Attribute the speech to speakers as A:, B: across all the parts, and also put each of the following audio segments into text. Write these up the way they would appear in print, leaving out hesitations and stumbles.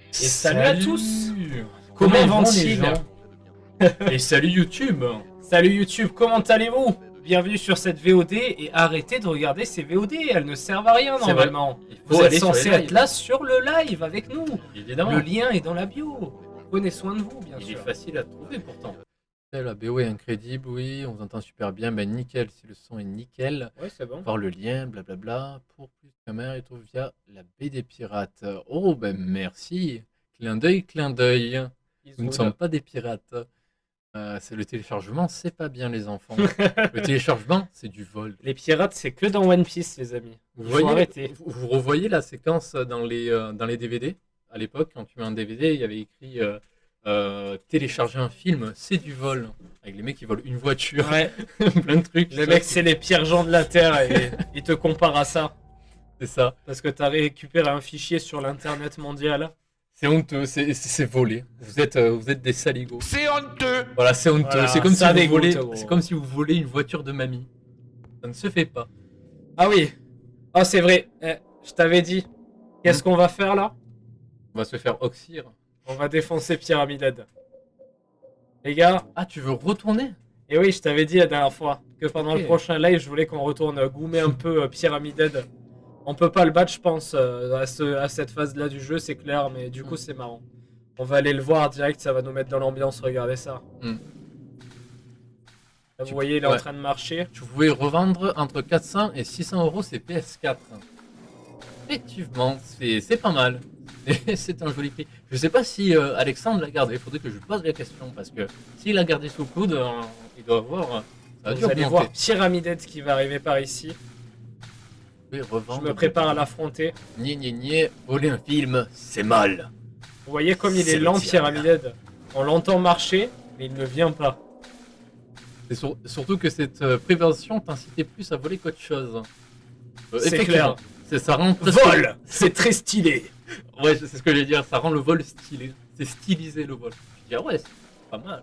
A: Et salut à tous.
B: Comment
A: vont-ils?
B: Et salut YouTube.
A: Salut YouTube, comment allez-vous? Bienvenue sur cette VOD et arrêtez de regarder ces VOD, elles ne servent à rien
B: C'est
A: normalement.
B: Vous
A: Vous êtes
B: êtes
A: censé être là sur le live avec nous.
B: Évidemment.
A: Le lien est dans la bio. Prenez soin de vous, bien
B: Il
A: sûr.
B: est facile à trouver pourtant.
C: La BO est incrédible, oui, on vous entend super bien, ben nickel, si le son est nickel.
A: Ouais, c'est bon.
C: Voir le lien, blablabla, pour plus de caméras, il trouve via la baie des pirates. Oh, ben merci. Clin d'œil, clin d'œil. Nous ne sommes pas des pirates. C'est le téléchargement, c'est pas bien les enfants. Le téléchargement, c'est du vol.
A: Les pirates, c'est que dans One Piece, les amis.
C: Vous
A: Il faut arrêter.
C: vous revoyez la séquence dans les DVD. À l'époque, quand tu mets un DVD, il y avait écrit télécharger un film, c'est du vol. Avec les mecs qui volent une voiture,
A: Ouais.
C: plein de trucs.
A: Les mecs, c'est les pires gens de la Terre et ils te comparent à ça.
C: C'est ça.
A: Parce que t'as récupéré un fichier sur l'internet mondial.
C: C'est honteux, c'est volé. Vous êtes des saligots.
D: C'est honteux.
C: Voilà, c'est honteux.
A: Voilà,
C: c'est comme si
A: ça
C: vous
A: dégoûte,
C: volez.
A: gros.
C: C'est comme si vous volez une voiture de mamie. Ça ne se fait pas.
A: Ah oui. Oh, c'est vrai. Je t'avais dit. Qu'est-ce qu'on va faire là?
C: On va se faire oxyre.
A: On va défoncer Pyramided. Les gars.
C: Ah, tu veux retourner?
A: Et oui, je t'avais dit la dernière fois que pendant
C: Ok.
A: le prochain live, je voulais qu'on retourne goumer un peu Pyramided. On peut pas le battre, je pense, à cette phase-là du jeu, c'est clair, mais du coup, c'est marrant. On va aller le voir direct, ça va nous mettre dans l'ambiance, regardez ça.
C: Hmm.
A: Là, vous voyez, il est en
C: Ouais.
A: train de marcher.
C: Tu pouvais revendre entre 400 et 600 euros ces PS4. Effectivement, c'est pas mal. C'est un joli prix. Je sais pas si Alexandre l'a gardé. Il faudrait que je lui pose la question parce que s'il l'a gardé sous le coude, il doit avoir. Ça a dû
A: Vous allez
C: augmenter.
A: voir Pyramided qui va arriver par ici.
C: Oui, revendre.
A: Je me prépare à l'affronter.
C: Nié, voler un film, c'est mal.
A: Vous voyez comme il est
C: C'est le
A: lent,
C: diable.
A: Pyramided. On l'entend marcher, mais il ne vient pas.
C: Et surtout que cette prévention t'incitait plus à voler qu'autre chose.
A: C'est
C: Effectivement,
A: clair.
C: Ça rend presque-
A: Vol! C'est très stylé.
C: Ouais, c'est ce que j'allais dire. Ça rend le vol stylé. C'est stylisé le vol. Je dis ah ouais, c'est pas mal.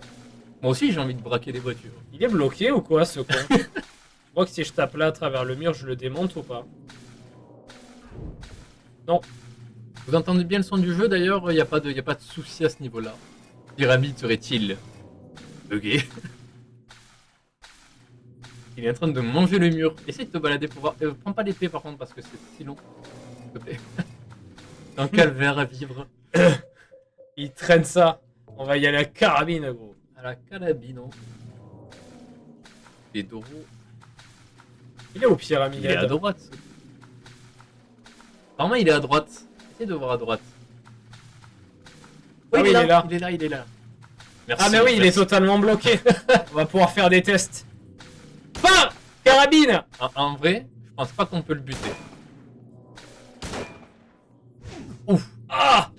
C: Moi aussi j'ai envie de braquer des voitures.
A: Il est bloqué ou quoi, ce con? Je crois que si je tape là à travers le mur, je le démonte ou pas? Non.
C: Vous entendez bien le son du jeu d'ailleurs. Il n'y a pas de souci à ce niveau-là. Pyramide serait-il bugué? Il est en train de manger le mur. Essaye de te balader pour voir. Prends pas l'épée par contre parce que c'est si long. S'il te plaît. Un calvaire à vivre.
A: Il traîne ça. On va y aller à la carabine, gros.
C: À la carabine. Les Doro.
A: Il est au
C: Il est à
A: Pyramided.
C: droite. Apparemment il est à droite. Essaye de voir à droite.
A: Ah oui, il est là.
C: Il est là. Merci.
A: Ah mais oui, il est
C: merci.
A: totalement bloqué. On va pouvoir faire des tests. Pas carabine.
C: En vrai, je pense pas qu'on peut le buter. Ouf.
A: Ah.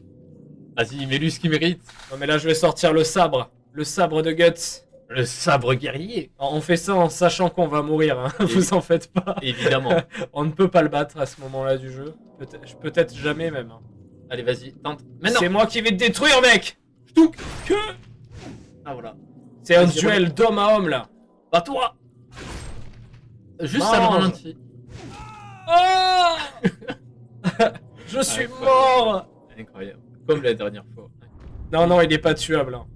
C: Vas-y, mets-lui ce qu'il mérite.
A: Non mais là, je vais sortir le sabre. Le sabre de Guts.
C: Le sabre guerrier.
A: On fait ça en sachant qu'on va mourir, hein. Vous en faites pas.
C: Évidemment.
A: On ne peut pas le battre à ce moment-là du jeu. Peut-être jamais même. hein.
C: Allez, vas-y, tente. Maintenant.
A: C'est moi qui vais te détruire, mec.
C: Touc. Ah voilà.
A: C'est un
C: Vas-y,
A: duel d'homme à homme là.
C: Bah toi. Juste ça le
A: Mange.
C: ralentit.
A: Oh. Je suis
C: Incroyable.
A: mort.
C: Incroyable. Comme la dernière fois.
A: Non, non, il est pas tuable. hein.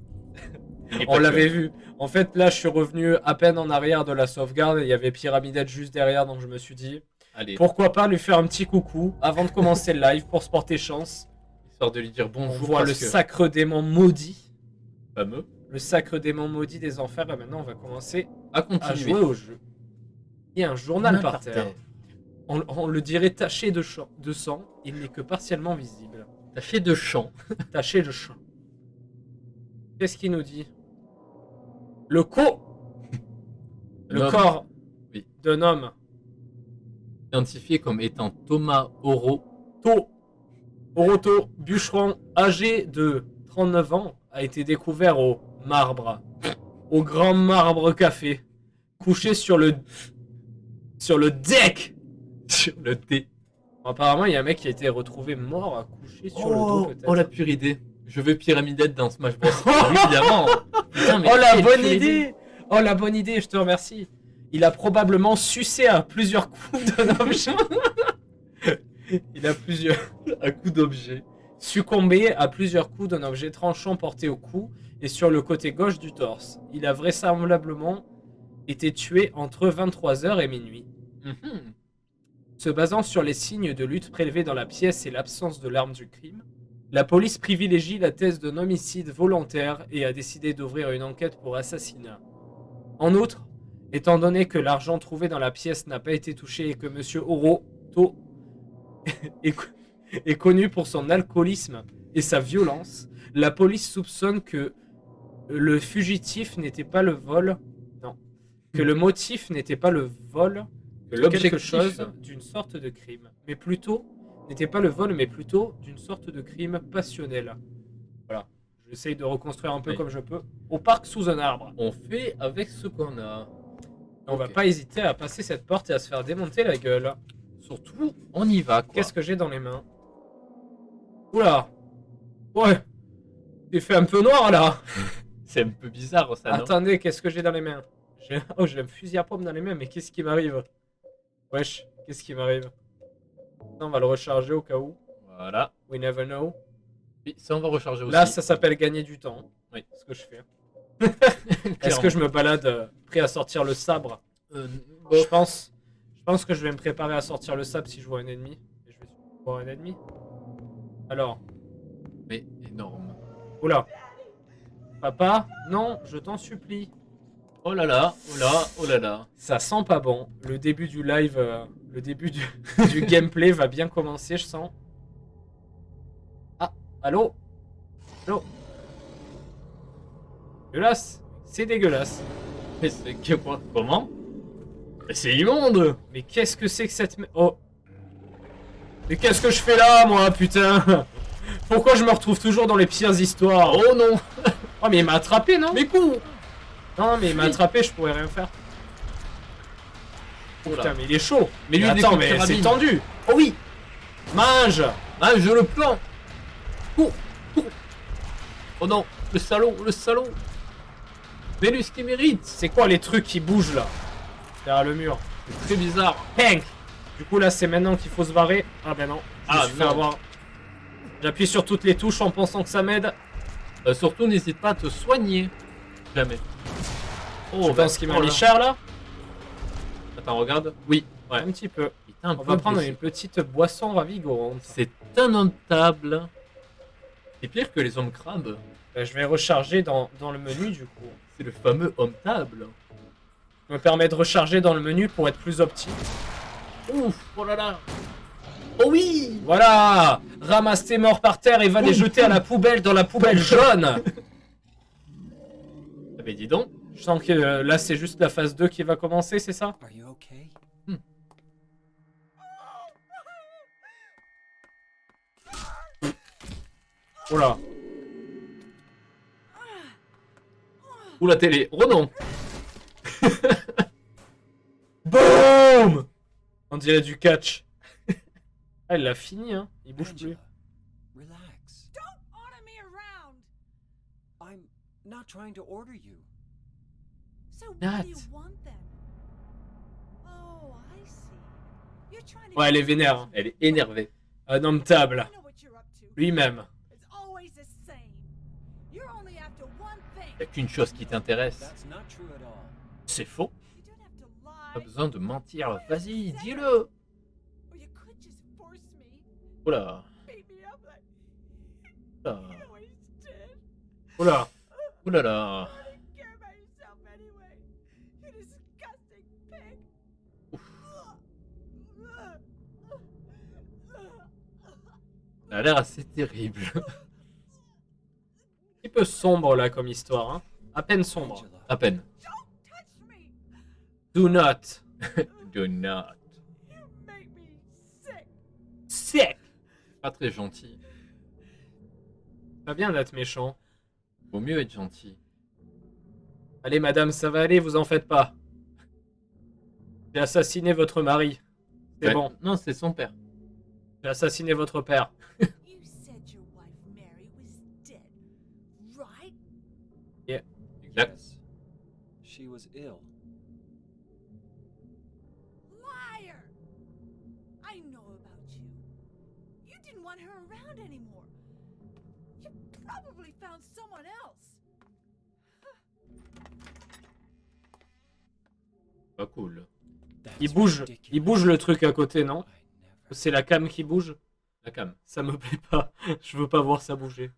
C: Il est
A: On
C: pas
A: l'avait
C: tuable.
A: vu. En fait, là, je suis revenu à peine en arrière de la sauvegarde et il y avait Pyramided juste derrière, donc je me suis dit,
C: Allez,
A: pourquoi pas lui faire un petit coucou avant de commencer le live pour se porter chance.
C: histoire de lui dire
A: On
C: bonjour.
A: voit le
C: parce que-
A: sacre démon maudit.
C: fameux.
A: Le sacre démon maudit des enfers. Et maintenant, on va commencer
C: À
A: à
C: continuer.
A: jouer au jeu. Il y a un journal par terre. On le dirait taché de sang, il n'est que partiellement visible.
C: Taché de champ.
A: Taché de sang. Qu'est-ce qu'il nous dit? Le co... Le
C: L'homme,
A: corps
C: oui.
A: d'un homme,
C: identifié comme étant Thomas Oro,
A: Oroto, bûcheron, âgé de 39 ans, a été découvert au marbre, au grand marbre café, couché sur le deck.
C: sur le thé.
A: Apparemment, il y a un mec qui a été retrouvé mort, couché sur le dos peut-être.
C: Oh la pure idée. Je veux pyramidette dans Smash Bros. Évidemment. Putain, mais
A: Oh la
C: quelle
A: bonne
C: pure
A: idée. Oh la bonne idée, je te remercie. Il a probablement sucé à plusieurs coups d'un objet. Il a plusieurs...
C: À coup d'objet.
A: Succombé à plusieurs coups d'un objet tranchant porté au cou et sur le côté gauche du torse. Il a vraisemblablement été tué entre 23h et minuit.
C: Mhm.
A: Se basant sur les signes de lutte prélevés dans la pièce et l'absence de l'arme du crime, la police privilégie la thèse d'un homicide volontaire et a décidé d'ouvrir une enquête pour assassinat. En outre, étant donné que l'argent trouvé dans la pièce n'a pas été touché et que M. Oroto est connu pour son alcoolisme et sa violence, la police soupçonne que le fugitif n'était pas le vol... Non. Que le motif n'était pas le vol
C: Que
A: de
C: l'objectif-
A: quelque chose d'une sorte de crime, mais plutôt n'était pas le vol, mais plutôt d'une sorte de crime passionnel. Voilà, j'essaye de reconstruire un peu
C: Oui.
A: comme je peux. Au parc sous un arbre.
C: On fait avec ce qu'on a.
A: On va
C: Ok.
A: pas hésiter à passer cette porte et à se faire démonter la gueule.
C: Surtout, on y va quoi.
A: Qu'est-ce que j'ai dans les mains? Oula. Ouais. Il fait un peu noir là.
C: C'est un peu bizarre ça, non?
A: Attendez, qu'est-ce que j'ai dans les mains? Oh, j'ai un fusil à pompe dans les mains, mais qu'est-ce qui m'arrive? Wesh, qu'est-ce qui m'arrive? On va le recharger au cas où.
C: Voilà.
A: We never know.
C: Oui, ça on va recharger aussi.
A: Là, ça s'appelle gagner du temps.
C: Oui.
A: C'est ce que je fais. Est-ce que je me balade prêt à sortir le sabre? Je pense que je vais me préparer à sortir le sabre si je vois un ennemi. Et je vais voir un ennemi. Alors,
C: Mais énorme.
A: oula. Papa, non, je t'en supplie.
C: Oh là là, oh là, oh là là.
A: Ça sent pas bon. Le début du live, le début du, du gameplay va bien commencer, je sens. Ah, allô? Allô? Dégueulasse. C'est dégueulasse.
C: Mais c'est que quoi? Comment? Mais c'est immonde!
A: Mais qu'est-ce que c'est que cette... Oh. Mais qu'est-ce que je fais là, moi, putain? Pourquoi je me retrouve toujours dans les pires histoires?
C: Oh non!
A: Oh, mais il m'a attrapé, non?
C: Mais coup!
A: Non, mais il m'a attrapé, je pourrais rien faire.
C: Oh là.
A: Putain, mais il est chaud.
C: Mais lui, il
A: attends,
C: découpe
A: mais c'est
C: pyramide.
A: tendu.
C: Oh oui!
A: Mange.
C: Ah, je le plante! Cours! Cours! Oh non! Le salaud! Le salaud! Vénus qui mérite!
A: C'est quoi les trucs qui bougent, là? Derrière le mur.
C: C'est très bizarre.
A: Pank. Du coup, là, c'est maintenant qu'il faut se barrer. Ah, ben non. Je me
C: Ah,
A: suis fait
C: non.
A: avoir. J'appuie sur toutes les touches en pensant que ça m'aide.
C: Surtout, n'hésite pas à te soigner. Jamais.
A: Je pense qu'il m'a mis cher, là.
C: Attends, regarde. Oui. Ouais.
A: Un petit peu.
C: Putain, un
A: On
C: peu
A: va prendre
C: blessé.
A: une petite boisson ravigorante.
C: C'est innontable. C'est pire que les hommes crabes.
A: Ben, je vais recharger dans le menu, du coup.
C: C'est le fameux homme table.
A: Me permet de recharger dans le menu pour être plus optique.
C: Ouf, oh là là. Oh oui.
A: Voilà. Ramasse tes morts par terre et va les jeter à la poubelle dans la poubelle jaune.
C: Ah ben dis donc.
A: Je sens que là, c'est juste la phase 2 qui va commencer, c'est ça?
D: Are you okay?
A: Oh là.
C: Ou la télé. Oh non.
A: Boom. On dirait du catch. Ah, il l'a fini, hein. Il bouge plus.
D: Angela, relax.
E: Order me around.
D: I'm not trying to order you.
E: So what
A: Nat.
E: do you want then? Oh, I see. You're trying to
A: Ouais, elle est
E: get
A: vénère. Hein.
C: Elle est énervée.
A: Un homme table.
E: I know what you're up to.
A: Lui-même.
E: It's always the same. You're only after one thing.
C: Y a qu'une chose qui t'intéresse.
D: That's not true at all.
C: C'est faux.
E: You don't have to
C: Pas
E: lie.
C: besoin de mentir. Vas-y, dis-le.
E: Or you could just force me.
C: Oh là.
E: Beat me up like
C: Oh là.
E: you always did.
A: Oh là.
C: Oh là là.
E: You didn't care about yourself anyway. You disgusting pig.
C: Ça a l'air assez terrible.
A: Un petit peu sombre là comme histoire, hein. À peine sombre.
D: Angela.
C: À peine.
E: Touch me!
A: Do not.
C: Do not.
E: You make me sick!
A: Sick.
C: Pas très gentil.
A: Pas bien d'être méchant.
C: Vaut mieux être gentil.
A: Allez madame, ça va aller, vous en faites pas. J'ai assassiné votre mari. C'est
C: Ouais.
A: bon.
C: Non, c'est son père.
A: J'ai assassiné votre père.
E: You said your wife Mary was dead, right?
C: Exact.
D: Yes. She was ill.
E: Liar! I know about you. You didn't want her around anymore. You probably found someone else.
C: Pas cool.
A: Il bouge. Il bouge le truc à côté, non?
D: I never.
A: C'est la cam qui bouge?
C: La cam.
A: Ça me plaît pas. Je veux pas voir ça bouger.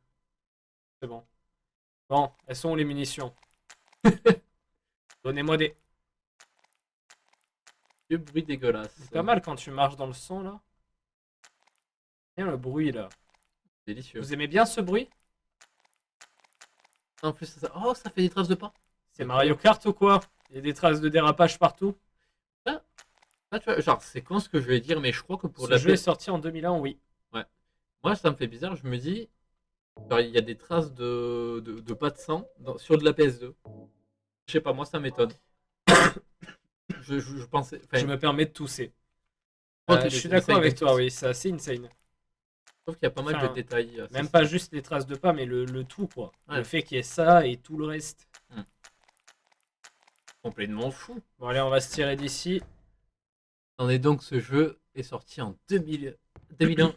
A: C'est bon. Bon, elles sont où les munitions? Donnez-moi des...
C: Le bruit dégueulasse.
A: C'est pas mal quand tu marches dans le sang, là. Bien le bruit, là.
C: Délicieux.
A: Vous aimez bien ce bruit?
C: En plus, ça... Oh, ça fait des traces de pas.
A: C'est Mario Kart ou quoi? Il y a des traces de dérapage partout.
C: Ah, tu vois, genre, c'est con ce que je vais dire, mais je crois que pour
A: Ce
C: la
A: jeu est
C: PS...
A: sorti en 2001, oui.
C: Moi, ça me fait bizarre. Je me dis, genre, il y a des traces de pas de sang sur de la PS2. Je sais pas, moi, ça m'étonne. je pensais... Enfin,
A: Je me permets de tousser.
C: crois que
A: Je
C: les-
A: suis
C: les
A: d'accord avec
C: side
A: toi, oui, c'est assez insane.
C: je trouve qu'il y a pas mal
A: Enfin,
C: de détails.
A: Même pas juste les traces de pas, mais le tout, quoi.
C: Ouais.
A: Le fait qu'il y ait ça et tout le reste.
C: Complètement fou.
A: Bon, allez, on va se tirer d'ici.
C: Attendez, donc, ce jeu est sorti en 2001.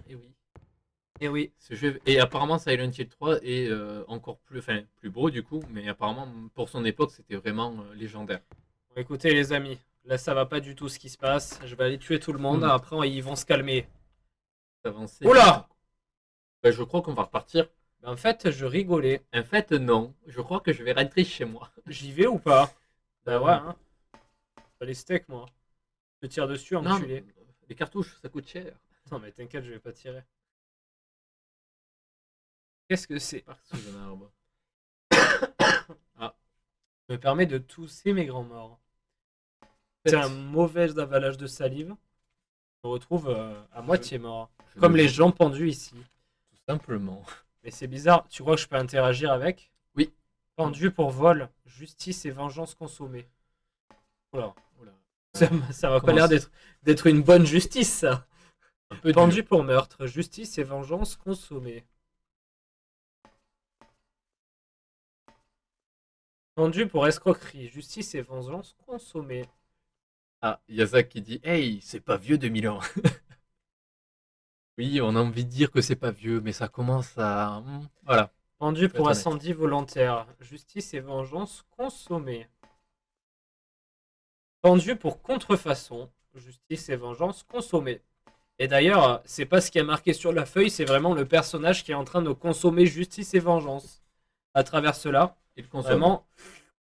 C: Et oui.
A: Et oui.
C: Ce jeu... Et apparemment, Silent Hill 3 est encore plus, enfin, plus beau du coup, mais apparemment, pour son époque, c'était vraiment légendaire.
A: Bon, écoutez, les amis, là, ça va pas du tout ce qui se passe. Je vais aller tuer tout le monde.
C: Mhm.
A: Après, ils vont se calmer.
C: Avancer.
A: Oula!
C: Ben, je crois qu'on va repartir.
A: Ben, en fait, je rigolais.
C: En fait, non. Je crois que je vais rentrer chez moi.
A: J'y vais ou pas? Bah ouais, hein. Pas les steaks, moi. Je te tire dessus,
C: Non,
A: enculé.
C: les cartouches, ça coûte cher.
A: Non, mais t'inquiète, je vais pas tirer. Qu'est-ce que c'est?
C: Par sous un arbre.
A: Je me permets de tousser mes grands morts. C'est un mauvais avalage de salive. Je me retrouve à moitié mort.
C: Je
A: Comme
C: le
A: les
C: dis
A: gens pendus ici.
C: Tout simplement.
A: Mais c'est bizarre. Tu crois que je peux interagir avec?
C: Oui.
A: Pendu pour vol, justice et vengeance consommée. Oula.
C: Oula.
A: Ça va pas
C: Comment
A: l'air
C: c'est-
A: d'être une bonne justice, ça.
C: Un peu
A: Pendu
C: dur.
A: pour meurtre, justice et vengeance consommée. Pendu pour escroquerie, justice et vengeance consommée.
C: Ah, il y a Zach qui dit hey, c'est pas vieux 2000 ans. Oui, on a envie de dire que c'est pas vieux, mais ça commence à. Voilà.
A: Pendu pour
C: être honnête.
A: incendie volontaire, justice et vengeance consommée. Pendu pour contrefaçon, justice et vengeance consommée. Et d'ailleurs, c'est pas ce qui est marqué sur la feuille, c'est vraiment le personnage qui est en train de consommer justice et vengeance. À travers cela,
C: Il consomme.
A: vraiment,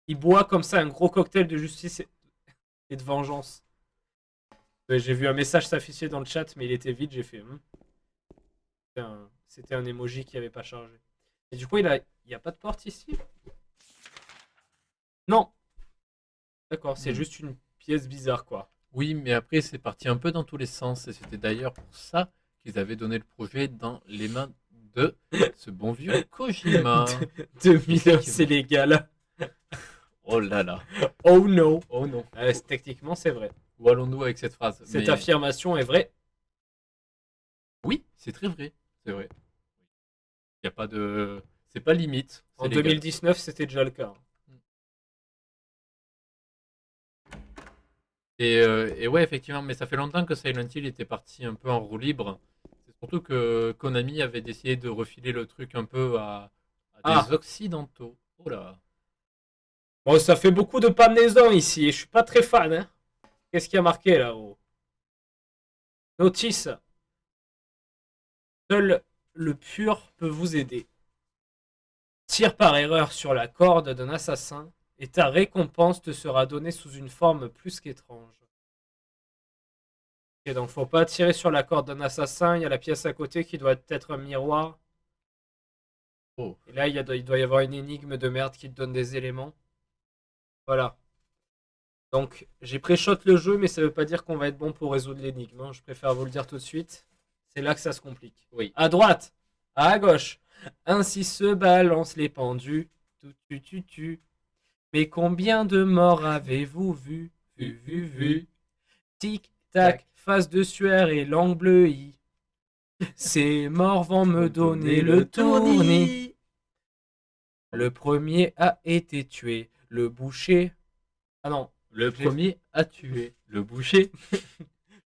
A: il boit comme ça un gros cocktail de justice et de vengeance. Ouais, j'ai vu un message s'afficher dans le chat, mais il était vide, j'ai fait. C'était un emoji qui avait pas chargé. Et du coup, il y a pas de porte ici? Non. D'accord, c'est
C: Hmm.
A: juste une pièce bizarre, quoi.
C: Oui, mais après, c'est parti un peu dans tous les sens. Et c'était d'ailleurs pour ça qu'ils avaient donné le projet dans les mains de ce bon vieux Kojima.
A: 2001, c'est légal.
C: Oh là là.
A: Oh no.
C: Oh non.
A: Techniquement, c'est vrai.
C: Où allons-nous avec cette phrase?
A: Cette
C: Mais-
A: affirmation est vraie.
C: Oui, c'est très vrai. C'est vrai. Il n'y a pas de. C'est pas limite. c'est
A: En
C: légal.
A: 2019, c'était déjà le cas.
C: Et ouais, effectivement, mais ça fait longtemps que Silent Hill était parti un peu en roue libre. C'est surtout que Konami avait décidé de refiler le truc un peu à des occidentaux. Oh là.
A: Bon, ça fait beaucoup de panaison ici et je suis pas très fan. Hein. Qu'est-ce qu'il y a marqué là-haut? Notice. Seul le pur peut vous aider. Tire par erreur sur la corde d'un assassin et ta récompense te sera donnée sous une forme plus qu'étrange. Ok, donc faut pas tirer sur la corde d'un assassin. Il y a la pièce à côté qui doit être un miroir.
C: Oh.
A: Et là, il doit y avoir une énigme de merde qui te donne des éléments. Voilà. Donc, j'ai pré-shot le jeu, mais ça veut pas dire qu'on va être bon pour résoudre l'énigme, hein. Je préfère vous le dire tout de suite. C'est là que ça se complique.
C: Oui.
A: À droite, à gauche. Ainsi se balancent les pendus. Tu. Mais combien de morts avez-vous vu? Vu. Tic, tac, face de sueur et langue bleuie. Ces morts vont me donner le tournis. Le premier a été tué. Le boucher. Ah non.
C: Le premier a tué le boucher.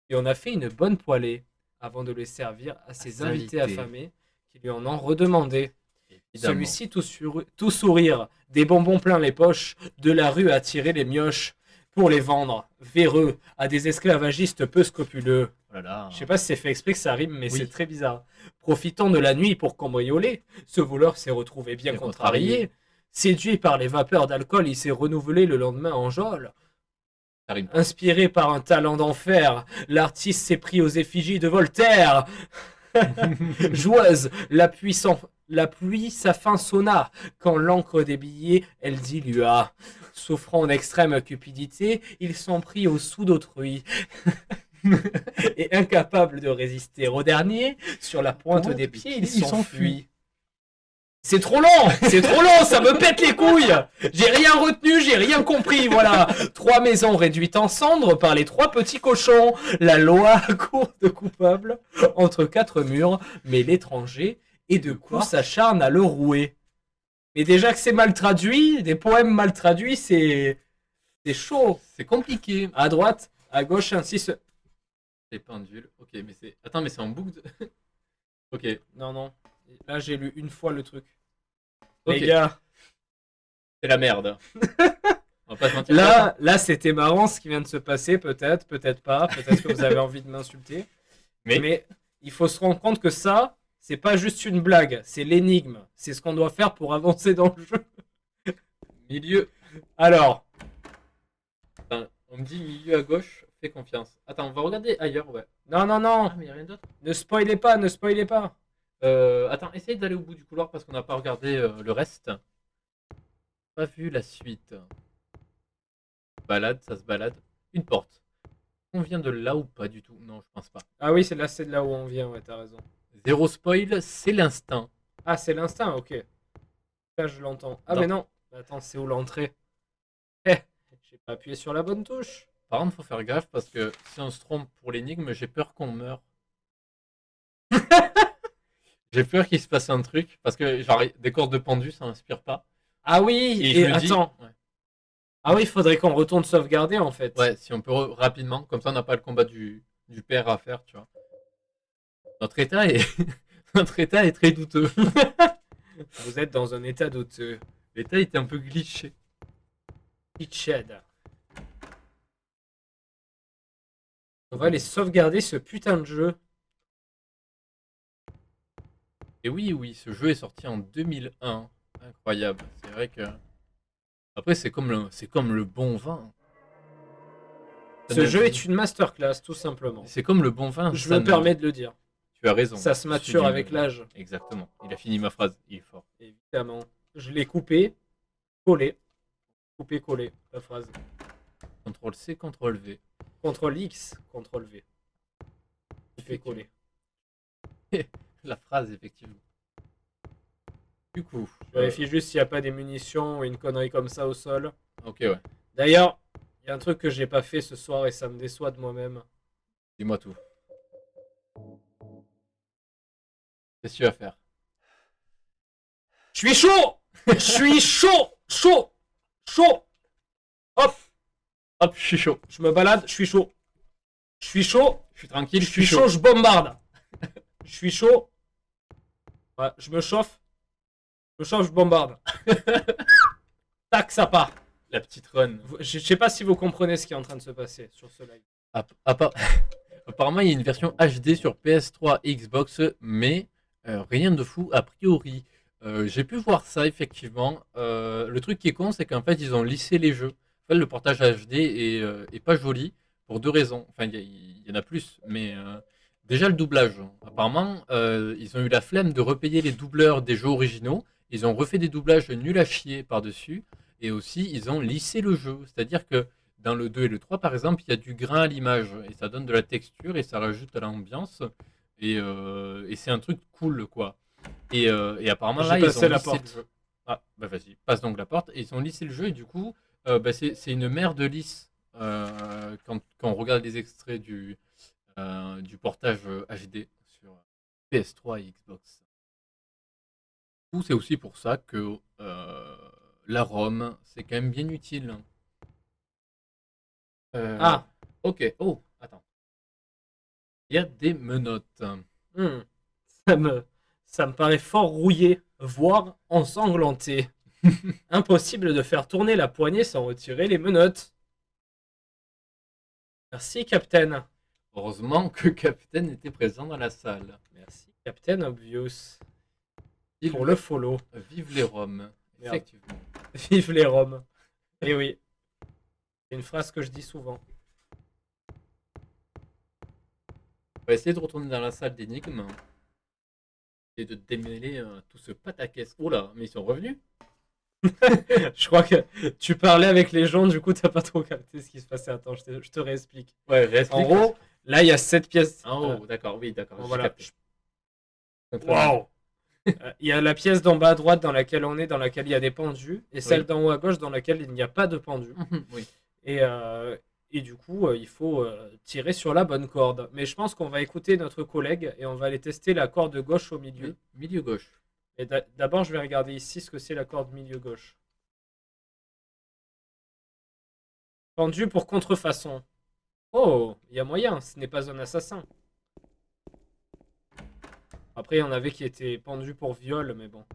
A: Et on a fait une bonne poêlée avant de le servir à ses invités affamés qui lui en ont redemandé.
C: Évidemment.
A: Celui-ci, tout sourire, des bonbons plein les poches, de la rue a tiré les mioches pour les vendre, véreux, à des esclavagistes peu scrupuleux.
C: Oh là là.
A: Je sais pas si c'est fait exprès que ça rime, mais
C: Oui.
A: c'est très bizarre. Profitant de la nuit pour cambrioler, ce voleur s'est retrouvé bien
C: Bien
A: contrarié.
C: contrarié.
A: Séduit par les vapeurs d'alcool, il s'est renouvelé le lendemain en geôle.
C: Ça rime.
A: Inspiré par un talent d'enfer, l'artiste s'est pris aux effigies de Voltaire. Joueuse, la pluie sa fin sonna, quand l'encre des billets, elle dilua. Souffrant d'extrême cupidité, il s'en prit au sou d'autrui. Et incapable de résister au dernier, sur la pointe des pieds, il s'enfuit. C'est trop long, ça me pète les couilles. J'ai rien retenu, j'ai rien compris, voilà. 3 maisons réduites en cendres par les 3 petits cochons. La loi court de coupable entre 4 murs, mais l'étranger, et de quoi s'acharne à le rouer. Mais déjà que c'est mal traduit, des poèmes mal traduits, c'est chaud.
C: C'est compliqué.
A: À droite, à gauche, ainsi se...
C: Les pendules. Ok, mais c'est. Attends, mais c'est en boucle. Ok.
A: Non. Là, j'ai lu une fois le truc.
C: Ok.
A: Les gars,
C: C'est la merde. On va pas se mentir.
A: là c'était marrant ce qui vient de se passer, peut-être pas, peut-être que vous avez envie de m'insulter. Mais il faut se rendre compte que ça, c'est pas juste une blague, c'est l'énigme. C'est ce qu'on doit faire pour avancer dans le jeu.
C: Milieu.
A: Alors,
C: Attends, on me dit milieu à gauche. Fais confiance. Attends, on va regarder ailleurs, ouais.
A: non,
C: Ah, mais y a rien d'autre.
A: ne spoilez pas.
C: Attends, essaye d'aller au bout du couloir parce qu'on n'a pas regardé le reste. Pas vu la suite. Balade, ça se balade. Une porte. On vient de là ou pas du tout? Non, je pense pas.
A: Ah oui, c'est de là où on vient, ouais, t'as raison.
C: Zéro spoil, c'est l'instinct.
A: Ah, c'est l'instinct, ok. Là, je l'entends. Ah,
C: Non.
A: mais non. Attends, c'est où l'entrée? J'ai pas appuyé sur la bonne touche.
C: Par contre, faut faire gaffe parce que si on se trompe pour l'énigme, j'ai peur qu'on meure. J'ai peur qu'il se passe un truc parce que genre des cordes de pendu, ça m'inspire pas.
A: Ah oui,
C: Et
A: et
C: je me dis,
A: attends.
C: ouais.
A: Ah oui, il faudrait qu'on retourne sauvegarder en fait.
C: Ouais, si on peut rapidement, comme ça on n'a pas le combat du père à faire, tu vois. Notre état est notre état est très douteux.
A: Vous êtes dans un état douteux.
C: L'état était un peu glitché.
A: Pitched. On va aller sauvegarder ce putain de jeu.
C: Et oui, ce jeu est sorti en 2001. Incroyable. C'est vrai que après c'est comme le bon vin.
A: Ce jeu est une masterclass, tout simplement.
C: C'est comme le bon vin.
A: Je
C: ça
A: me permets de le dire.
C: Tu as raison.
A: Ça se mature
C: Je suis
A: avec l'âge.
C: Exactement. Il a fini ma phrase. Il est fort.
A: Évidemment. Je l'ai coupé, collé. Coupé, collé, la phrase.
C: CTRL C, CTRL V.
A: CTRL X, CTRL V. Coupé, collé.
C: La phrase, effectivement. Du coup.
A: Je vérifie juste s'il n'y a pas des munitions ou une connerie comme ça au sol.
C: Ok, ouais.
A: D'ailleurs, il y a un truc que j'ai pas fait ce soir et ça me déçoit de moi-même.
C: Dis-moi tout. Qu'est-ce que tu vas faire?
A: Je suis chaud. Je suis chaud. Hop,
C: Hop, je suis chaud.
A: je me balade, je suis chaud. Je suis chaud,
C: Je suis tranquille,
A: je suis chaud, je bombarde. Je suis chaud. Ouais, je me chauffe. Je bombarde. Tac, ça part.
C: La petite run.
A: Je sais pas si vous comprenez ce qui est en train de se passer sur ce live.
C: Apparemment, il y a une version HD sur PS3 et Xbox, mais rien de fou a priori. J'ai pu voir ça effectivement. Le truc qui est con, c'est qu'en fait, ils ont lissé les jeux. En fait, le portage HD est pas joli. pour deux raisons. Enfin, il y en a plus, mais déjà le doublage. Apparemment, ils ont eu la flemme de repayer les doubleurs des jeux originaux. Ils ont refait des doublages nuls à chier par-dessus. Et aussi, ils ont lissé le jeu. C'est-à-dire que dans le 2 et le 3, par exemple, il y a du grain à l'image. Et ça donne de la texture et ça rajoute à l'ambiance. Et c'est un truc cool, quoi. Et apparemment,
A: J'ai
C: là, ils
A: passé
C: ont
A: la
C: lissé
A: porte.
C: le jeu. Ah, bah vas-y, passe donc la porte. Et ils ont lissé le jeu et du coup, bah, c'est une mer de lisse. Quand on regarde les extraits du portage HD sur PS3 et Xbox. Du coup, c'est aussi pour ça que la ROM, c'est quand même bien utile.
A: Ah,
C: Ok. Oh, attends. Il y a des menottes.
A: hmm. Ça me paraît fort rouillé, voire ensanglanté. Impossible de faire tourner la poignée sans retirer les menottes. Merci, Captain.
C: Heureusement que Captain était présent dans la salle.
A: Merci, Captain Obvious.
C: Vive,
A: Pour le follow.
C: vive les Roms.
A: Merde.
C: Effectivement.
A: Vive les Roms. Eh oui. C'est une phrase que je dis souvent.
C: On va essayer de retourner dans la salle d'énigmes et de démêler tout ce pataquès. Oh là, mais ils sont revenus.
A: Je crois que tu parlais avec les gens, du coup, t'as pas trop capté ce qui se passait. Attends, je te réexplique.
C: Ouais,
A: En
C: réexplique.
A: gros, là, il y a 7 pièces.
C: En haut, d'accord, oui, d'accord.
A: Bon,
C: j'ai
A: voilà.
C: capté.
A: Waouh! Il y a la pièce d'en bas à droite dans laquelle on est, dans laquelle il y a des pendus, et celle
C: Oui.
A: d'en haut à gauche dans laquelle il n'y a pas de pendus.
C: Oui.
A: Et du coup, il faut tirer sur la bonne corde. Mais je pense qu'on va écouter notre collègue et on va aller tester la corde gauche au milieu.
C: Oui, milieu gauche.
A: Et d'abord, je vais regarder ici ce que c'est la corde milieu gauche. Pendu pour contrefaçon. Oh, il y a moyen, ce n'est pas un assassin. Après, il y en avait qui étaient pendus pour viol, mais bon.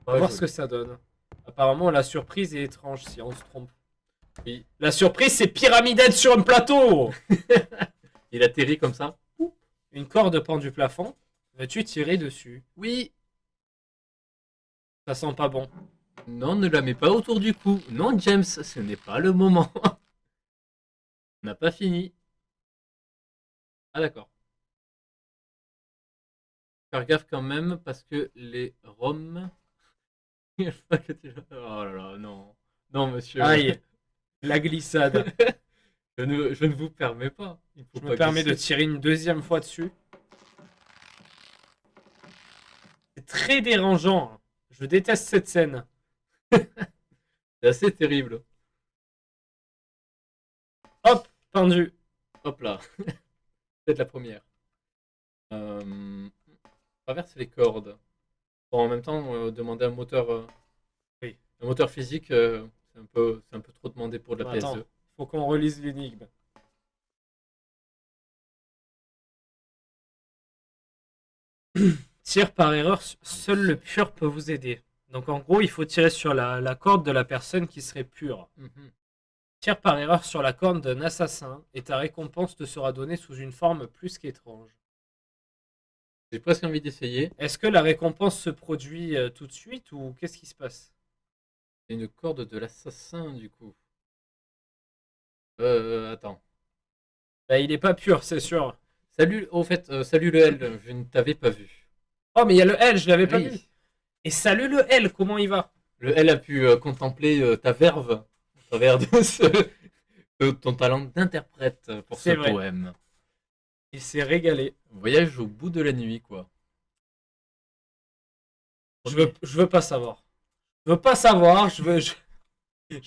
A: On va
C: Ouais,
A: voir
C: je-
A: ce que ça donne. Apparemment, la surprise est étrange si on se trompe.
C: Oui.
A: La surprise, c'est pyramidette sur un plateau!
C: Il atterrit comme ça.
A: Une corde pend du plafond. Veux-tu tirer dessus?
C: Oui.
A: Ça sent pas bon.
C: Non, ne la mets pas autour du cou. Non, James, ce n'est pas le moment. On n'a pas fini. Ah d'accord. Faire gaffe quand même parce que les Roms. Il faut que tu- Oh là là, non. Non, monsieur.
A: Aïe, la glissade.
C: Je ne vous permets pas. Il faut
A: Je
C: pas
A: me permets de
C: glisser.
A: tirer une deuxième fois dessus. C'est très dérangeant, hein. Je déteste cette scène.
C: C'est assez terrible.
A: Hop, pendu.
C: Hop là. Peut-être la première. Euh... Traverse les cordes. Bon, en même temps, demander un moteur,
A: Oui.
C: un moteur physique, c'est un peu trop demandé pour de la
A: Bon, attends.
C: PS2.
A: Faut qu'on relise l'énigme. Tire par erreur, seul le pur peut vous aider. Donc en gros, il faut tirer sur la corde de la personne qui serait pure.
C: Mhm.
A: Tire par erreur sur la corde d'un assassin et ta récompense te sera donnée sous une forme plus qu'étrange.
C: J'ai presque envie d'essayer.
A: Est-ce que la récompense se produit tout de suite ou qu'est-ce qui se passe?
C: C'est une corde de l'assassin, du coup. Attends.
A: Bah, il est pas pur, c'est sûr.
C: Salut, au fait, salut le L, je ne t'avais pas vu.
A: Oh, mais il y a le L, je l'avais pas
C: Oui.
A: vu. Et salut le L, comment il va?
C: Le L a pu contempler ta verve au travers de ton talent d'interprète pour ce
A: C'est vrai.
C: poème.
A: Il s'est régalé.
C: Voyage au bout de la nuit, quoi.
A: Je veux pas savoir. Je veux pas savoir, je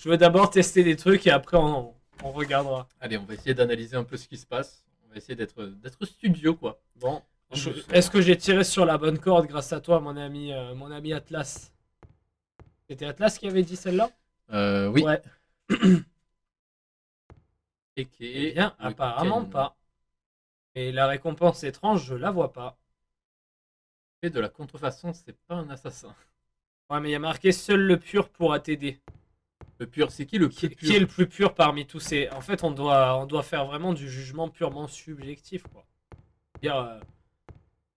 A: veux d'abord tester des trucs et après on regardera.
C: Allez, on va essayer d'analyser un peu ce qui se passe. On va essayer d'être studio, quoi.
A: Bon,
C: En douceur.
A: est-ce que j'ai tiré sur la bonne corde grâce à toi, mon ami Atlas? C'était Atlas qui avait dit celle-là?
C: Oui.
A: Ouais.
C: Et qui
A: Eh
C: est
A: bien,
C: le
A: apparemment
C: Ken.
A: pas. Et la récompense étrange, je la vois pas.
C: Et de la contrefaçon, c'est pas un assassin.
A: Ouais, mais il y a marqué seul le pur pourra t'aider.
C: Le pur, c'est qui le plus
A: Qui est le plus pur parmi tous ces. En fait, on doit faire vraiment du jugement purement subjectif, quoi. Dire,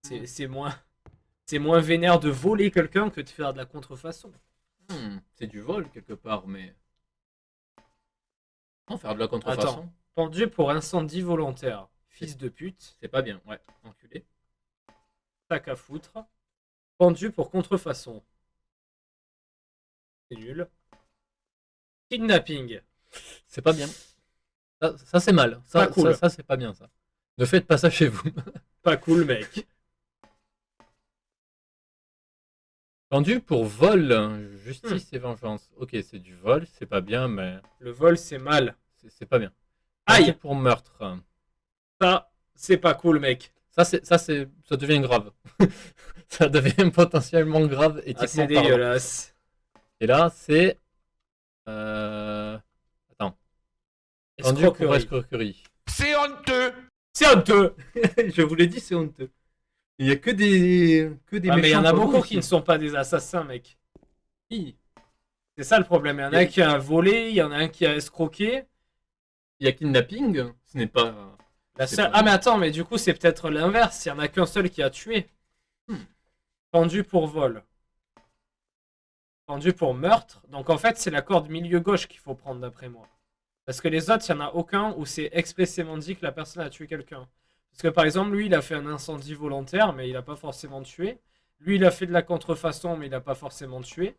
A: c'est moins vénère de voler quelqu'un que de faire de la contrefaçon.
C: C'est du vol quelque part, mais. Non, faire de la contrefaçon.
A: Pendu pour incendie volontaire. Fils de pute.
C: C'est pas bien, ouais. Enculé.
A: Sac à foutre. Pendu pour contrefaçon. C'est nul. Kidnapping.
C: C'est pas bien. Ça, c'est mal. Ça,
A: Pas cool.
C: ça c'est pas bien, ça. Ne faites pas ça chez vous.
A: Pas cool, mec.
C: Pendu pour vol, justice et vengeance. Ok, c'est du vol, c'est pas bien, mais
A: Le vol, c'est mal.
C: c'est pas bien.
A: Aïe.
C: Pendu pour meurtre.
A: Ça, c'est pas cool, mec.
C: Ça devient grave. Ça devient potentiellement grave
A: Ah,
C: éthiquement
A: c'est
C: parlant.
A: dégueulasse.
C: Et là, c'est... Attends. Pendu pour
A: Escroquerie.
C: escroquerie.
F: C'est honteux.
A: C'est honteux.
C: Je vous l'ai dit, c'est honteux. Il y a que des
A: Ah, mais il y en a
C: méchants
A: beaucoup
C: pour
A: qui ne sont pas des assassins, mec.
C: qui.
A: C'est ça le problème. Il y en a un qui a volé, il y en a un qui a escroqué.
C: Il y a kidnapping, ce n'est pas... C'est pas-
A: Ah, mais attends, mais du coup, c'est peut-être l'inverse. Il y en a qu'un seul qui a tué. Pendu pour vol. Pendu pour meurtre. Donc en fait, c'est la corde milieu gauche qu'il faut prendre d'après moi. Parce que les autres, il n'y en a aucun où c'est expressément dit que la personne a tué quelqu'un. Parce que par exemple, lui, il a fait un incendie volontaire, mais il n'a pas forcément tué. Lui, il a fait de la contrefaçon, mais il n'a pas forcément tué.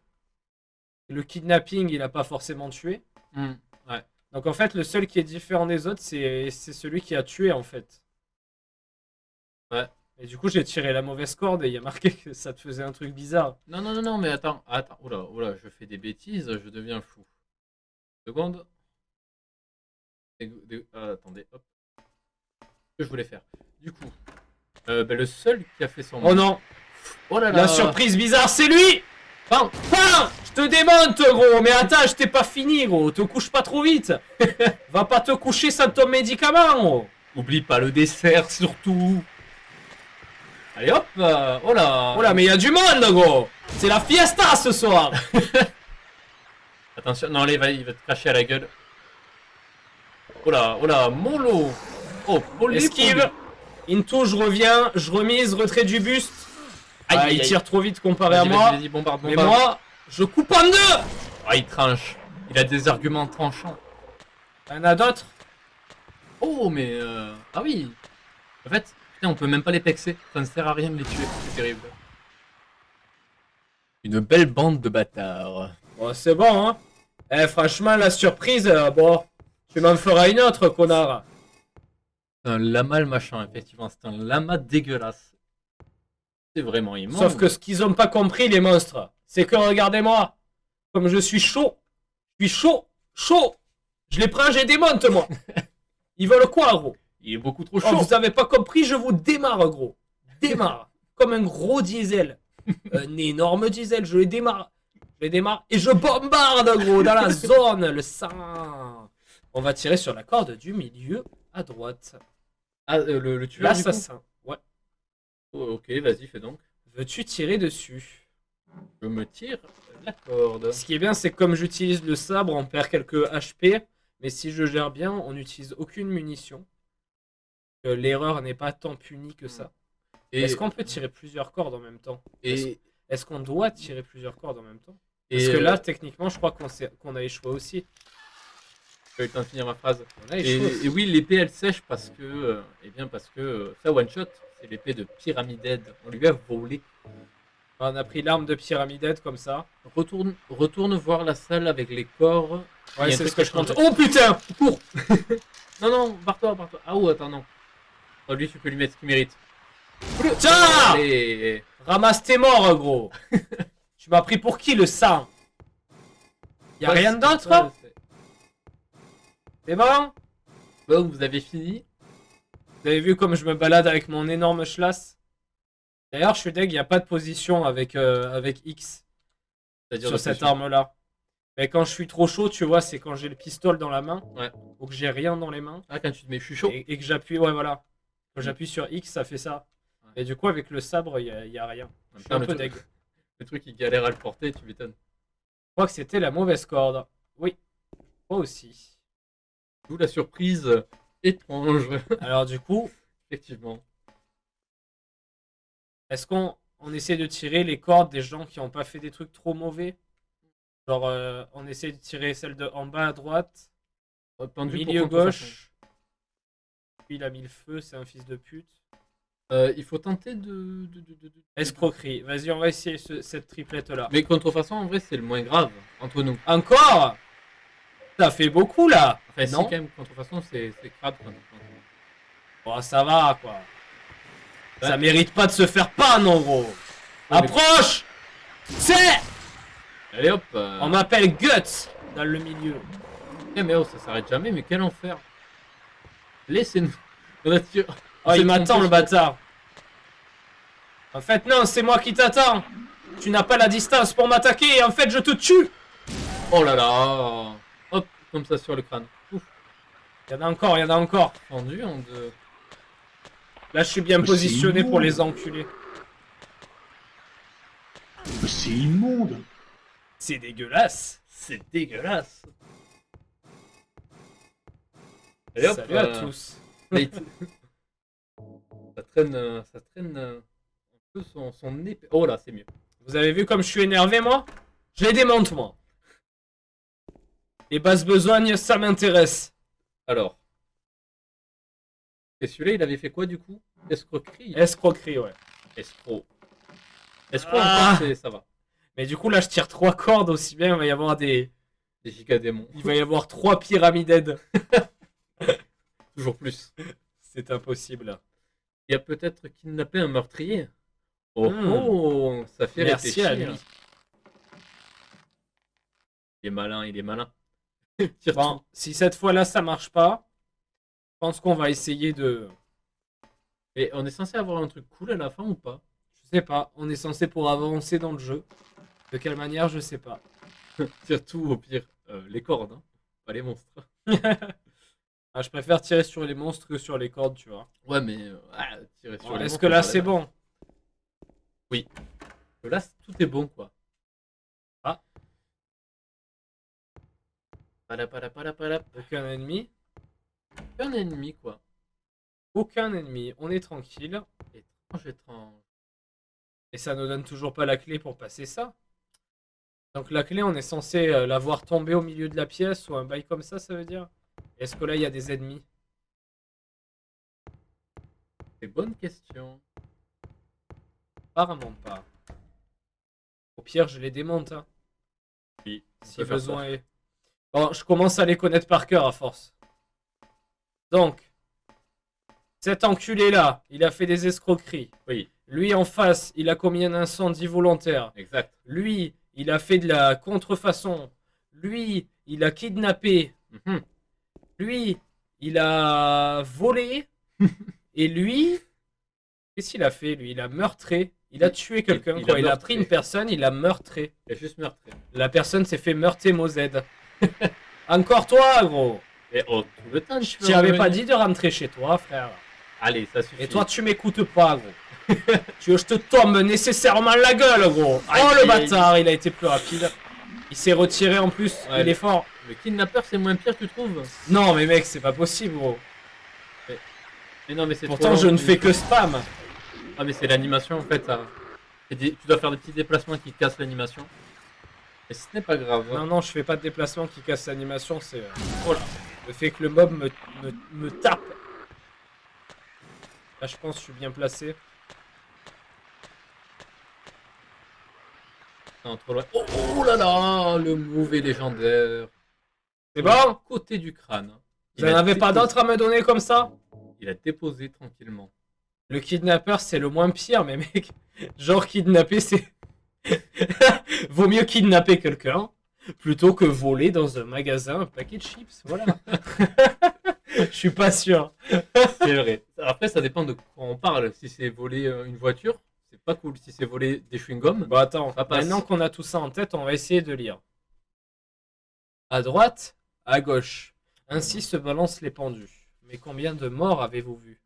A: Le kidnapping, il n'a pas forcément tué.
C: Ouais.
A: Donc en fait, le seul qui est différent des autres, c'est celui qui a tué en fait.
C: Ouais.
A: Et du coup, j'ai tiré la mauvaise corde et il y a marqué que ça te faisait un truc bizarre.
C: Non, mais attends. Oula, je fais des bêtises, je deviens fou. Seconde. Attendez, hop. Ce que je voulais faire. Du coup, le seul qui a fait son...
A: Oh non,
C: Oh là là.
A: la surprise bizarre, c'est lui.
C: Pardon.
A: Je te démonte, gros. Mais attends, je t'ai pas fini, gros. Te couche pas trop vite. Va pas te coucher sans ton médicament, gros.
C: Oublie pas le dessert, surtout. Allez hop. Oh là.
A: Oh là, mais il y a du monde, gros. C'est la fiesta ce soir.
C: Attention, non, allez, il va te cracher à la gueule. Oh là, mollo. Oh, mollo.
A: Esquive. Into, je reviens. Je remise, retrait du buste.
C: Aïe,
A: Ah,
C: aïe,
A: il
C: aïe.
A: tire trop vite comparé à moi.
C: Vas-y, bombarde.
A: Mais moi, je coupe en deux.
C: Ah, il tranche. Il a des arguments tranchants.
A: Y'en a d'autres?
C: Oh, mais ah oui. En fait, putain, on peut même pas les pexer. Ça ne sert à rien de les tuer. C'est terrible. Une belle bande de bâtards.
A: Bon, c'est bon, hein. Eh, franchement, la surprise, bon, tu m'en feras une autre, connard.
C: C'est un lama le machin, effectivement. C'est un lama dégueulasse. C'est vraiment immense.
A: Sauf que ce qu'ils ont pas compris, les monstres, c'est que regardez-moi, comme je suis chaud, chaud. Je les prends, je les démonte, moi. Ils veulent quoi, gros?
C: Il est beaucoup trop
A: Oh,
C: chaud.
A: vous avez pas compris, je vous démarre, gros. Démarre. Comme un gros diesel. Un énorme diesel, je les démarre. Et je bombarde, gros, dans la zone, le sang. On va tirer sur la corde du milieu à droite.
C: Ah, le tueur, du coup.
A: L'assassin. Ouais.
C: Oh, ok, vas-y, fais donc.
A: Veux-tu tirer dessus?
C: Je me tire la corde.
A: Ce qui est bien, c'est que comme j'utilise le sabre, on perd quelques HP. Mais si je gère bien, on n'utilise aucune munition. L'erreur n'est pas tant punie que ça. Est-ce qu'on peut tirer plusieurs cordes en même temps? Est-ce qu'on doit tirer plusieurs cordes en même temps? Parce que là, techniquement, je crois qu'on a échoué aussi.
C: je vais le temps de finir ma phrase.
A: On a échoué aussi.
C: Et oui, l'épée elle sèche parce que, ça one shot, c'est l'épée de Pyramided. On lui a volé.
A: On a pris l'arme de Pyramided comme ça.
C: Retourne voir la salle avec les corps. Il y a
A: Ouais,
C: un
A: c'est
C: truc
A: ce que
C: qui
A: je compte.
C: change.
A: Oh putain! Cours!
C: Non, barre-toi. Ah ou attends, non. Oh, lui, tu peux lui mettre ce qu'il mérite.
A: Tiens!
C: Allez.
A: Ramasse tes morts, gros! Tu m'as pris pour qui, le sang? Y'a rien d'autre? C'est bon?
C: Bon, vous avez fini.
A: Vous avez vu comme je me balade avec mon énorme schlass? D'ailleurs, je suis deg, il n'y a pas de position avec X
C: C'est-à-dire
A: sur cette arme-là. Mais quand je suis trop chaud, tu vois, c'est quand j'ai le pistolet dans la main.
C: Ouais.
A: Ou que j'ai rien dans les mains.
C: Ah, quand tu te mets, je suis chaud.
A: Et que j'appuie, ouais, voilà. Quand j'appuie sur X, ça fait ça.
C: Ouais.
A: Et du coup, avec le sabre, il y a rien. Je suis un peu deg.
C: Le truc, il galère à le porter, tu m'étonnes.
A: Je crois que c'était la mauvaise corde. Oui. Moi aussi.
C: D'où la surprise étrange.
A: Alors du coup,
C: Effectivement.
A: est-ce qu'on essaie de tirer les cordes des gens qui n'ont pas fait des trucs trop mauvais? Genre, on essaie de tirer celle de en bas à droite,
C: Pendu pour
A: milieu
C: contrefaçon.
A: gauche, Lui, il a mis le feu, c'est un fils de pute.
C: Il faut tenter de...
A: Escroquerie. Vas-y, on va essayer cette triplette-là.
C: Mais contrefaçon, en vrai, c'est le moins grave entre nous.
A: Encore? Ça fait beaucoup, là.
C: Enfin, si,
A: Non.
C: quand même, contrefaçon, c'est crade.
A: Bon, ça va, quoi. Ça
C: Ouais.
A: mérite pas de se faire pan, en gros.
C: mais-
A: Approche. C'est.
C: Allez hop.
A: On m'appelle Guts dans le milieu.
C: Eh, mais oh, ça s'arrête jamais, mais quel enfer. Laissez-nous. On a tiré-
A: Oh,
C: s'est
A: il m'attend,
C: trompé,
A: le
C: je
A: bâtard. En fait, non, c'est moi qui t'attends. Tu n'as pas la distance pour m'attaquer et en fait, je te tue.
C: Oh là là. Hop, comme ça sur le crâne. Ouf,
A: Il y en a encore, il y en a encore.
C: fendu en deux.
A: Là, je suis bien
F: Mais
A: positionné
F: c'est
A: pour
F: immonde.
A: les enculer.
F: Mais c'est immonde.
A: C'est dégueulasse.
C: C'est dégueulasse. Allez hop,
A: Salut à tous.
C: Nate. ça traîne un peu son épée. Oh là, c'est mieux.
A: Vous avez vu comme je suis énervé, moi? Je les démonte, moi. Les basses besognes, ça m'intéresse.
C: Alors. Et celui-là, il avait fait quoi du coup? Escroquerie.
A: Escroquerie, ouais.
C: Escroc. Escroc,
A: Ah.
C: encore, ça va.
A: Mais du coup, là, je tire 3 cordes aussi bien. Il va y avoir
C: Des gigadémons.
A: Il va y avoir 3 pyramides.
C: Toujours plus.
A: C'est impossible.
C: Il y a peut-être kidnappé un meurtrier. Oh,
A: Hmm.
C: oh, ça fait
A: Merci à
C: réfléchir.
A: lui.
C: Il est malin, il est malin.
A: Bon, si cette fois-là, ça marche pas, je pense qu'on va essayer de...
C: Et on est censé avoir un truc cool à la fin ou pas?
A: Je sais pas, on est censé pour avancer dans le jeu. De quelle manière, je sais pas.
C: Surtout au pire, les cordes, hein, pas les monstres.
A: Ah, je préfère tirer sur les monstres que sur les cordes, tu vois.
C: Ouais, mais tirer sur
A: Bon,
C: les
A: est-ce
C: monstres,
A: que là,
C: ça
A: c'est
C: va.
A: bon?
C: Là, tout est bon, quoi.
A: Ah.
C: Palapalapalapalap.
A: Aucun ennemi.
C: Un ennemi, quoi.
A: Aucun ennemi. On est tranquille.
C: Étrange, étrange.
A: Et ça nous donne toujours pas la clé pour passer ça. Donc la clé, on est censé la voir tomber au milieu de la pièce ou un bail comme ça veut dire? Est-ce que là, il y a des ennemis?
C: C'est bonne question.
A: Apparemment pas. Au pire, je les démonte. Hein,
C: Oui,
A: si besoin est. Bon, je commence à les connaître par cœur à force. Donc, cet enculé-là, il a fait des escroqueries.
C: Oui,
A: Lui, en face, il a commis un incendie volontaire.
C: exact.
A: Lui, il a fait de la contrefaçon. Lui, il a kidnappé.
C: Mhm.
A: Lui, il a volé. Et lui, qu'est-ce qu'il a fait? Lui, il a meurtré. Il a tué quelqu'un.
C: il a
A: quoi. Il a
C: meurtré.
A: pris une personne, il a meurtré.
C: Il a juste meurtrier.
A: La personne s'est fait meurtrer Mozed. Encore toi, gros.
C: Et oh, tout le temps,
A: Je t'y avais pas dit de rentrer chez toi, frère.
C: Allez, ça suffit.
A: Et toi, tu m'écoutes pas, gros. Tu veux que je te tombe nécessairement la gueule, gros.
C: Aïe,
A: Oh, le
C: aïe,
A: bâtard, il a été plus rapide. Il s'est retiré en plus.
C: Ouais,
A: Il est fort.
C: Le kidnappeur, c'est moins pire, tu trouves?
A: Non, mais mec, c'est pas possible, gros.
C: Mais non, mais c'est
A: Pourtant,
C: trop
A: je
C: long.
A: ne fais que spam.
C: Ah, mais c'est l'animation, en fait. Ça... Tu dois faire des petits déplacements qui cassent l'animation. Et ce n'est pas grave.
A: Non, non, je fais pas de déplacement qui casse l'animation. C'est
C: Oh là.
A: le fait que le mob me tape. Là, je pense que je suis bien placé.
C: Non, trop loin. Oh, oh là là, le mauvais légendaire.
A: C'est bon?
C: Côté du crâne.
A: Vous en avez pas
C: déposé-
A: d'autres à me donner comme ça?
C: Il a déposé tranquillement.
A: Le kidnappeur, c'est le moins pire, mais mec, genre kidnapper, c'est... Vaut mieux kidnapper quelqu'un plutôt que voler dans un magasin un paquet de chips, voilà. Je suis pas sûr.
C: C'est vrai. Après, ça dépend de quoi on parle. Si c'est voler une voiture, c'est pas cool. Si c'est voler des chewing-gums,
A: Bon, attends,
C: Ça passe.
A: maintenant qu'on a tout ça en tête, on va essayer de lire. À droite, à gauche. Ainsi se balancent les pendus. Mais combien de morts avez-vous vu?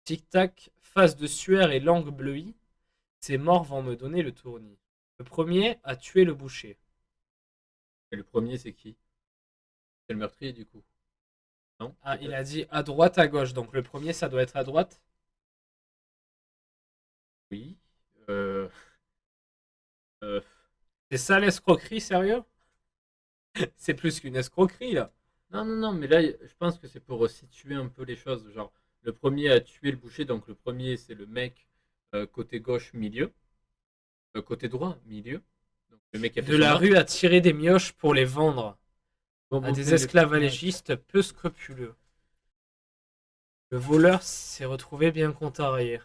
A: Tic-tac, face de suaire et langue bleuie. Ces morts vont me donner le tournis. Le premier a tué le boucher.
C: et le premier, c'est qui? C'est le meurtrier, du coup. Non?
A: Ah, il a dit à droite, à gauche. Donc le premier, ça doit être à droite.
C: Oui. Euh...
A: C'est ça l'escroquerie, sérieux? C'est plus qu'une escroquerie, là.
C: Non, non, non, mais là, je pense que c'est pour situer un peu les choses. Genre, Le premier a tué le boucher, donc le premier c'est le mec côté gauche milieu, côté droit milieu. Donc, le mec qui a fait
A: De
C: son
A: la
C: meurtre.
A: rue à tirer des mioches pour les vendre à
C: Remonter
A: des
C: les
A: esclavagistes peu scrupuleux. Le voleur s'est retrouvé bien contrarié.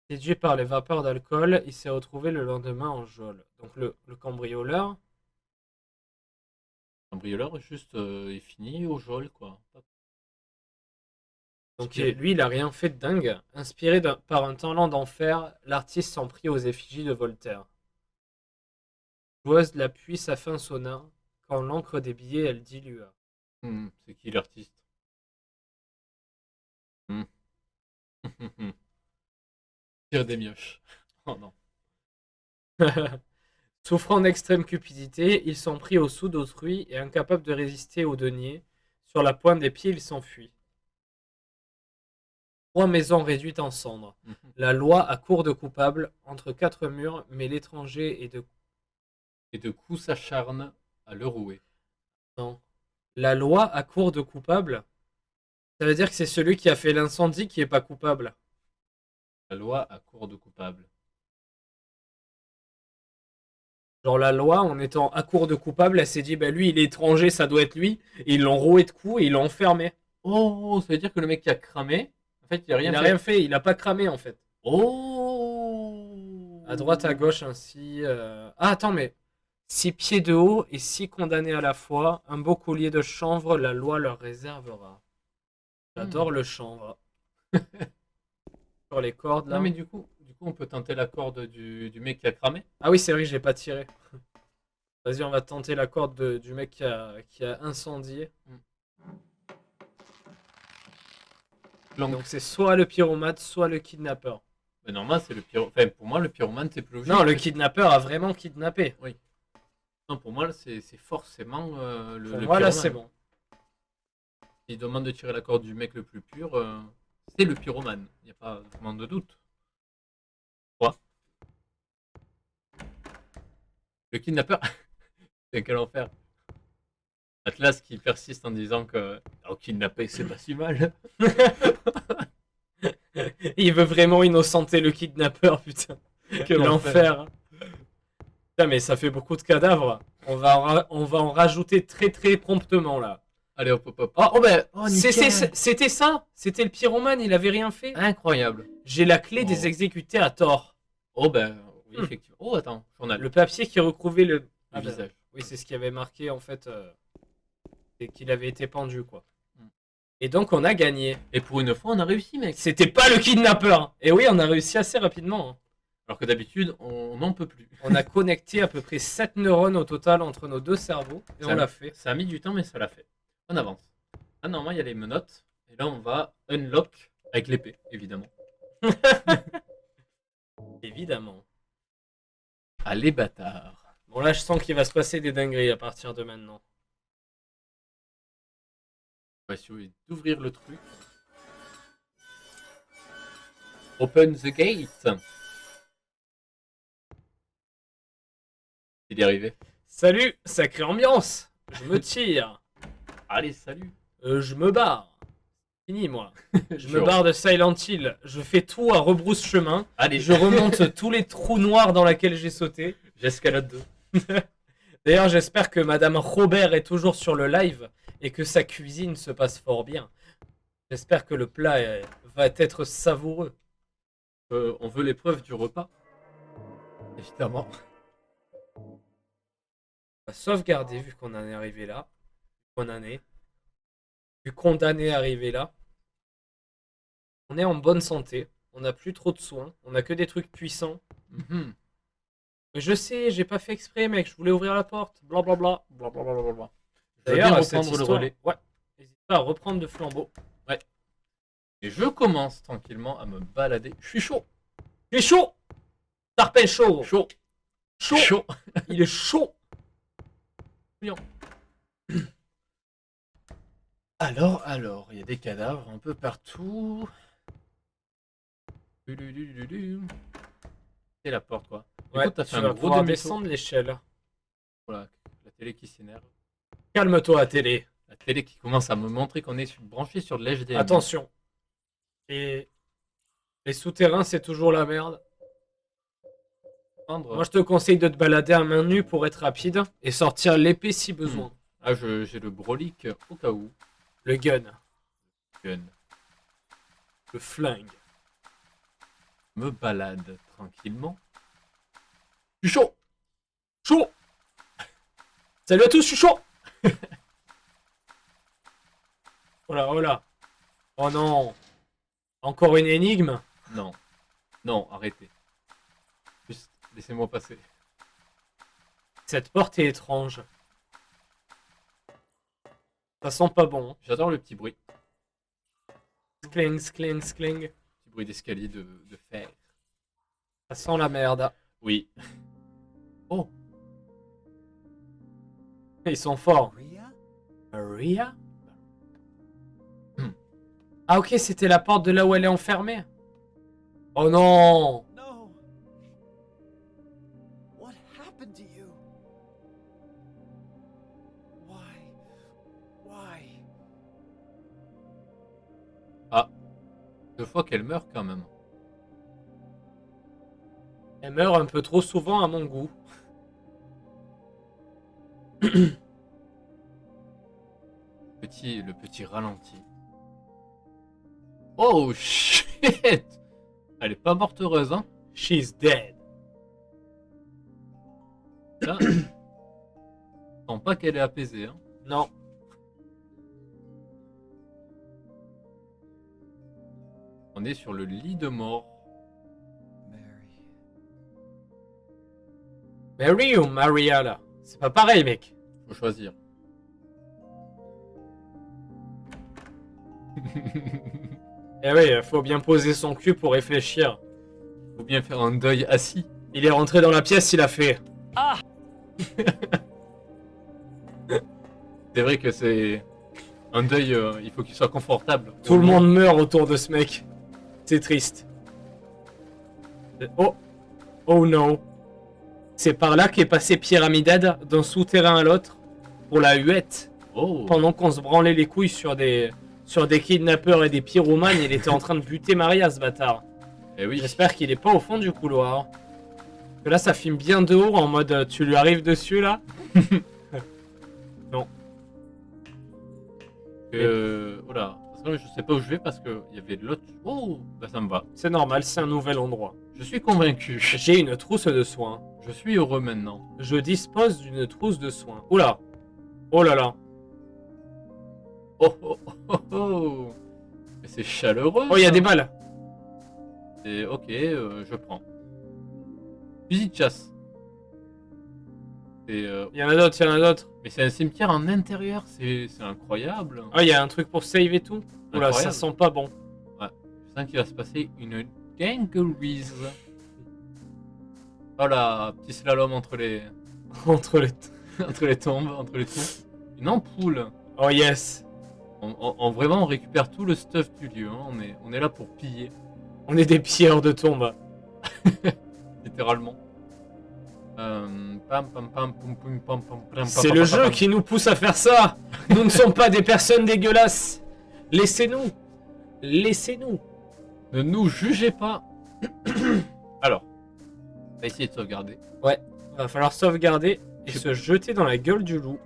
A: Séduit par les vapeurs d'alcool, il s'est retrouvé le lendemain en geôle. Donc le cambrioleur,
C: cambrioleur juste est fini au geôle quoi.
A: donc
C: Inspiré.
A: lui, il a rien fait de dingue. Inspiré par un talent d'enfer, l'artiste s'en prit aux effigies de Voltaire. Joueuse l'appuie sa fin sonna, quand l'encre des billets elle dilua.
C: C'est qui l'artiste? Tire des mioches. Oh non.
A: Souffrant d'extrême cupidité, il s'en prit au sou d'autrui et incapable de résister au denier, sur la pointe des pieds il s'enfuit. 3 maisons réduites en cendres. La loi à court de coupables, entre 4 murs, mais l'étranger est de...
C: Et de coups s'acharne à le rouer.
A: Non. La loi à court de coupables, ça veut dire que c'est celui qui a fait l'incendie qui est pas coupable.
C: La loi a cours de coupable.
A: Genre la loi, en étant à court de coupables, elle s'est dit, bah lui il est étranger, ça doit être lui, et ils l'ont roué de coups et ils l'ont enfermé.
C: Oh, ça veut dire que le mec qui a cramé, en fait, il a rien
A: Il a
C: fait.
A: rien fait, il a pas cramé en fait.
C: Oh.
A: À droite, à gauche, ainsi. Ah, attends, mais 6 pieds de haut et 6 condamnés à la fois, un beau collier de chanvre, la loi leur réservera. J'adore le chanvre. Sur les cordes là.
C: Non mais du coup, on peut tenter la corde du mec qui a cramé.
A: Ah oui, c'est vrai que j'ai pas tiré. Vas-y, on va tenter la corde du mec qui a incendié. Donc c'est soit le pyromate, soit le kidnappeur.
C: Mais normalement, c'est le pyro. Enfin, pour moi, le pyromane, c'est plus logique.
A: Non, le kidnappeur a vraiment kidnappé.
C: Non, pour moi, c'est forcément le
A: Pour
C: le
A: moi, là,
C: pyromane.
A: c'est bon.
C: S'il demande de tirer la corde du mec le plus pur, c'est le pyromane. Il n'y a pas vraiment de doute. Quoi? Le kidnappeur, c'est quel enfer. Atlas qui persiste en disant que kidnapper, c'est pas si mal.
A: Il veut vraiment innocenter le kidnappeur, putain.
C: Quel
A: L'enfer. Putain, mais ça fait beaucoup de cadavres. On va en rajouter très très promptement là.
C: Allez, hop, hop, hop.
A: Oh ben,
C: nickel.
A: c'était ça. C'était le pyromane, il avait rien fait.
C: Incroyable.
A: J'ai la clé
C: Oh.
A: des exécutés à tort.
C: Oh ben, oui,
A: Hmm.
C: effectivement. Oh, attends, journal.
A: Le papier qui recouvrait le
C: Le
A: ben,
C: visage.
A: oui, c'est ce qui avait marqué en fait. C'est qu'il avait été pendu quoi.
C: Hmm.
A: Et donc on a gagné.
C: Et pour une fois, on a réussi, mec.
A: C'était pas le kidnappeur. Et oui, on a réussi assez rapidement. Hein.
C: Alors que d'habitude, on n'en peut plus.
A: On a connecté à peu près 7 neurones au total entre nos deux cerveaux. Et on l'a fait.
C: Ça a mis du temps, mais ça l'a fait. On avance. Ah, normalement, il y a les menottes. Et là, on va unlock avec l'épée, évidemment.
A: Évidemment.
C: Allez, bâtard.
A: Bon là je sens qu'il va se passer des dingueries à partir de maintenant.
C: On va essayer d'ouvrir le truc. Open the gate. Il est arrivé.
A: Salut, sacrée ambiance. Je me tire.
C: Allez, salut.
A: Je me barre. Fini moi. Je me
C: Genre.
A: barre de Silent Hill. Je fais tout à rebrousse chemin.
C: Allez,
A: Je remonte tous les trous noirs dans lesquels j'ai sauté.
C: j'escalade 2.
A: D'ailleurs j'espère que Madame Robert est toujours sur le live et que sa cuisine se passe fort bien. J'espère que le plat va être savoureux.
C: On veut l'épreuve du repas. Évidemment.
A: On va sauvegarder vu qu'on en est arrivé là. Vu qu'on en est. Vu condamné à arriver là. On est en bonne santé. On n'a plus trop de soins. On a que des trucs puissants.
C: Mhm.
A: Mais je sais, j'ai pas fait exprès, mec. Je voulais ouvrir la porte. Blablabla.
C: Blablabla.
A: D'ailleurs,
C: D'ailleurs,
A: cette
C: reprendre le
A: histoire-
C: relais.
A: Ouais. N'hésite pas à reprendre le flambeau.
C: Et je commence tranquillement à me balader. Je suis chaud.
A: Il est chaud. Tarpin chaud.
C: Chaud.
A: Chaud.
C: Chaud.
A: Il est chaud.
C: Alors, il y a des cadavres un peu partout. C'est la porte, quoi.
A: Ouais,
C: Écoute, t'as
A: tu
C: fait un
A: vas
C: gros
A: pouvoir
C: demi-tour.
A: descendre l'échelle.
C: Voilà, la télé qui s'énerve.
A: Calme-toi, télé.
C: La télé qui commence à me montrer qu'on est branché sur de l'HDMI.
A: Attention. Et les souterrains, c'est toujours la merde.
C: Prendre.
A: Moi, je te conseille de te balader à main nue pour être rapide et sortir l'épée si besoin.
C: Ah, j'ai le brolic au cas où.
A: Le gun,
C: Gun.
A: le flingue.
C: Me balade tranquillement.
A: Je suis chaud. Chaud. Salut à tous, je suis chaud. Oh là, oh là. Oh non. Encore une énigme.
C: Non. Non, arrêtez. Juste, laissez-moi passer.
A: Cette porte est étrange. Ça sent pas bon. Hein.
C: J'adore le petit bruit.
A: Skling, skling, skling.
C: Petit bruit d'escalier de fer.
A: Ça sent la merde.
C: Oui. Oh,
A: Ils sont forts.
D: Maria?
A: Maria?
C: Hmm.
A: Ah ok, c'était la porte de là où elle est enfermée. Oh non.
D: No. What happened to you? Why? Why?
C: ah. 2 fois qu'elle meurt quand même.
A: Elle meurt un peu trop souvent à mon goût.
C: Le petit ralenti. Oh shit! Elle est pas morte heureuse, hein?
A: She's dead.
C: Là, je sens pas qu'elle est apaisée, hein?
A: Non.
C: On est sur le lit de mort.
D: Mary.
A: Mary ou Maria là? C'est pas pareil, mec.
C: Faut choisir.
A: Eh oui, faut bien poser son cul pour réfléchir.
C: Faut bien faire un deuil assis.
A: Il est rentré dans la pièce, il a fait.
C: C'est vrai que c'est un deuil, il faut qu'il soit confortable.
A: Tout le monde meurt autour de ce mec. C'est triste. Oh. Oh no. C'est par là qu'est passé Pyramidad d'un souterrain à l'autre pour la huette.
C: Oh,
A: Pendant qu'on se branlait les couilles sur des kidnappeurs et des pyromanes, il était en train de buter Maria, ce bâtard.
C: eh oui.
A: J'espère qu'il est pas au fond du couloir. Parce que là, ça filme bien de haut en mode tu lui arrives dessus là.
C: Oh là, parce que je sais pas où je vais parce que il y avait de l'autre. Oh, bah ça me va.
A: C'est normal, c'est un nouvel endroit.
C: Je suis convaincu.
A: J'ai une trousse de soins.
C: Je suis heureux maintenant.
A: Je dispose d'une trousse de soins. Oula. Oh là là.
C: Oh oh oh oh, oh. Mais c'est chaleureux.
A: Oh, il y a
C: ça.
A: des balles.
C: Et ok, je prends. Fusil de chasse. C'est,
A: Il y en a d'autres, il y en a d'autres.
C: mais c'est un cimetière en intérieur, c'est incroyable.
A: Ah, il y a un truc pour save et tout. Oula, ça
C: Incroyable.
A: sent pas bon.
C: Je sens qu'il va se passer une dinguerie. Oh là, petit slalom entre les,
A: Entre les...
C: entre les tombes, entre les trous. Une ampoule.
A: Oh yes.
C: Vraiment, on récupère tout le stuff du lieu. Hein. On est là pour piller,
A: On est des pilleurs de tombes.
C: littéralement. Pam pam pam pum pum pam pam pam.
A: C'est
C: pam,
A: le
C: pam,
A: jeu
C: pam.
A: qui nous pousse à faire ça. Nous ne sommes pas des personnes dégueulasses. Laissez-nous. Laissez-nous.
C: Ne nous jugez pas. Alors, on va essayer de sauvegarder.
A: Va falloir sauvegarder et se jeter dans la gueule du loup.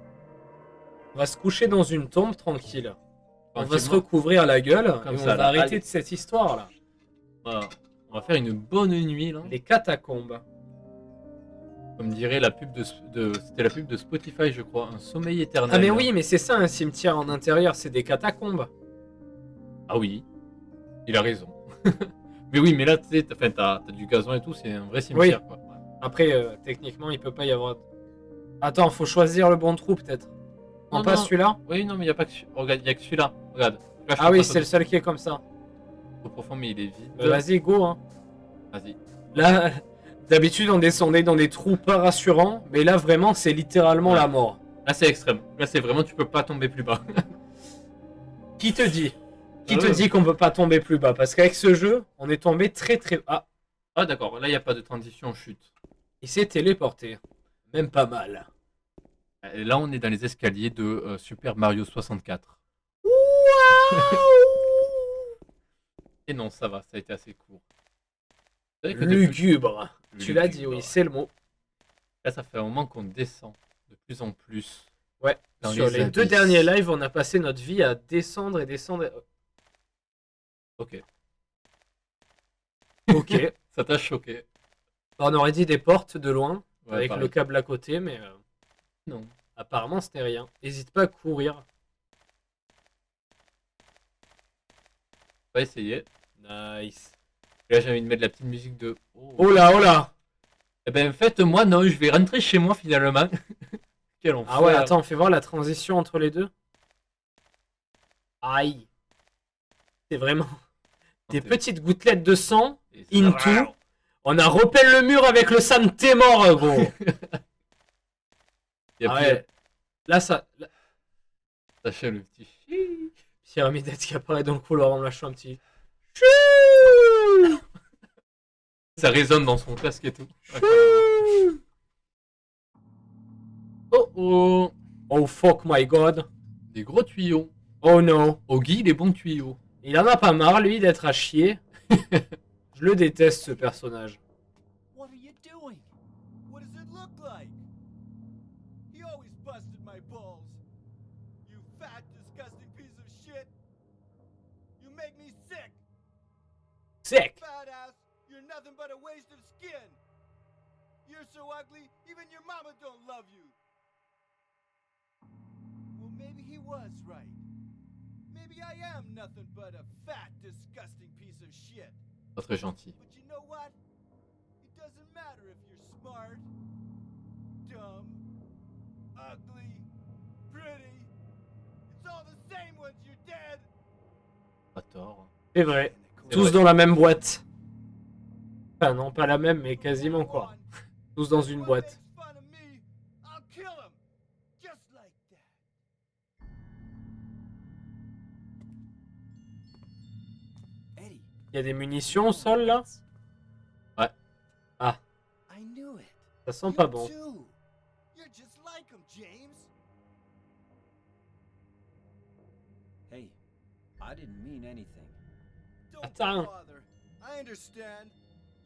A: On va se coucher dans une tombe tranquille. On va se
C: Tranquillement.
A: recouvrir la gueule
C: Comme
A: et
C: ça,
A: on va
C: là.
A: arrêter
C: Allez.
A: de cette histoire là.
C: Voilà. On va faire une bonne nuit là.
A: Les catacombes.
C: Comme dirait la pub c'était la pub de Spotify, je crois, un sommeil éternel.
A: Ah mais oui, mais c'est ça un cimetière en intérieur, c'est des catacombes.
C: Ah oui, il a raison. Mais oui, mais là, tu sais, t'as du gazon et tout, c'est un vrai cimetière, quoi. Ouais.
A: Après, techniquement, il peut pas y avoir... Attends, faut choisir le bon trou peut-être. On
C: Non,
A: passe
C: non.
A: celui-là.
C: Oui, non, mais il y a pas que regarde, il y a que celui-là. Regarde. Là, je
A: Ah
C: te
A: oui,
C: passe
A: c'est le seul qui est comme ça.
C: trop profond, mais il est vide.
A: Vas-y, go hein.
C: Vas-y.
A: Là, d'habitude, on descendait dans des trous pas rassurants, mais là, vraiment, c'est littéralement
C: Ouais.
A: la mort.
C: Là, c'est extrême. Là, c'est vraiment, tu peux pas tomber plus bas.
A: Qui te dit Qui
C: Ah
A: te
C: ouais.
A: dit qu'on peut pas tomber plus bas? Parce qu'avec ce jeu, on est tombé très très... Ah,
C: Ah, d'accord. Là, il n'y a pas de transition chute.
A: il s'est téléporté. Même pas mal.
C: Et là, on est dans les escaliers de Super Mario 64. Et non, ça va, ça a été assez court. C'est vrai que depuis-
A: Lugubre. Tu l'as dit,
C: Lugubre.
A: oui, c'est le mot.
C: Là, ça fait un moment qu'on descend de plus en plus.
A: Ouais.
C: Dans
A: Sur les 2
C: abysses.
A: derniers lives, on a passé notre vie à descendre et descendre.
C: Ok.
A: Ok.
C: Ça t'a choqué.
A: On aurait dit des portes de loin,
C: Ouais,
A: avec
C: pareil.
A: le câble à côté, mais
C: Non.
A: apparemment c'était rien. N'hésite pas à courir.
C: On va essayer.
A: Nice.
C: Et là, j'ai envie de mettre la petite musique de.
A: Oh là, oh là.
C: Eh ben, en fait, moi, non, je vais rentrer chez moi finalement. Quel enfer.
A: Ah ouais, attends, fais voir la transition entre les deux. Aïe. C'est vraiment des petites gouttelettes de sang
C: Et ça-
A: into. On a repelle le mur avec le sang de tes morts, gros.
C: Et
A: Ah
C: puis,
A: ouais. Là, ça. Là,
C: ça chante le petit. chi.
A: Pyramidette qui apparaît dans le couloir en lâchant un petit.
C: Ça résonne dans son casque et tout. Oh oh.
A: Oh fuck my god.
C: Des gros tuyaux.
A: Oh no.
C: Oggy, les bons tuyaux.
A: Il en a pas marre, lui, d'être à chier. Je le déteste, ce personnage.
D: What are you doing? What does it look like? He always busted my balls. You fat, disgusting piece of shit. You make me sick.
A: Sec.
D: Badass, you're nothing but a waste of skin. You're so ugly, even your mama don't love you. Well, maybe he was right. Maybe I am nothing but a fat, disgusting piece of shit.
C: Pas très gentil.
D: But you know what? It doesn't matter if you're smart, dumb, ugly, pretty. It's all the same once you're dead.
C: Pas tort.
A: C'est vrai.
C: C'est
A: Tous
C: vrai.
A: dans la même boîte. Enfin, non, pas la même, mais quasiment quoi. Tous dans une boîte.
D: Eddie,
A: Il y a des munitions au sol là.
C: Ouais.
A: Ah,
D: I knew it.
A: ça sent pas bon.
D: Too. You're just like him, James. Hey, I didn't mean anything. Don't
A: Attends.
D: bother. I understand.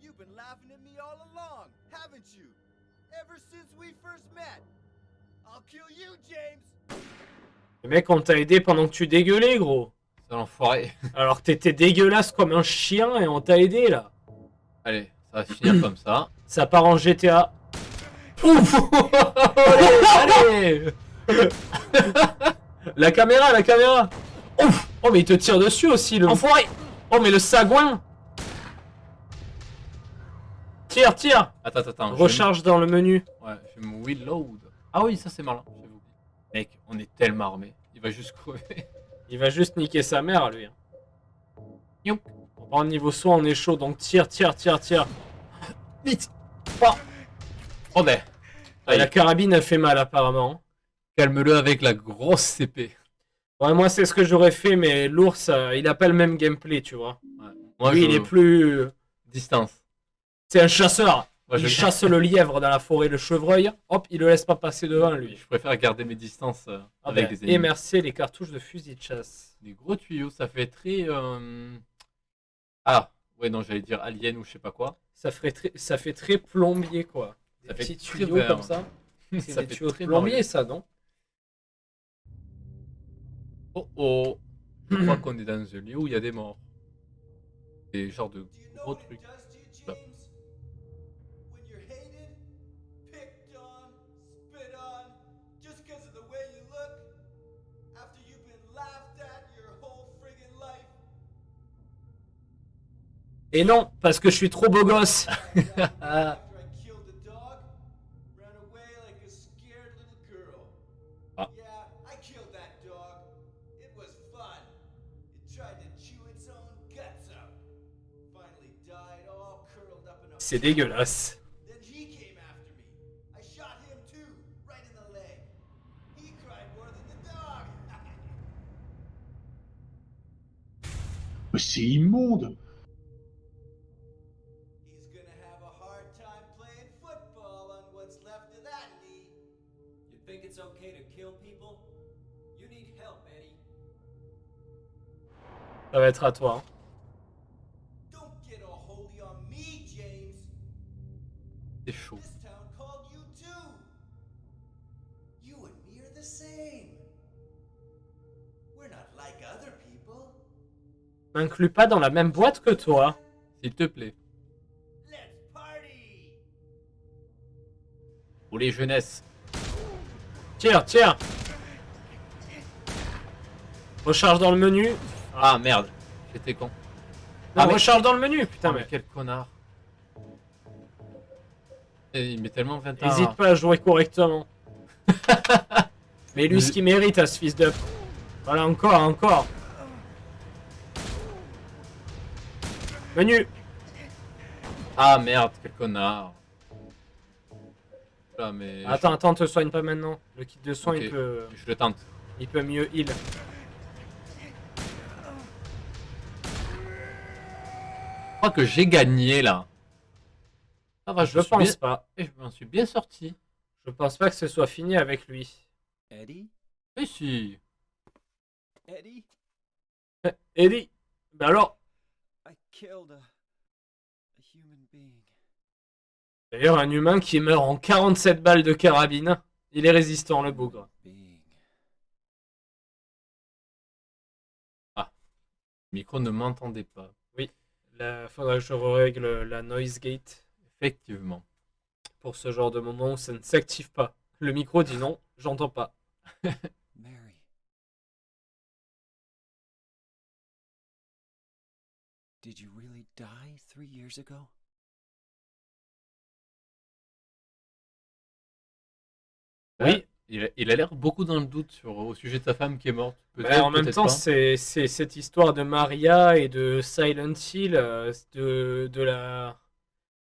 D: You've been laughing at me all along, haven't you? Ever since we first met. I'll kill you, James.
A: Le mec, on t'a aidé pendant que tu dégueulais, gros.
C: C'est l'enfoiré.
A: Alors que t'étais dégueulasse comme un chien et on t'a aidé là.
C: Allez, ça va finir comme ça.
A: Ça part en GTA.
C: Ouf. Allez, allez.
A: La caméra, la caméra. Ouf. Oh, mais il te tire dessus aussi, le.
C: Enfoiré.
A: Oh, mais le sagouin. Tire, tire.
C: Attends.
A: Recharge dans le menu.
C: Ouais, je vais me reload. Ah oui, ça c'est malin. J'avais oublié. Mec, on est tellement armé. Il va juste crever.
A: Il va juste niquer sa mère, lui.
C: Youk.
A: Bon, niveau soin, on est chaud, donc tire.
C: Vite. Oh ben.
A: Ah, la carabine a fait mal, apparemment.
C: Calme-le avec la grosse CP.
A: Ouais, moi, c'est ce que j'aurais fait, mais l'ours, il a pas le même gameplay, tu vois.
C: Ouais. Moi,
A: Lui,
C: je...
A: il est plus.
C: Distance.
A: C'est un chasseur.
C: Moi,
A: Il
C: je...
A: chasse le lièvre dans la forêt, le chevreuil. Hop, il le laisse pas passer devant lui.
C: Je préfère garder mes distances
A: Ah
C: avec
A: ben,
C: des ennemis.
A: et merci les cartouches de fusil de chasse.
C: Des gros tuyaux, ça fait très... Ah, ouais, non, j'allais dire alien ou je sais pas quoi.
A: Ça fait très plombier, quoi. Des
C: Ça fait
A: petits
C: très
A: tuyaux
C: vert.
A: comme ça. C'est
C: Ça
A: des
C: fait
A: tuyaux de
C: très
A: plombier,
C: Mario.
A: ça, non?
C: Oh oh. Je crois qu'on est dans un lieu où il y a des morts. Des genres de gros trucs.
D: James? When you're hated, picked on, spit on, just because of the way you look, after you've been laughed at your whole friggin' life.
A: Et non, parce que je suis trop beau gosse.
D: After I killed the dog, ran away like a scared little girl.
C: Ah.
D: Yeah, I killed that dog. It was fun. It tried to chew its own guts out. Finally died all curled up in a
A: C'est dégueulasse.
D: Then he came after me. I shot him too, right in the leg. He cried more than the dog.
F: Mais c'est immonde.
D: He's gonna have a hard time playing football on what's left of that knee.
G: You think it's okay to kill people? You need help, Eddie.
A: Ça va être à toi.
C: C'est chaud.
D: This town called you too. You and me are the same. We're not like other people.
A: M'inclus pas dans la même boîte que toi.
C: S'il te plaît.
D: Let's party.
C: Pour les jeunesses.
A: Tire, tire. Recharge dans le menu.
C: Ah merde. J'étais con.
A: Non,
C: Ah, mais-
A: recharge dans le menu, putain,
C: Ah, mais
A: mais.
C: quel connard. Et il met tellement 20 ans.
A: Hésite pas à jouer correctement. Mais lui, ce qu'il mérite à ce fils de. Voilà, encore, encore. Menu.
C: Ah merde, quel connard. Ah, mais
A: Attends, attends, te soigne pas maintenant. Le kit de soin,
C: Ok. Je le tente.
A: il peut mieux heal.
C: Je crois que j'ai gagné là. Ça va,
A: Je
C: suis
A: pense
C: bien-
A: pas.
C: Et je m'en suis bien sorti.
A: Je pense pas que ce soit fini avec lui.
G: Eddie?
C: Mais si.
G: Eddie?
A: Eddie. Ben alors.
G: I killed a human being.
A: D'ailleurs, un humain qui meurt en 47 balles de carabine. Il est résistant, le bougre.
G: Being.
C: Le micro ne m'entendait pas.
A: Là, faudra que je règle la noise gate
C: Effectivement.
A: pour ce genre de moment où ça ne s'active pas. Le micro dit non, j'entends pas.
G: Mary. Did you really die 3 years ago?
A: Oui.
C: Il a l'air beaucoup dans le doute au sujet de sa femme qui est morte.
A: Mais en même
C: peut-être
A: temps,
C: pas.
A: c'est cette histoire de Maria et de Silent Hill,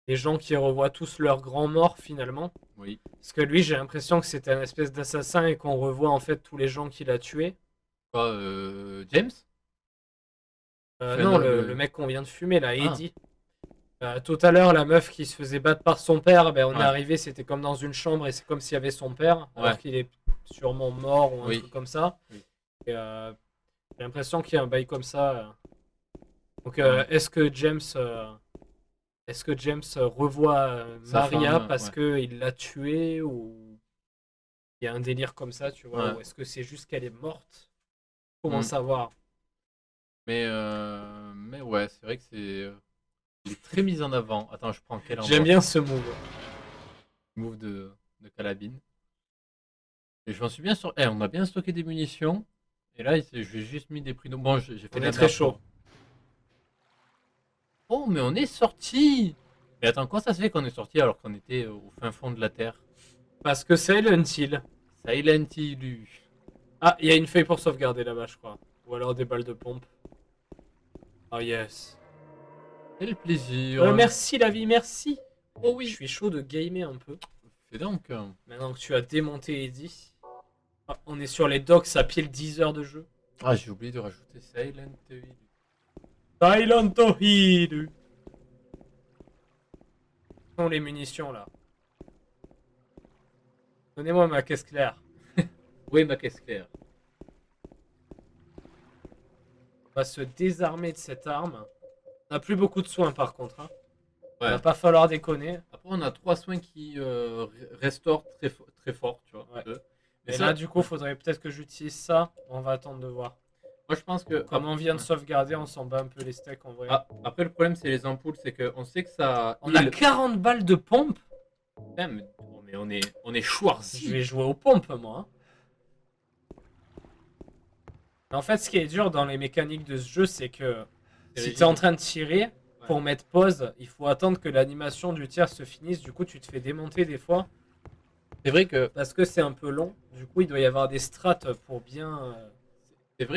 A: des gens qui revoient tous leurs grands morts finalement.
C: Oui.
A: Parce que lui, j'ai l'impression que c'était un espèce d'assassin et qu'on revoit en fait tous les gens qu'il a tués.
C: Quoi, James? Enfin,
A: Non,
C: non,
A: le mec qu'on vient de fumer là,
C: Ah.
A: Eddie. Tout à l'heure, la meuf qui se faisait battre par son père, ben, on est
C: Ouais.
A: arrivé, c'était comme dans une chambre et c'est comme s'il y avait son père, alors
C: Ouais.
A: qu'il est sûrement mort ou un
C: Oui.
A: truc comme ça.
C: Oui.
A: Et, j'ai l'impression qu'il y a un bail comme ça. Donc,
C: Ouais.
A: est-ce que James revoit
C: Sa
A: Maria
C: femme,
A: parce
C: ouais.
A: qu'il l'a tuée ou il y a un délire comme ça, tu vois,
C: Ouais.
A: ou est-ce que c'est juste qu'elle est morte? Comment
C: Mm.
A: savoir?
C: Mais ouais, c'est vrai que il est très mis en avant. Attends, je prends quel endroit?
A: J'aime bien ce move.
C: Move de Calabine. Et je m'en suis bien sur. Eh, on a bien stocké des munitions. Et là, j'ai juste mis des prix. Bon, j'ai fait
A: On
C: de
A: est
C: la
A: très
C: merde,
A: chaud.
C: quoi. Oh, mais on est sorti. Mais attends, comment ça se fait qu'on est sorti alors qu'on était au fin fond de la Terre?
A: Parce que c'est Silent Hill.
C: Silent Hill.
A: Ah, il y a une feuille pour sauvegarder là-bas, je crois. Ou alors des balles de pompe. Oh yes.
C: Quel plaisir.
A: Merci la vie, merci.
C: Oh
A: Je
C: oui.
A: suis chaud de gamer un peu.
C: Fais donc.
A: Maintenant que tu as démonté Eddie. Ah, on est sur les docks à pile 10 heures de jeu.
C: Ah, j'ai oublié de rajouter Silent Hill.
A: Silent Hill. Où sont les munitions là? Donnez-moi ma caisse claire.
C: Oui, ma caisse claire.
A: On va se désarmer de cette arme. On n'a plus beaucoup de soins par contre. Hein.
C: Ouais.
A: Va pas falloir déconner.
C: Après, on a 3 soins qui restaurent très fort, tu vois.
A: Ouais.
C: eux.
A: Mais
C: ça,
A: là, du coup, faudrait peut-être que j'utilise ça. On va attendre de voir.
C: moi, je pense que.
A: Comme on vient de sauvegarder, on s'en bat un peu les steaks en vrai.
C: Ah, après, le problème, c'est les ampoules, c'est qu'on sait que ça.
A: On a 40 balles de pompe.
C: Putain, mais on est
A: Je
C: Schwarzy.
A: vais jouer aux pompes, moi. Hein. En fait, ce qui est dur dans les mécaniques de ce jeu, c'est que
C: C'est
A: si
C: rigide.
A: tu es en train de tirer, pour mettre pause, il faut attendre que l'animation du tir se finisse. Du coup, tu te fais démonter des fois.
C: C'est vrai que
A: Parce que c'est un peu long. Du coup, il doit y avoir des strates pour bien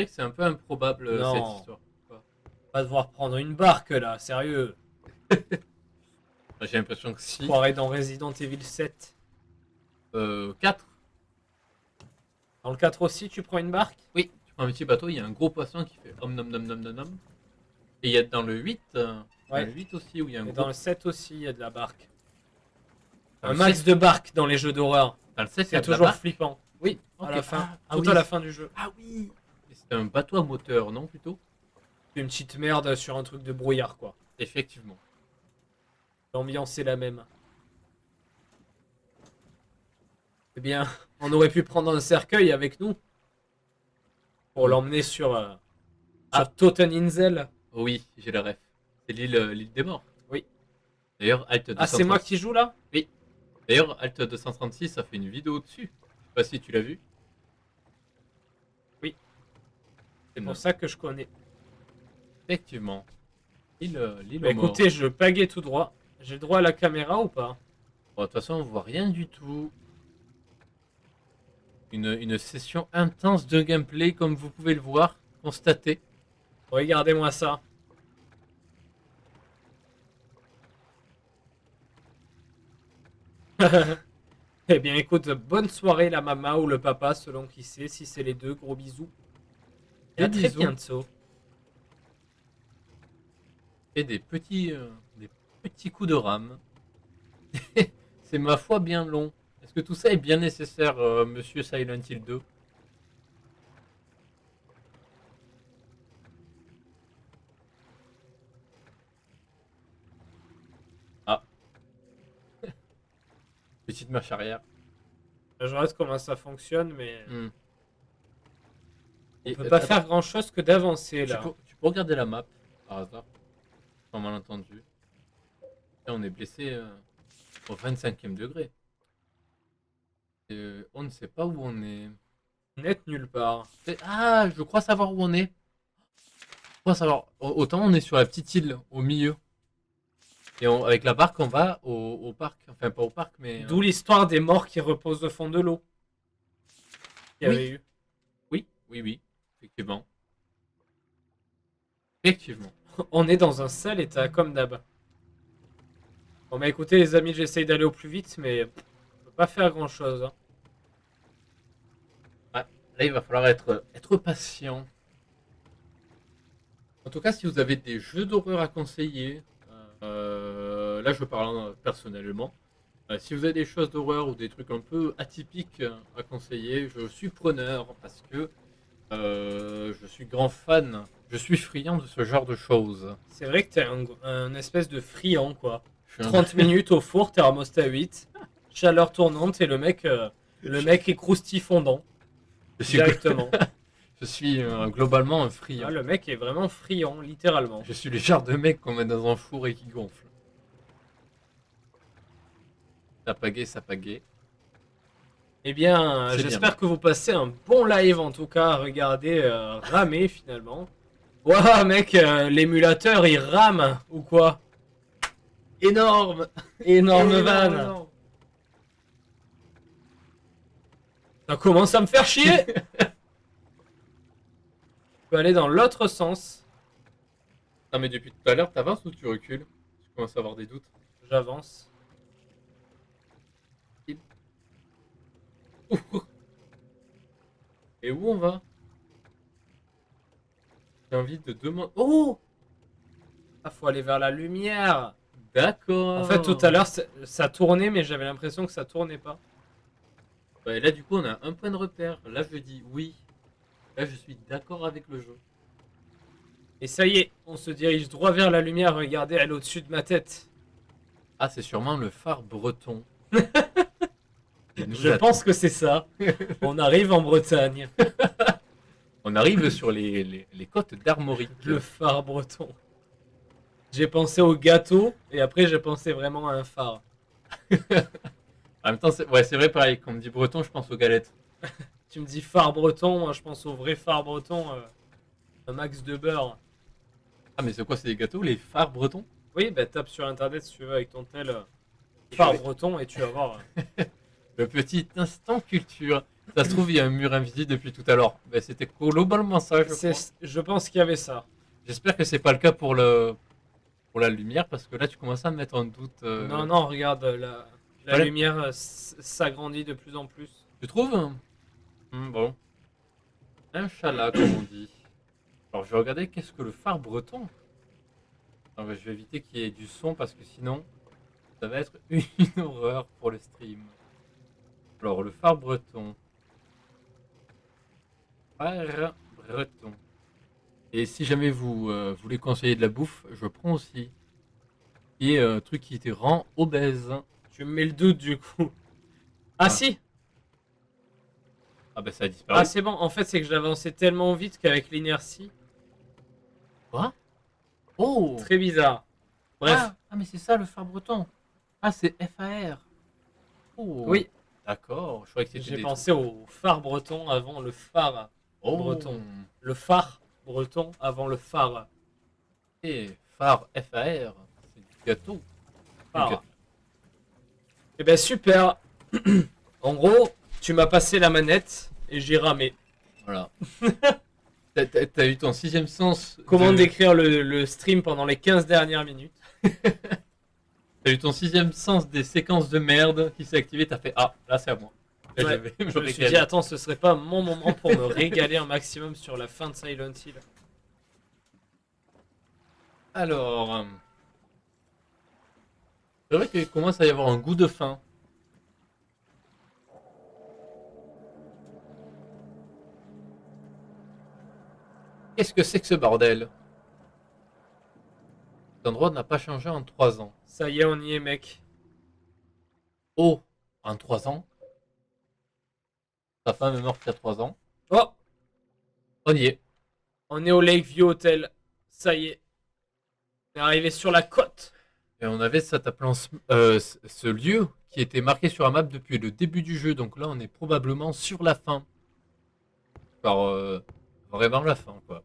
C: c'est un peu improbable
A: Non.
C: cette histoire.
A: pas devoir prendre une barque là. Sérieux.
C: J'ai l'impression que si.
A: Croirais dans Resident Evil 7.
C: 4.
A: Dans le 4 aussi, tu prends une barque?
C: Oui, tu prends un petit bateau, il y a un gros poisson qui fait om nom nom nom nom nom. Et il y a dans le 8,
A: Ouais.
C: dans le 8 aussi où il y a un
A: Et
C: gros.
A: dans le 7 aussi, il y a de la barque.
C: Dans
A: Un
C: le
A: max
C: 7,
A: de barques dans les jeux d'horreur.
C: dans le 7, il y
A: C'est
C: a de la
A: toujours
C: barque.
A: flippant.
C: Oui,
A: À
C: ok.
A: la fin.
C: Ah,
A: Tout
C: oui.
A: à la fin du jeu.
C: Ah oui. C'est un bateau à moteur, non plutôt?
A: Une petite merde sur un truc de brouillard, quoi.
C: Effectivement.
A: L'ambiance est la même. Eh bien, on aurait pu prendre un cercueil avec nous pour
C: Oui.
A: l'emmener sur
C: Ah.
A: Toteninsel.
C: Oui, j'ai la ref. C'est l'île des morts.
A: Oui.
C: D'ailleurs, Alt 236.
A: Ah, c'est moi qui joue là?
C: Oui. D'ailleurs, Alt 236 a fait une vidéo dessus. Je sais pas si tu l'as vu.
A: Oui. C'est
C: Non.
A: pour ça que je connais.
C: Effectivement. L'île
A: Bah,
C: aux morts.
A: écoutez, je pagaie tout droit. J'ai le droit à la caméra ou pas?
C: Bon, de toute façon, on voit rien du tout. Une session intense de gameplay, comme vous pouvez le voir, constater.
A: Regardez-moi ça. Eh bien, écoute, bonne soirée la maman ou le papa, selon qui c'est. Si c'est les deux, gros bisous. Et à
C: Des
A: très
C: bisous.
A: bientôt.
C: Et des petits coups de rame. C'est ma foi bien long. Est-ce que tout ça est bien nécessaire, monsieur Silent Hill 2? Ah. Petite marche arrière.
A: Je regarde comment ça fonctionne, mais
C: Hmm.
A: on
C: Et,
A: peut pas
C: attends,
A: faire grand chose que d'avancer là.
C: tu peux regarder la map, par hasard, sans malentendu. Là, on est blessé au 25e degré. On ne sait pas où on est.
A: Net nulle part.
C: Ah, je crois savoir où on est. Je crois savoir. Autant on est sur la petite île au milieu. Et avec la barque, on va au parc. Enfin, pas au parc, mais.
A: D'où l'histoire des morts qui reposent au fond de l'eau. Il y
C: Oui.
A: avait eu.
C: Oui, effectivement. Effectivement.
A: On est dans un sale état, comme d'hab. Bon, bah écoutez, les amis, j'essaye d'aller au plus vite, mais on peut pas faire grand chose. Hein.
C: Là, il va falloir être patient. En tout cas, si vous avez des jeux d'horreur à conseiller, là je parle personnellement. Si vous avez des choses d'horreur ou des trucs un peu atypiques à conseiller, je suis preneur parce que je suis grand fan, je suis friand de ce genre de choses.
A: C'est vrai que t'es un espèce de friand, quoi.
C: Je suis un-
A: 30 minutes au four, thermostat 8, chaleur tournante et le mec est croustille fondant.
C: je suis,
A: Directement.
C: je suis globalement un
A: Ah,
C: friand.
A: le mec est vraiment friand, littéralement.
C: Je suis le genre de mec qu'on met dans un four et qui gonfle. Ça pagaie, ça pagaie.
A: Eh bien,
C: C'est
A: j'espère
C: bien.
A: que vous passez un bon live en tout cas. Regardez, ramer finalement. Ouah, mec, l'émulateur il rame ou quoi?
C: Énorme.
A: Énorme van. Ça commence à me faire chier. Je peux aller dans l'autre sens.
C: Non mais depuis tout à l'heure, t'avances ou tu recules? Je commence à avoir des doutes.
A: J'avance.
C: Et où on va? J'ai envie de demander. Oh!
A: Ah, faut aller vers la lumière.
C: D'accord.
A: En fait, tout à l'heure, ça tournait, mais j'avais l'impression que ça tournait pas.
C: Ouais, là, du coup, on a un point de repère. Là, je dis oui. Là, je suis d'accord avec le jeu.
A: Et ça y est, on se dirige droit vers la lumière. Regardez, elle est au-dessus de ma tête.
C: Ah, c'est sûrement le phare breton. Et nous
A: Je
C: attend.
A: pense que c'est ça. On arrive en Bretagne.
C: On arrive sur les côtes d'Armorique.
A: Le phare breton. J'ai pensé au gâteau et après j'ai pensé vraiment à un phare.
C: En même temps, c'est vrai, pareil. Quand on me dit breton, je pense aux galettes.
A: Tu me dis phare breton, moi je pense au vrai phare breton. Un max de beurre.
C: Ah, mais c'est quoi? C'est des gâteaux, les phares bretons?
A: Oui, bah tape sur internet si tu veux avec ton tel phare breton et tu vas voir.
C: Le petit instant culture. Ça se trouve, il y a un mur invisible depuis tout à l'heure. Ben, c'était globalement ça, je crois.
A: Je pense qu'il y avait ça.
C: J'espère que c'est pas le cas pour la lumière, parce que là, tu commences à me mettre en doute.
A: Non, non, regarde, la
C: Voilà.
A: lumière s'agrandit de plus en plus.
C: Tu trouves? Bon. Inch'Allah, comme on dit. Alors, je vais regarder qu'est-ce que le phare breton. Alors, je vais éviter qu'il y ait du son, parce que sinon, ça va être une horreur pour le stream. Alors, le phare breton. Phare breton. Et si jamais vous voulez conseiller de la bouffe, je prends aussi. Qui est un truc qui te rend obèse.
A: Tu me mets le doute du coup. Ah
C: Ah.
A: si,
C: Ah bah ça a disparu.
A: Ah, c'est bon. En fait, c'est que je l'avancé tellement vite qu'avec l'inertie.
C: Quoi? Oh!
A: Très bizarre. Bref.
C: Ah, mais c'est ça le phare breton. Ah, c'est FAR. Oh.
A: Oui,
C: D'accord, je croyais que c'était
A: j'ai
C: des
A: pensé au phare breton avant le phare.
C: Oh.
A: breton. Le phare breton avant le phare.
C: Et phare FAR. C'est du gâteau.
A: Phare.
C: Du gâteau.
A: Eh ben super. En gros, tu m'as passé la manette et j'ai ramé.
C: Voilà. T'as eu ton sixième sens.
A: Comment
C: de-
A: décrire le stream pendant les 15 dernières minutes?
C: T'as eu ton sixième sens des séquences de merde qui s'est activé. T'as fait ah, là c'est à moi. Là,
A: Ouais,
C: vais me
A: Je me suis
C: régaler.
A: dit, attends, ce serait pas mon moment pour me régaler un maximum sur la fin de Silent Hill.
C: Alors, c'est vrai qu'il commence à y avoir un goût de faim. Qu'est-ce que c'est que ce bordel? Cet endroit n'a pas changé en 3 ans.
A: Ça y est, on y est, mec.
C: Oh, en 3 ans? Ta femme est morte il y a 3 ans.
A: Oh,
C: On y est.
A: on est au Lakeview Hotel. Ça y est. On est arrivé sur la côte.
C: Et on avait ce lieu qui était marqué sur la map depuis le début du jeu. Donc là, on est probablement sur la fin. Vraiment la fin, quoi.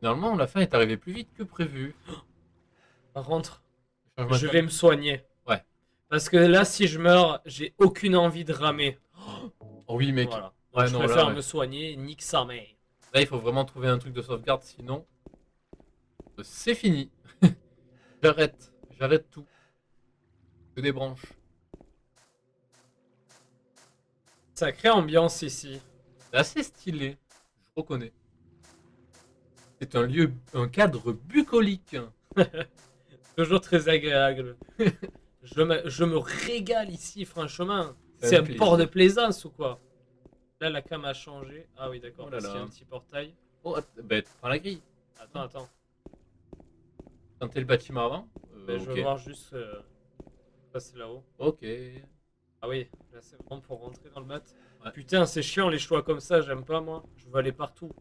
C: Normalement, la fin est arrivée plus vite que prévu.
A: Par contre,
C: Changement
A: je
C: de-
A: vais me soigner.
C: Ouais.
A: Parce que là, si je meurs, j'ai aucune envie de ramer.
C: Oh oui, mec.
A: Voilà.
C: Ouais,
A: je
C: non,
A: préfère
C: là, ouais.
A: me soigner, nique sa mère.
C: Là, il faut vraiment trouver un truc de sauvegarde, sinon c'est fini. J'arrête tout. Je débranche.
A: Sacrée ambiance ici.
C: C'est assez stylé, je reconnais. C'est un cadre bucolique.
A: Toujours très agréable. Je me régale ici, franchement.
C: Ça
A: C'est
C: me
A: un
C: plaisir.
A: port de plaisance ou quoi? Là, la cam a changé. Ah oui, d'accord,
C: Oh là
A: parce qu'il y a
C: là.
A: un petit portail.
C: Oh, ben, prends la grille.
A: Attends.
C: Quand t'es le bâtiment avant.
A: Ben, je
C: Ok.
A: veux voir juste passer là-haut.
C: Ok.
A: Ah oui, là c'est vraiment pour rentrer dans le mat.
C: Ouais.
A: Putain, c'est chiant les choix comme ça, j'aime pas moi. Je veux aller partout.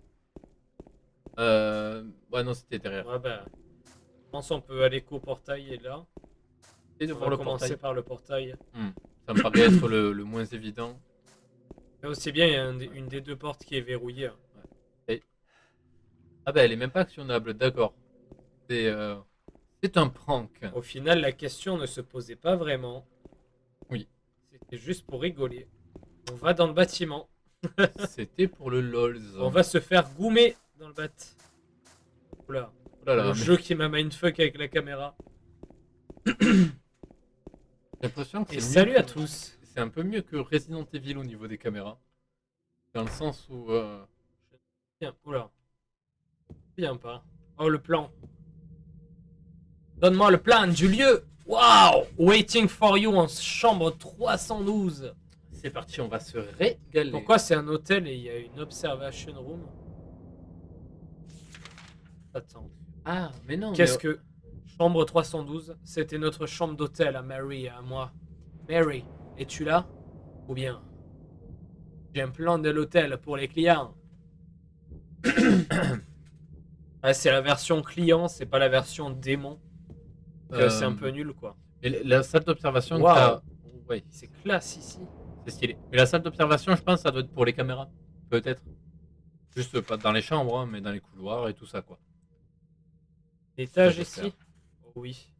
C: Ouais, non, c'était derrière.
A: Ouais, ben. Je pense qu'on peut aller qu'au portail et là.
C: Et de
A: On
C: voir
A: va
C: le
A: commencer
C: portail.
A: par le portail.
C: Ça me paraît être le moins évident.
A: Mais aussi bien, il y a une des deux portes qui est verrouillée.
C: Ah ben, elle est même pas actionnable, d'accord. C'est un prank.
A: Au final, la question ne se posait pas vraiment.
C: Oui.
A: C'était juste pour rigoler. On va dans le bâtiment.
C: C'était pour le LOLs.
A: On va se faire goumer dans le bat. Oula.
C: Oh là là,
A: Le
C: mais
A: jeu qui m'a mindfuck avec la caméra.
C: j'ai l'impression que
A: Et
C: c'est
A: salut
C: mieux
A: à
C: que-
A: tous.
C: C'est un peu mieux que Resident Evil au niveau des caméras. Dans le sens où...
A: Tiens, oula. Viens pas. Oh, le plan. Donne-moi le plan du lieu. Wow. Waiting for you en chambre 312.
C: C'est parti, on va se régaler.
A: Pourquoi c'est un hôtel et il y a une observation room? Attends.
C: Ah, mais non.
A: Qu'est-ce que... Chambre 312, c'était notre chambre d'hôtel à Mary et à moi. Mary, es-tu là? Ou bien... J'ai un plan de l'hôtel pour les clients. Ah, c'est la version client, c'est pas la version démon. Donc, c'est un peu nul, quoi.
C: Mais la salle d'observation,
A: Waouh.
C: que t'as- ouais,
A: C'est classe ici.
C: c'est stylé. Mais la salle d'observation, je pense, ça doit être pour les caméras. Peut-être. Juste pas dans les chambres, hein, mais dans les couloirs et tout ça, quoi.
A: L'étage
C: Ça,
A: ici?
C: j'espère.
A: Oh, oui.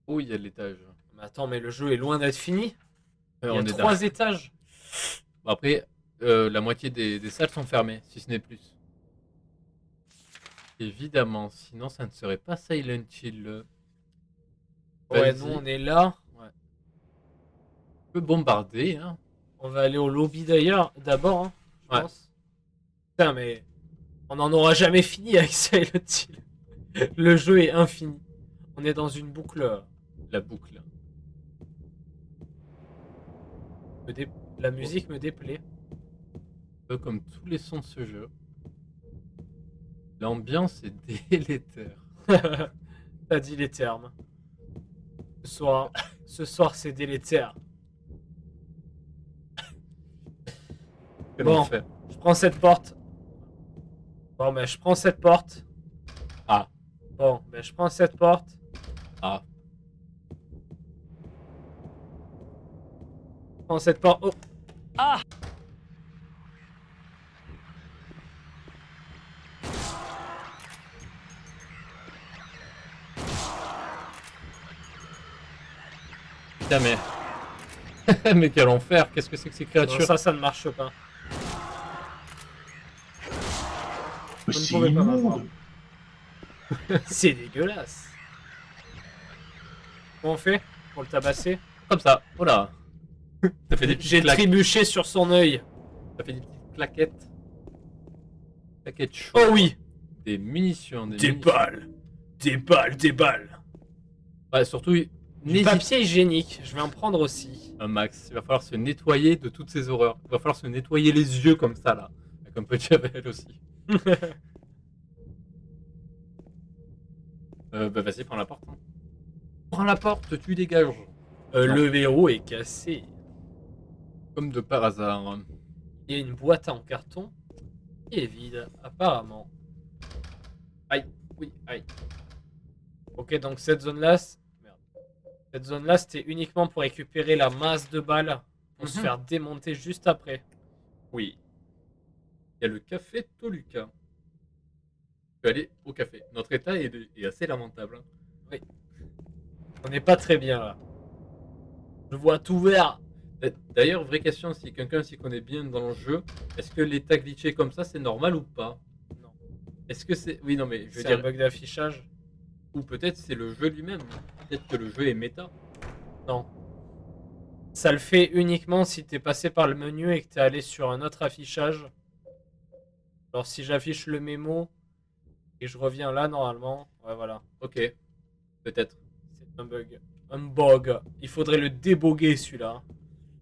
C: Oh, il y a l'étage.
A: Mais attends, mais le jeu est loin d'être fini. Il y a
C: On est
A: 3 étages.
C: Bon, après, la moitié des salles sont fermées, si ce n'est plus. Évidemment, sinon ça ne serait pas Silent Hill.
A: Ouais,
C: Vas-y.
A: nous on est là.
C: On peut bombarder, hein.
A: On va aller au lobby d'ailleurs, d'abord, hein, je
C: Ouais.
A: pense. Putain, mais on n'en aura jamais fini avec Silent Hill. Le jeu est infini. On est dans une boucle.
C: La boucle.
A: La musique me déplaît.
C: Un peu comme tous les sons de ce jeu. L'ambiance est délétère.
A: T'as dit les termes. Ce soir c'est délétère.
C: Quel
A: Bon.
C: enfer.
A: Je prends cette porte. Bon, ben je prends cette porte.
C: Ah.
A: Bon, ben je prends cette porte.
C: Ah.
A: Je prends cette porte. Oh.
C: Putain, mais. Mais quel enfer. Qu'est-ce que c'est que ces
A: Non,
C: créatures?
A: ça ne marche pas.
F: Mais
A: Vous ne
F: c'est
A: pouvez pas
F: immonde.
A: C'est dégueulasse. Comment on fait pour le tabasser?
C: Comme ça. Voilà. Ça fait des
A: J'ai
C: petites claques.
A: trébuché sur son œil.
C: Ça fait des petites claquettes. Claquettes chaudes.
A: Oh oui.
C: Des munitions. Des
A: Des
C: munitions.
A: balles. Des balles, des balles.
C: Ouais, surtout,
A: Du
C: n'hésite
A: papier hygiénique. Je vais en prendre aussi.
C: un max. Il va falloir se nettoyer de toutes ces horreurs. Il va falloir se nettoyer les yeux comme ça, là. Avec un peu de javel aussi. Bah vas-y, prends la porte. Hein. Prends la porte, tu dégages. Non.
A: Le verrou est cassé.
C: Comme de par hasard.
A: Il y a une boîte en carton qui est vide, apparemment. Aïe, oui, aïe. Ok, donc cette zone-là, merde. Cette zone-là, c'était uniquement pour récupérer la masse de balles pour se
C: Mhm.
A: faire démonter juste après.
C: Oui. Il y a le café Toluca. Je peux aller au café. Notre état est assez lamentable. Hein.
A: On n'est pas très bien là. Je vois tout vert.
C: D'ailleurs, vraie question, si quelqu'un s'y connaît bien dans le jeu, est-ce que l'état glitché comme ça, c'est normal ou pas?
A: Non.
C: Est-ce que c'est... Oui, non, mais je veux
A: C'est un
C: dire...
A: bug d'affichage.
C: Ou peut-être c'est le jeu lui-même. Peut-être que le jeu est méta.
A: Non. Ça le fait uniquement si t'es passé par le menu et que t'es allé sur un autre affichage. Alors si j'affiche le mémo et je reviens là normalement, ouais voilà,
C: Ok. Peut-être.
A: c'est un bug. Un bug. Il faudrait le déboguer celui-là.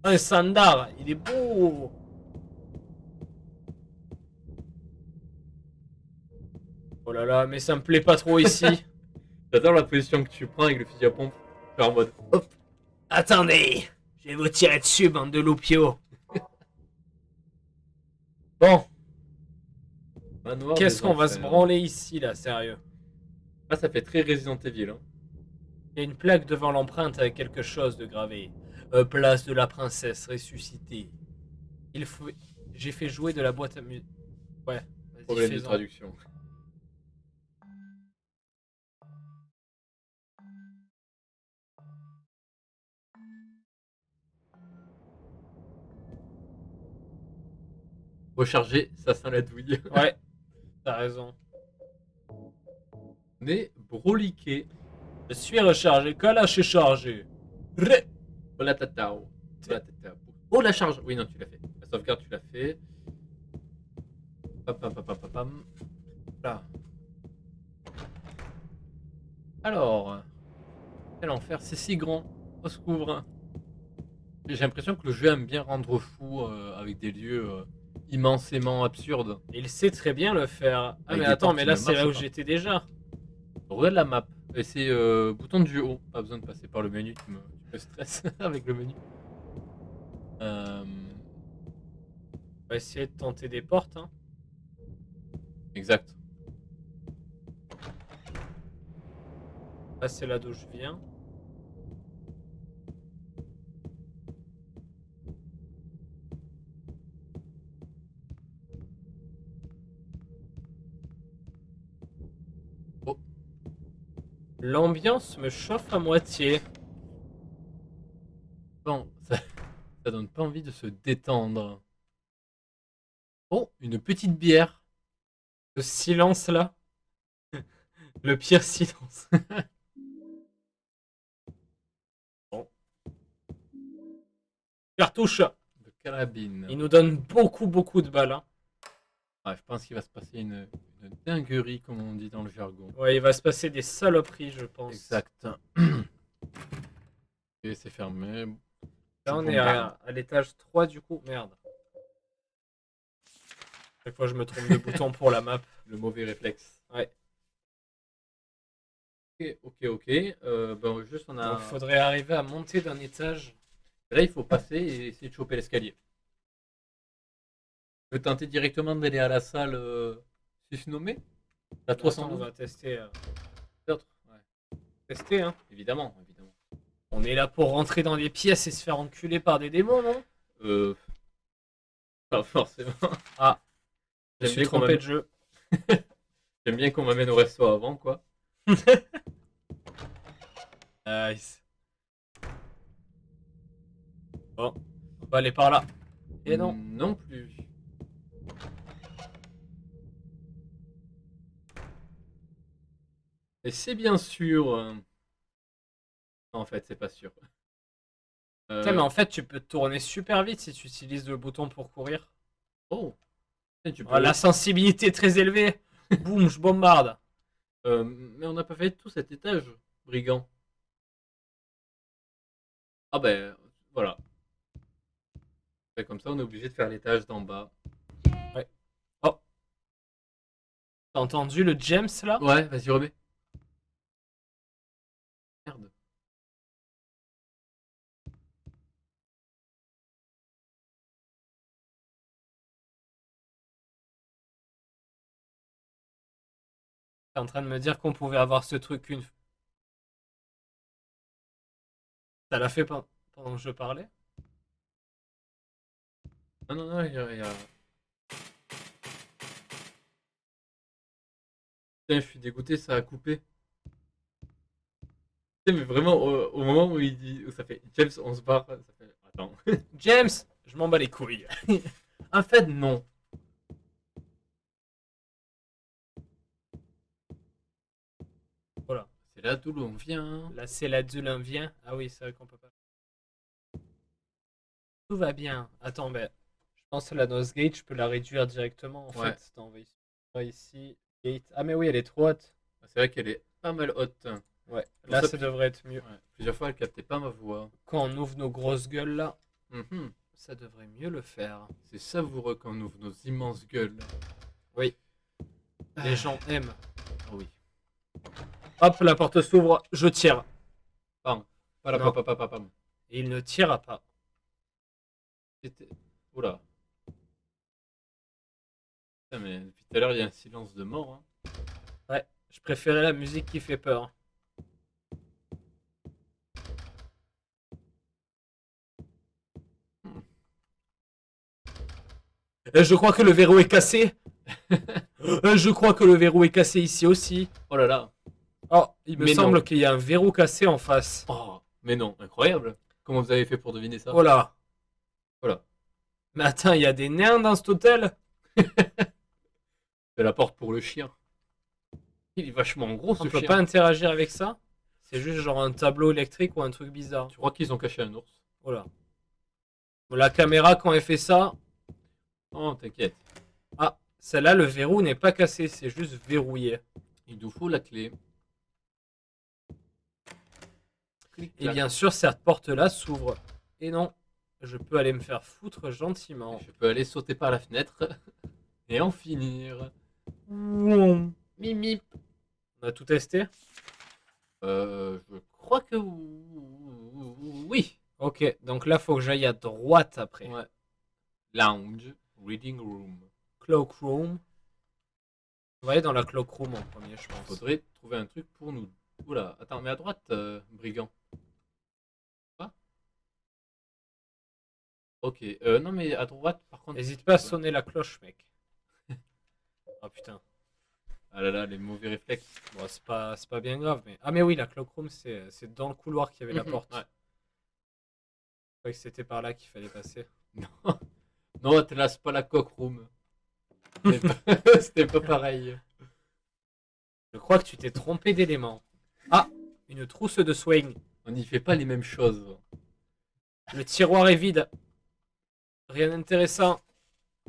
A: Un Sandar, il est beau. Oh là là, mais ça me plaît pas trop ici.
C: J'adore la position que tu prends avec le fusil à pompe. Faire en mode... Hop.
A: Attendez, je vais vous tirer dessus, bande de loupiaux. Bon,
C: Manoir
A: qu'est-ce
C: des
A: qu'on va se
C: enfers.
A: branler ici là, sérieux?
C: Ah, ça fait très Resident Evil. Hein.
A: Il y a une plaque devant l'empreinte avec quelque chose de gravé. Place de la princesse ressuscitée. Il faut... J'ai fait jouer de la boîte à musique. Ouais, vas-y,
C: Problème de
A: fais-en.
C: traduction. Recharger, ça sent la douille.
A: Ouais, t'as raison.
C: On est broliqué.
A: Je suis rechargé. Kalash est chargé. Ré.
C: Oh la tatao. Oh la tatao. Oh la charge. Oui, non, tu l'as fait. La sauvegarde, tu l'as fait. Pam, pam, pam, pam, pam, pam. Là. Alors. Quel enfer. C'est si grand. Au secours. J'ai l'impression que le jeu aime bien rendre fou avec des lieux immensément absurdes.
A: Il sait très bien le faire. Ah
C: Avec
A: mais
C: des
A: attends,
C: portes
A: mais
C: qui
A: là
C: ne
A: c'est là
C: marchent
A: où
C: pas.
A: j'étais déjà.
C: Regarde la map. Et c'est bouton du haut. Pas besoin de passer par le menu. Tu me stresses avec le menu.
A: On va essayer de tenter des portes. Hein.
C: Exact.
A: Là c'est là d'où je viens.
C: Oh.
A: L'ambiance me chauffe à moitié.
C: Bon, ça donne pas envie de se détendre. Oh, une petite bière.
A: Ce silence là. Le pire silence. Bon. Cartouche.
C: De carabine.
A: Il nous donne beaucoup de balles. Hein.
C: Ah, je pense qu'il va se passer une dinguerie, comme on dit dans le jargon.
A: Ouais, il va se passer des saloperies, je pense.
C: Exact. Et c'est fermé.
A: Là, on est à l'étage 3 du coup. Merde. Chaque fois, je me trompe de bouton pour la map.
C: Le mauvais réflexe.
A: Ouais.
C: Ok. Ben, juste, on a...
A: Donc, faudrait arriver à monter d'un étage.
C: Là, il faut passer et essayer de choper l'escalier. peux tenter directement d'aller à la salle susnommée. La
A: Attends,
C: 312
A: on va tester.
C: peut-être. Ouais.
A: Tester, hein.
C: Évidemment, évidemment.
A: On est là pour rentrer dans des pièces et se faire enculer par des démons, non?
C: Pas forcément.
A: Ah, je
C: J'aime
A: suis
C: bien qu'on
A: trompé
C: m'amène-
A: de jeu.
C: J'aime bien qu'on m'amène au resto avant, quoi.
A: Nice. Bon, on va aller par là. Et non.
C: Non plus. Et c'est bien sûr. Non, en fait, c'est pas sûr.
A: Putain, mais en fait, tu peux tourner super vite si tu utilises le bouton pour courir.
C: Oh. Tu peux...
A: Oh, la sensibilité très élevée. Boum, je bombarde.
C: Mais on n'a pas fait tout cet étage, brigand. Ah ben, voilà. Et comme ça, on est obligé de faire l'étage d'en bas.
A: Ouais. Oh. T'as entendu le James là?
C: Ouais, vas-y, remets. Merde.
A: T'es en train de me dire qu'on pouvait avoir ce truc une. Ça l'a fait pendant que je parlais?
C: Non, non, non, il y a... Putain, je suis dégoûté, ça a coupé. Putain, mais vraiment, au moment où il dit, où ça fait James, on se barre, ça fait. Attends.
A: James, je m'en bats les couilles.
C: En fait, non.
A: Voilà.
C: C'est là d'où l'on vient.
A: Là, c'est la Dulin vient. Ah oui, c'est vrai qu'on peut pas. Tout va bien. Attends, ben. Je pense que la nose gate, je peux la réduire directement en
C: Ouais.
A: fait. Attends, on va ici. Gate. Ah, mais oui, elle est trop haute.
C: C'est vrai qu'elle est pas mal haute.
A: Ouais,
C: Pour
A: là,
C: ça,
A: ça devrait être mieux.
C: Ouais. Plusieurs fois, elle captait pas ma voix.
A: Quand on ouvre nos grosses gueules là,
C: Mhm.
A: ça devrait mieux le faire.
C: C'est savoureux quand on ouvre nos immenses gueules.
A: Oui. Les gens aiment.
C: Ah oui.
A: Hop, la porte s'ouvre, je tire.
C: Pam.
A: Non.
C: Pam.
A: Et il ne tira pas.
C: C'était. Oula. Putain, mais depuis tout à l'heure, il y a un silence de mort. Hein.
A: Ouais, je préférais la musique qui fait peur. Je crois que le verrou est cassé. Je crois que le verrou est cassé ici aussi.
C: Oh là là.
A: Oh, il me
C: Mais
A: semble
C: non.
A: qu'il y a un verrou cassé en face.
C: Oh, mais non, incroyable. Comment vous avez fait pour deviner ça?
A: Oh là.
C: Voilà.
A: Mais attends, il y a des nains dans cet hôtel?
C: C'est la porte pour le chien. Il est vachement gros ce
A: On peut
C: chien.
A: pas interagir avec ça? C'est juste genre un tableau électrique ou un truc bizarre.
C: Tu crois qu'ils ont caché un ours?
A: Oh là. Bon, la caméra, quand elle fait ça...
C: Oh, t'inquiète.
A: Ah, celle-là, le verrou n'est pas cassé, c'est juste verrouillé.
C: Il nous faut la clé.
A: Et bien sûr, cette porte-là s'ouvre. Et non, je peux aller me faire foutre gentiment.
C: Je peux aller sauter par la fenêtre et en finir.
A: Mimip. On a tout testé?
C: Je crois que oui.
A: Ok, donc là, faut que j'aille à droite après.
C: Ouais. Lounge, reading room.
A: Cloakroom. On va aller dans la cloakroom en premier, je pense.
C: Faudrait trouver un truc pour nous. Oula, attends, mais à droite, brigand. Quoi? Ok, non mais à droite, par contre.
A: N'hésite pas à sonner la cloche, mec. Oh putain.
C: Ah là là, les mauvais réflexes.
A: Bon, c'est pas bien grave, mais... Ah mais oui, la cloakroom, c'est dans le couloir qu'il y avait la
C: Mhm,
A: porte.
C: ouais.
A: Je croyais que c'était par là qu'il fallait passer.
C: Non, non, Atlas, pas la cock room. C'était pas pareil.
A: Je crois que tu t'es trompé d'élément. Ah, une trousse de swing.
C: On n'y fait pas les mêmes choses.
A: Le tiroir est vide. Rien d'intéressant.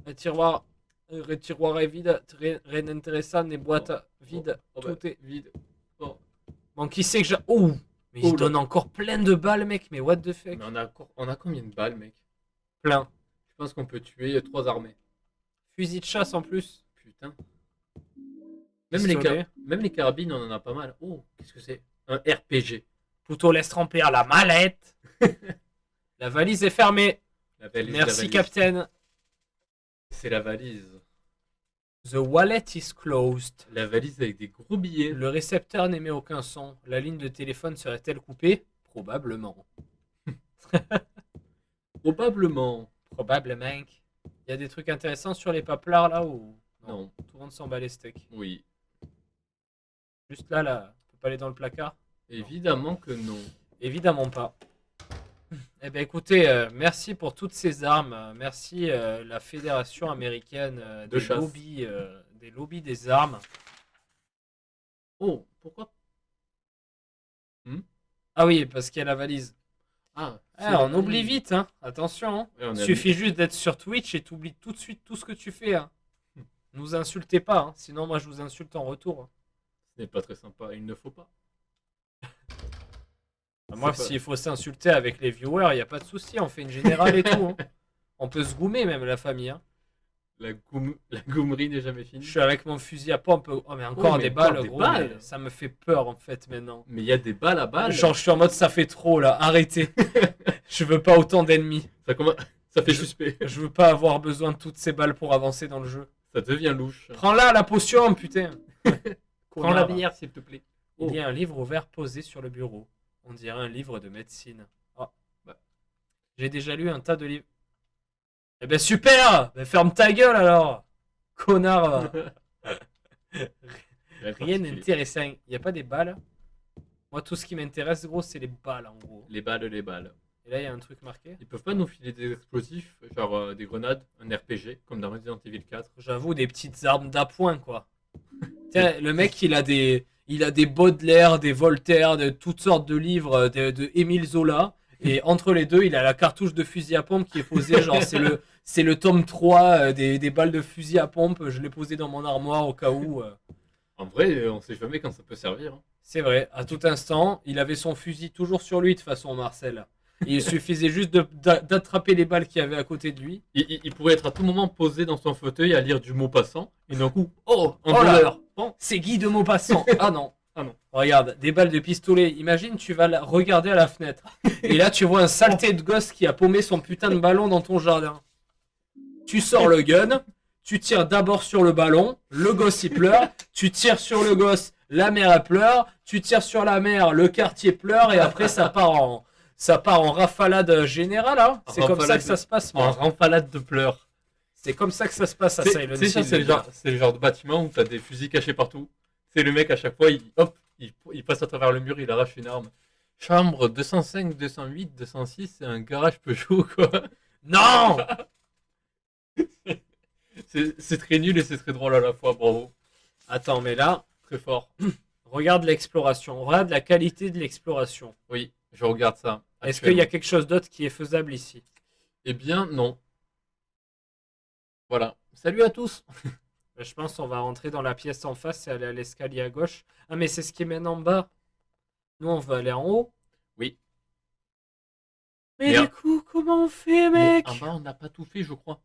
A: Le tiroir est vide. Rien d'intéressant. Les boîtes vides.
C: Oh,
A: Tout
C: bah,
A: est
C: vide. Oh.
A: Bon, qui c'est que j'ai... Oh, mais
C: Oh
A: il
C: là.
A: donne encore plein de balles, mec. Mais what the fuck?
C: Mais on a combien de balles, mec?
A: Plein.
C: Je pense qu'on peut tuer 3 armées.
A: Fusil de chasse en plus.
C: Putain.
A: Pistolet.
C: Même les carabines, on en a pas mal. Oh, qu'est-ce que c'est? Un RPG.
A: Plutôt laisse remplir la mallette. La valise est fermée.
C: La valise,
A: Merci, capitaine.
C: C'est la valise.
A: The wallet is closed.
C: La valise avec des gros billets.
A: Le récepteur n'émet aucun son. La ligne de téléphone serait-elle coupée? Probablement.
C: Probablement.
A: Probablement. Il y a des trucs intéressants sur les paplards là ou
C: Non.
A: Tout le monde s'en bat les steaks.
C: Oui.
A: Juste là, on peut pas aller dans le placard?
C: Évidemment que non.
A: Évidemment pas. Eh bien écoutez, merci pour toutes ces armes. Merci la Fédération américaine
C: De chasse.
A: des lobbies des armes.
C: Oh, pourquoi?
A: Ah oui, parce qu'il y a la valise.
C: Ah,
A: On oublie vite, hein. Attention. Hein.
C: Ouais, on a
A: Suffit juste d'être sur Twitch et t'oublies tout de suite tout ce que tu fais. Hein. Nous insultez pas, hein. Sinon moi je vous insulte en retour. Hein.
C: Ce n'est pas très sympa, il ne faut pas.
A: Moi,
C: C'est pas-
A: s'il faut s'insulter avec les viewers, il n'y a pas de souci, on fait une générale et tout. Hein. On peut se goumer même la famille. Hein.
C: La goumerie n'est jamais
A: Je
C: finie.
A: suis avec mon fusil à pompe. Oh mais encore
C: mais
A: des
C: encore
A: balles,
C: des
A: gros.
C: balles.
A: Mais ça me fait peur en fait maintenant.
C: Mais il y a des balles à balles.
A: Genre je suis en mode ça fait trop là, arrêtez. Je veux pas autant d'ennemis.
C: Ça fait suspect.
A: Je veux pas avoir besoin de toutes ces balles pour avancer dans le jeu.
C: Ça devient louche.
A: Prends-la la potion, putain.
C: Prends la
A: Connard.
C: bière, s'il te plaît.
A: Il y a un livre ouvert posé sur le bureau. On dirait un livre de médecine. Oh, bah. J'ai déjà lu un tas de livres. Eh ben super. Ben, ferme ta gueule alors. Connard. Rien d'intéressant. Il n'y a pas des balles. Moi, tout ce qui m'intéresse, gros, c'est les balles en gros.
C: Les balles.
A: Et là, il y a un truc marqué.
C: Ils peuvent pas nous filer des explosifs, genre des grenades, un RPG, comme dans Resident Evil 4.
A: J'avoue, des petites armes d'appoint, quoi. Tiens, le mec, il a des Baudelaire, des Voltaire, de toutes sortes de livres, de Émile Zola. Et entre les deux, il a la cartouche de fusil à pompe qui est posée. Genre, c'est le tome 3 des balles de fusil à pompe. Je l'ai posé dans mon armoire au cas où.
C: En vrai, on sait jamais quand ça peut servir. Hein.
A: C'est vrai, à tout instant, il avait son fusil toujours sur lui de façon Marcel. Il suffisait juste d'attraper les balles qu'il y avait à côté de lui.
C: Il pourrait être à tout moment posé dans son fauteuil à lire du Maupassant. Et d'un coup, oh, un
A: Oh là
C: voleur.
A: Bon, c'est Guy de Maupassant. Ah non. Ah non. Regarde, des balles de pistolet. Imagine, tu vas regarder à la fenêtre. Et là, tu vois un saleté de gosse qui a paumé son putain de ballon dans ton jardin. Tu sors le gun. Tu tires d'abord sur le ballon. Le gosse, il pleure. Tu tires sur le gosse. La mère, elle pleure. Tu tires sur la mère. Le quartier pleure. Et après, ça part en rafalade générale. Hein. C'est comme ça que ça se passe.
C: En
A: moi.
C: rafalade de pleurs.
A: C'est comme ça que ça se passe à Silent
C: C'est ça,
A: Hill,
C: c'est
A: les
C: le,
A: gars.
C: c'est le genre de bâtiment où t'as des fusils cachés partout. C'est le mec à chaque fois, il passe à travers le mur, il arrache une arme. Chambre 205, 208, 206, c'est un garage Peugeot quoi.
A: Non.
C: C'est très nul et c'est très drôle à la fois, bravo.
A: Attends, mais là,
C: Très fort.
A: regarde l'exploration. Regarde la qualité de l'exploration.
C: Oui, je regarde ça.
A: Est-ce qu'il y a quelque chose d'autre qui est faisable ici?
C: Eh bien, non. Voilà. Salut à tous.
A: Je pense qu'on va rentrer dans la pièce en face et aller à l'escalier à gauche. Ah, mais c'est ce qui mène en bas. Nous, on veut aller en haut.
C: Oui.
A: Mais
C: Mais
A: du coup, comment on fait, mec?
C: En bas, on n'a pas tout fait, je crois.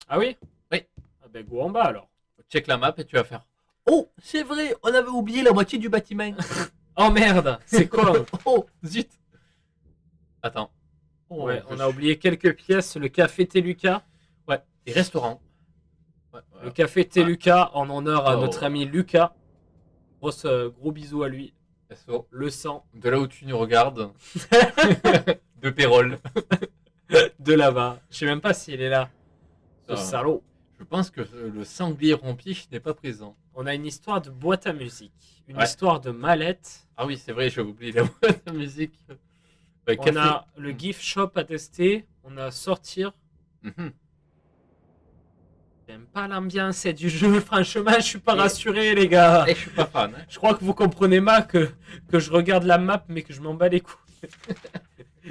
A: Ah oui?
C: Oui.
A: Ah ben, go en bas alors.
C: Check la map et tu vas faire. Oh, c'est vrai, on avait oublié la moitié du bâtiment.
A: Oh merde, c'est quoi?
C: Oh, zut. Attends. Oh,
A: Ouais,
C: je
A: on a oublié quelques pièces. Le café Teluca.
C: Ouais, et restaurant. Ouais, voilà.
A: Le café Teluca en honneur à
C: Oh.
A: notre ami Lucas. Gros bisous à lui.
C: SO.
A: Le sang
C: De là où tu nous regardes. De Pérol.
A: de là-bas. Je sais même pas s'il est là. Ce
C: Ah.
A: salaud.
C: Je pense que le sanglier rompiche n'est pas présent.
A: On a une histoire de boîte à musique. Une
C: Ouais.
A: histoire de mallette.
C: Ah oui, c'est vrai, j'ai oublié la boîte à musique. Bah,
A: On a le gift shop à tester. On a sortir.
C: Mhm.
A: J'aime pas l'ambiance du jeu. Franchement, je suis pas rassuré, les gars.
C: Eh, je suis pas fan. Hein.
A: Je crois que vous comprenez mal que je regarde la map, mais que je m'en bats les couilles.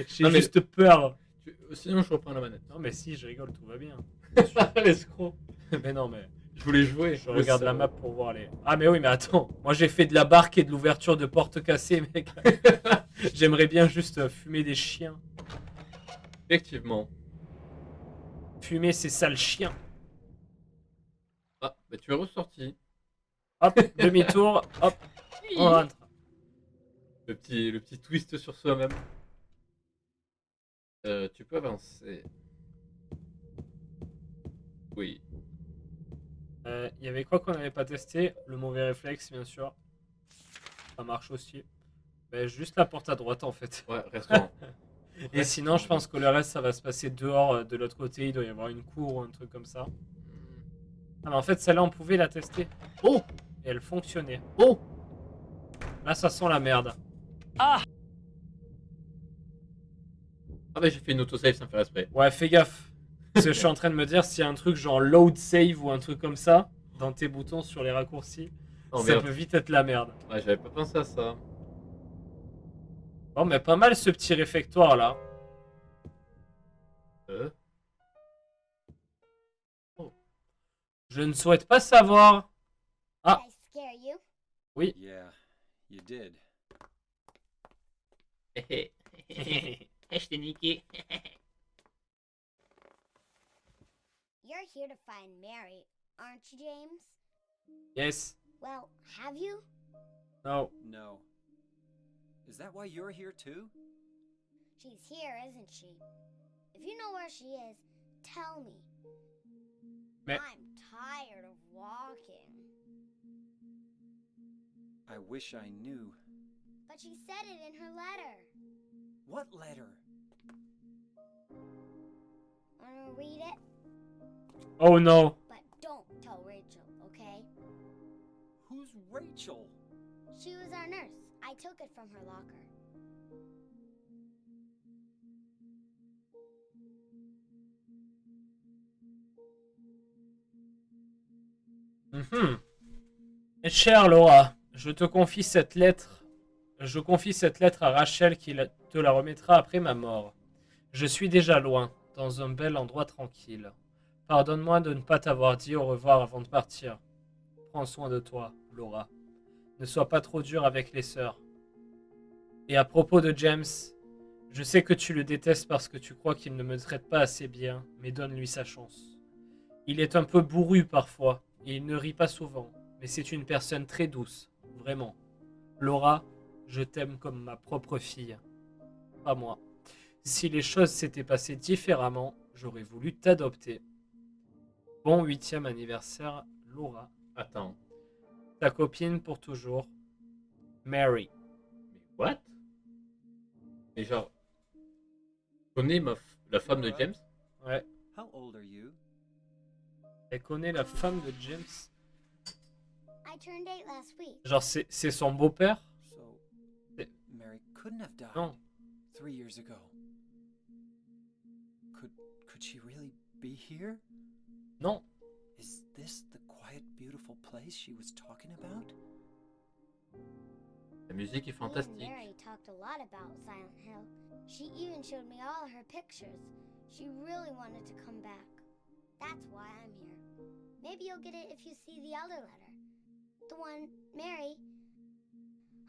A: J'ai
C: Non, mais-
A: juste peur.
C: Sinon, je reprends la manette.
A: Non, mais si, je rigole, tout va bien.
C: L'escroc.
A: Mais non, mais
C: Je voulais jouer.
A: je regarde la map pour voir les. Ah, mais oui, mais attends. Moi, j'ai fait de la barque et de l'ouverture de porte cassée, mec. J'aimerais bien juste fumer des chiens.
C: Effectivement.
A: Fumer ces sales chiens.
C: Ah, bah tu es ressorti.
A: Hop, demi-tour. Hop, on rentre.
C: Le petit twist sur soi-même. Tu peux avancer. Oui.
A: Il y avait quoi qu'on n'avait pas testé? Le mauvais réflexe, bien sûr. Ça marche aussi. Ben, juste la porte à droite, en fait.
C: Ouais, restaurant.
A: Et sinon, je pense que le reste, ça va se passer dehors, de l'autre côté. Il doit y avoir une cour ou un truc comme ça. Ah, mais en fait, celle-là, on pouvait la tester.
C: Oh!
A: Et elle fonctionnait.
C: Oh!
A: Là, ça sent la merde.
C: Ah bah j'ai fait une autosave sans faire exprès.
A: Ouais, fais gaffe. Parce que je suis en train de me dire, s'il y a un truc genre load save ou un truc comme ça, dans tes boutons sur les raccourcis,
C: Oh
A: ça
C: merde.
A: peut vite être la merde.
C: Ouais, j'avais pas pensé à ça.
A: Bon, mais pas mal ce petit réfectoire là. Je ne souhaite pas savoir. Ah.
H: Did I scare you?
A: Oui.
G: Yeah, you did.
C: Je t'ai niqué.
H: You're here to find Mary, aren't you, James?
A: Yes.
H: Well, have you?
A: No.
G: No. Is that why you're here too?
H: She's here, isn't she? If you know where she is, tell me.
A: Mais-
H: I'm tired of walking.
G: I wish I knew.
H: But she said it in her letter.
G: What letter?
H: Wanna read it?
A: Oh no.
H: But don't tell Rachel, okay?
G: Who's Rachel?
H: She was our nurse. I took it from her locker.
A: Mhm. Chère Laura, je confie cette lettre à Rachel qui te la remettra après ma mort. Je suis déjà loin, dans un bel endroit tranquille. Pardonne-moi de ne pas t'avoir dit au revoir avant de partir. Prends soin de toi, Laura. Ne sois pas trop dur avec les sœurs. Et à propos de James, je sais que tu le détestes parce que tu crois qu'il ne me traite pas assez bien, mais donne-lui sa chance. Il est un peu bourru parfois, et il ne rit pas souvent, mais c'est une personne très douce, vraiment. Laura, je t'aime comme ma propre fille. Pas moi. Si les choses s'étaient passées différemment, j'aurais voulu t'adopter. Bon 8e anniversaire, Laura.
C: Attends.
A: Ta copine pour toujours, Mary.
C: Mais what? Mais genre. Tu connais la femme de James?
A: Ouais,
G: How old are you?
A: elle connaît la femme de James.
H: I turned 8 last week.
A: Genre, c'est son beau-père?
G: So,
A: Eh.
G: Mary couldn't have died
A: Non.
G: 3 years ago. Could she really be here?
A: Non.
G: Is this the quiet, beautiful place she was talking about?
C: La musique est
H: Me and
C: fantastique.
H: Mary talked a lot about Silent Hill. She even showed me all her pictures. She really wanted to come back. That's why I'm here. Maybe you'll get it if you see the other letter. The one, Mary.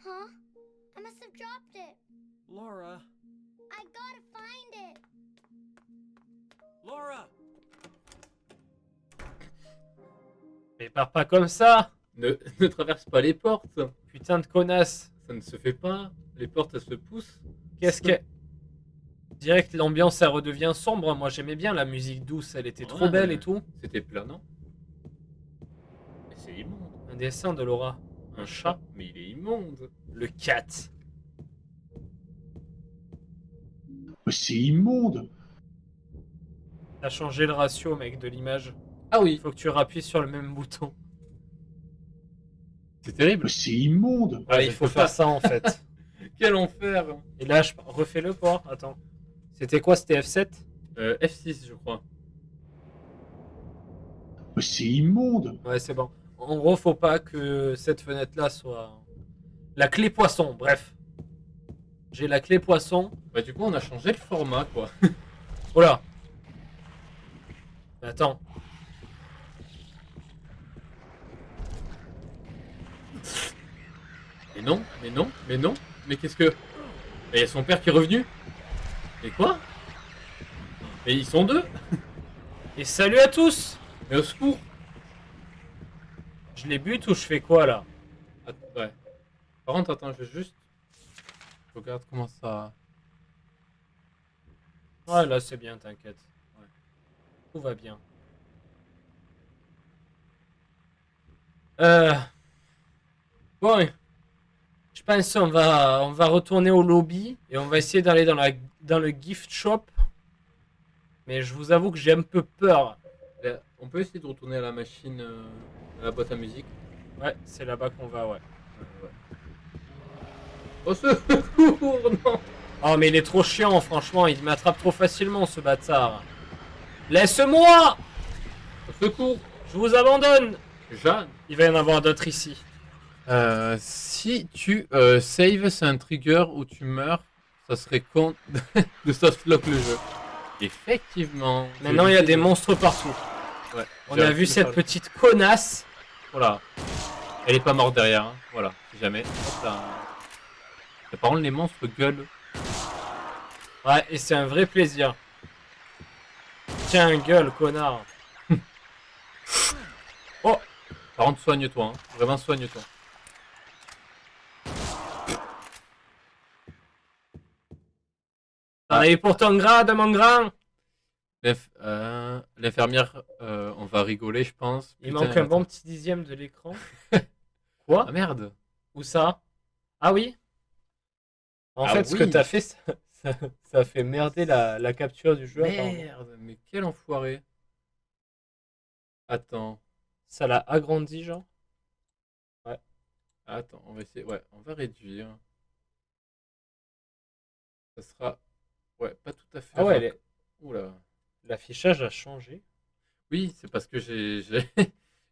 H: Huh? I must have dropped it.
G: Laura!
H: I gotta find it.
G: Laura!
A: Mais pars pas comme ça!
C: Ne traverse pas les portes.
A: Putain de connasse!
C: Ça ne se fait pas. Les portes, elles se poussent.
A: Qu'est-ce que... Direct, l'ambiance, ça redevient sombre. Moi, j'aimais bien la musique douce. Elle était trop
C: Ouais,
A: belle
C: mais
A: et tout.
C: C'était planant. Mais c'est immonde.
A: Un dessin de Laura. Un chat.
C: Mais il est immonde.
A: Le cat.
F: Mais c'est immonde.
A: T'as changé le ratio, mec, de l'image.
C: Ah
A: Il
C: oui,
A: faut que tu rappuies sur le même bouton.
C: c'est terrible.
F: Mais c'est immonde.
A: Ouais,
C: Ouais,
A: il
C: je
A: faut
C: peux
A: faire
C: pas.
A: ça, en fait.
C: Quel enfer.
A: Et là, refais-le quoi? Attends. C'était quoi? C'était F7?
C: F6, je crois.
F: Mais c'est immonde.
A: Ouais, c'est bon. En gros, faut pas que cette fenêtre-là soit... La clé poisson, bref. J'ai la clé poisson.
C: Bah du coup, on a changé le format, quoi.
A: Oh là. Mais attends.
C: Mais non, mais non, mais non. Mais qu'est-ce que... Mais il y a son père qui est revenu. Mais quoi? Mais ils sont deux.
A: Et salut à tous!
C: Mais au secours.
A: Je les bute ou je fais quoi là?
C: Ouais. Par contre, attends, je vais juste... Je regarde comment ça...
A: Ouais, là c'est bien, t'inquiète.
C: Ouais.
A: Tout va bien. Euh... Bon, je pense on va retourner au lobby et on va essayer d'aller dans le gift shop. Mais je vous avoue que j'ai un peu peur.
C: Là, on peut essayer de retourner à la machine, à la boîte à musique.
A: Ouais, c'est là-bas qu'on va, ouais.
C: Ouais. Au secours, non.
A: Oh, mais il est trop chiant, franchement, il m'attrape trop facilement, ce bâtard. Laisse-moi!
C: Au secours,
A: Je vous abandonne!
C: Jeanne.
A: Il va y en avoir d'autres ici.
C: Si tu save, c'est un trigger où tu meurs, ça serait con de softlock le jeu. Effectivement.
A: Maintenant, il y a des monstres partout.
C: Ouais.
A: On a vu cette petite connasse.
C: Voilà. Elle est pas morte derrière, hein. Voilà, si jamais. Hop là. Et par contre, les monstres gueulent.
A: Ouais, et c'est un vrai plaisir. Tiens, gueule, connard. Oh!
C: Par contre, soigne-toi, hein. Vraiment soigne-toi.
A: T'en as eu pour ton grade, mon grand?
C: L'infirmière, on va rigoler, je pense.
A: Il
C: Putain,
A: manque un bon
C: attends.
A: petit dixième de l'écran. Quoi?
C: Ah merde.
A: Où ça? Ah oui? En
C: Ah
A: fait, ce
C: oui.
A: que t'as fait, ça a fait merder la capture du jeu. apparemment.
C: Merde, mais quel enfoiré. Attends,
A: Ça l'a agrandi, genre.
C: attends, on va essayer. Ouais, on va réduire. Ça sera. Ouais, pas tout à fait.
A: Ah ouais,
C: Oula.
A: l'affichage a changé.
C: Oui, c'est parce que j'ai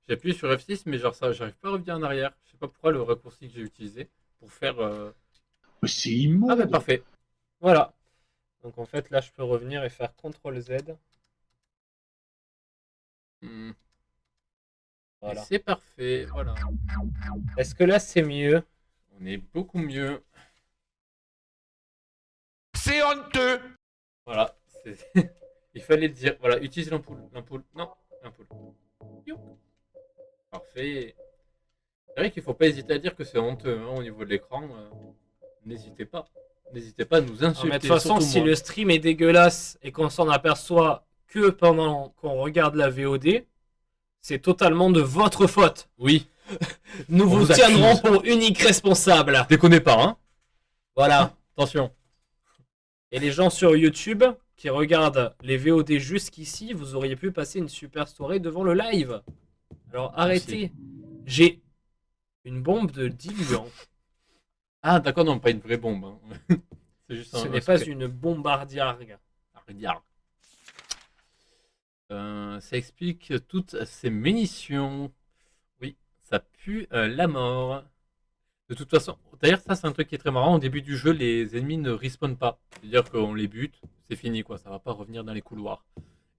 C: appuyé sur F6, mais genre ça, j'arrive pas à revenir en arrière. Je sais pas pourquoi le raccourci que j'ai utilisé pour faire.
F: Mais c'est immonde.
C: Ah bah parfait.
A: Voilà. Donc en fait, là, je peux revenir et faire CTRL-Z.
C: Hmm.
A: Voilà.
C: Et c'est parfait. Voilà.
A: Est-ce que là, c'est mieux?
C: On est beaucoup mieux.
B: C'est honteux.
C: Voilà. Il fallait le dire. Voilà, utilise l'ampoule. L'ampoule. Non, l'ampoule. Youp. Parfait. C'est vrai qu'il faut pas hésiter à dire que c'est honteux hein, au niveau de l'écran. N'hésitez pas. N'hésitez pas à nous
A: Non,
C: insulter.
A: mais de toute façon,
C: surtout
A: si
C: moi.
A: le stream est dégueulasse et qu'on s'en aperçoit que pendant qu'on regarde la VOD, c'est totalement de votre faute.
C: Oui.
A: Nous
C: On
A: vous
C: vous
A: tiendrons
C: accuse.
A: pour unique responsable.
C: Déconnez pas, hein.
A: Voilà.
C: Attention.
A: Et les gens sur YouTube qui regardent les VOD jusqu'ici, vous auriez pu passer une super soirée devant le live. Alors arrêtez. J'ai une bombe de diluant.
C: Ah d'accord, non, pas une vraie bombe. Hein. C'est juste
A: Ce
C: un
A: n'est pas
C: spray.
A: une bombardière.
C: Regarde. Ça explique toutes ces munitions. Oui, ça pue la mort. De toute façon, d'ailleurs, ça c'est un truc qui est très marrant. Au début du jeu, les ennemis ne respawnent pas. C'est-à-dire qu'on les bute, c'est fini quoi. Ça va pas revenir dans les couloirs.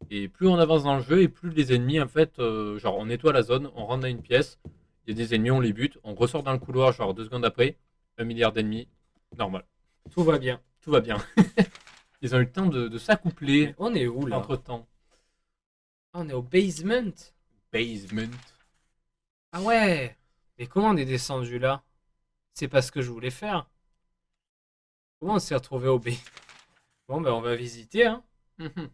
C: Et plus on avance dans le jeu, et plus les ennemis, en fait, genre on nettoie la zone, on rentre dans une pièce, il y a des ennemis, on les bute, on ressort dans le couloir, genre 2 secondes après, 1 milliard d'ennemis, normal.
A: Tout va bien.
C: Tout va bien. Ils ont eu le temps de s'accoupler
A: Mais on est où là?
C: entre temps.
A: Ah, on est au basement.
C: Basement.
A: Ah ouais. Mais comment on est descendu là? C'est pas ce que je voulais faire. Comment on s'est retrouvé au B? Bon, ben on va visiter. Hein.
C: Mhm.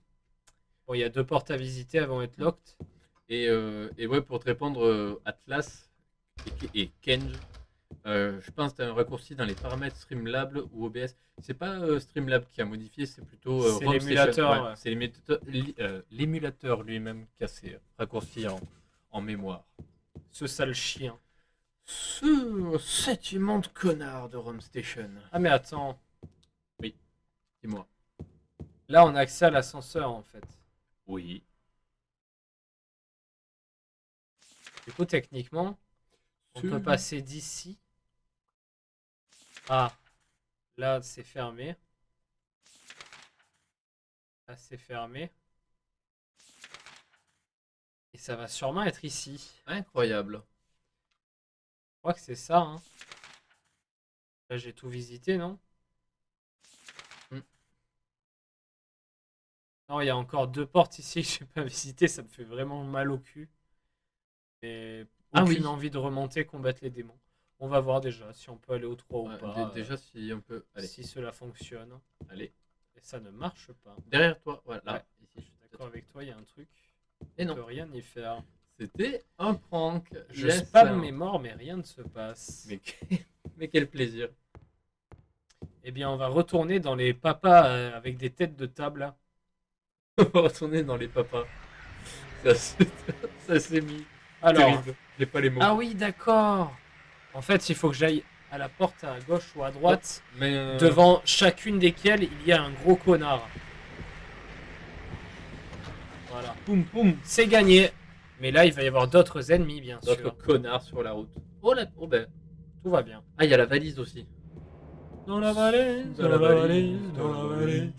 A: Bon, il y a 2 portes à visiter avant d'être locked.
C: Et ouais, pour te répondre, Atlas et Kenj, je pense que tu as un raccourci dans les paramètres Streamlabs ou OBS. C'est pas Streamlabs qui a modifié, c'est plutôt
A: C'est
C: ROM
A: l'émulateur,
C: Station.
A: ouais.
C: C'est l'émulateur lui-même qui a ses raccourcis en mémoire.
A: Ce sale chien.
C: Cet immonde connard de ROM Station.
A: Ah mais attends.
C: Dis-moi.
A: Là, on a accès à l'ascenseur en fait.
C: Oui.
A: Du coup, techniquement, on peut passer d'ici. Ah. Là, c'est fermé. Là, c'est fermé. Et ça va sûrement être ici.
C: Incroyable.
A: Je crois que c'est ça. Hein. Là, j'ai tout visité, non? Non, il y a encore 2 portes ici que j'ai pas visitées. Ça me fait vraiment mal au cul. Et
C: Ah
A: aucune
C: oui.
A: envie de remonter combattre les démons. On va voir déjà si on peut aller au 3
C: Ouais,
A: ou pas.
C: déjà, si on peut. Allez,
A: Si cela fonctionne.
C: allez.
A: Et ça ne marche pas.
C: Derrière toi, voilà.
A: Ouais.
C: Ici,
A: D'accord avec toi, il y a un truc.
C: Et
A: On
C: non.
A: peut rien y faire.
C: C'était un prank.
A: Je
C: Yes.
A: spam mes morts, mais rien ne se passe.
C: Mais quel plaisir.
A: Eh bien, on va retourner dans les papas avec des têtes de table. Là.
C: On va retourner dans les papas. Ça s'est mis.
A: Alors,
C: Terrible. J'ai pas les mots.
A: ah oui, d'accord. En fait, il faut que j'aille à la porte à gauche ou à droite,
C: Mais
A: devant chacune desquelles il y a un gros connard. Voilà.
C: Poum poum.
A: C'est gagné. Mais là, il va y avoir d'autres ennemis, bien
C: D'autres
A: sûr.
C: connards sur la route. Oh là, oh ben.
A: Tout va bien.
C: Ah, il y a la valise aussi.
A: Dans la valise,
C: Dans la valise, dans la valise.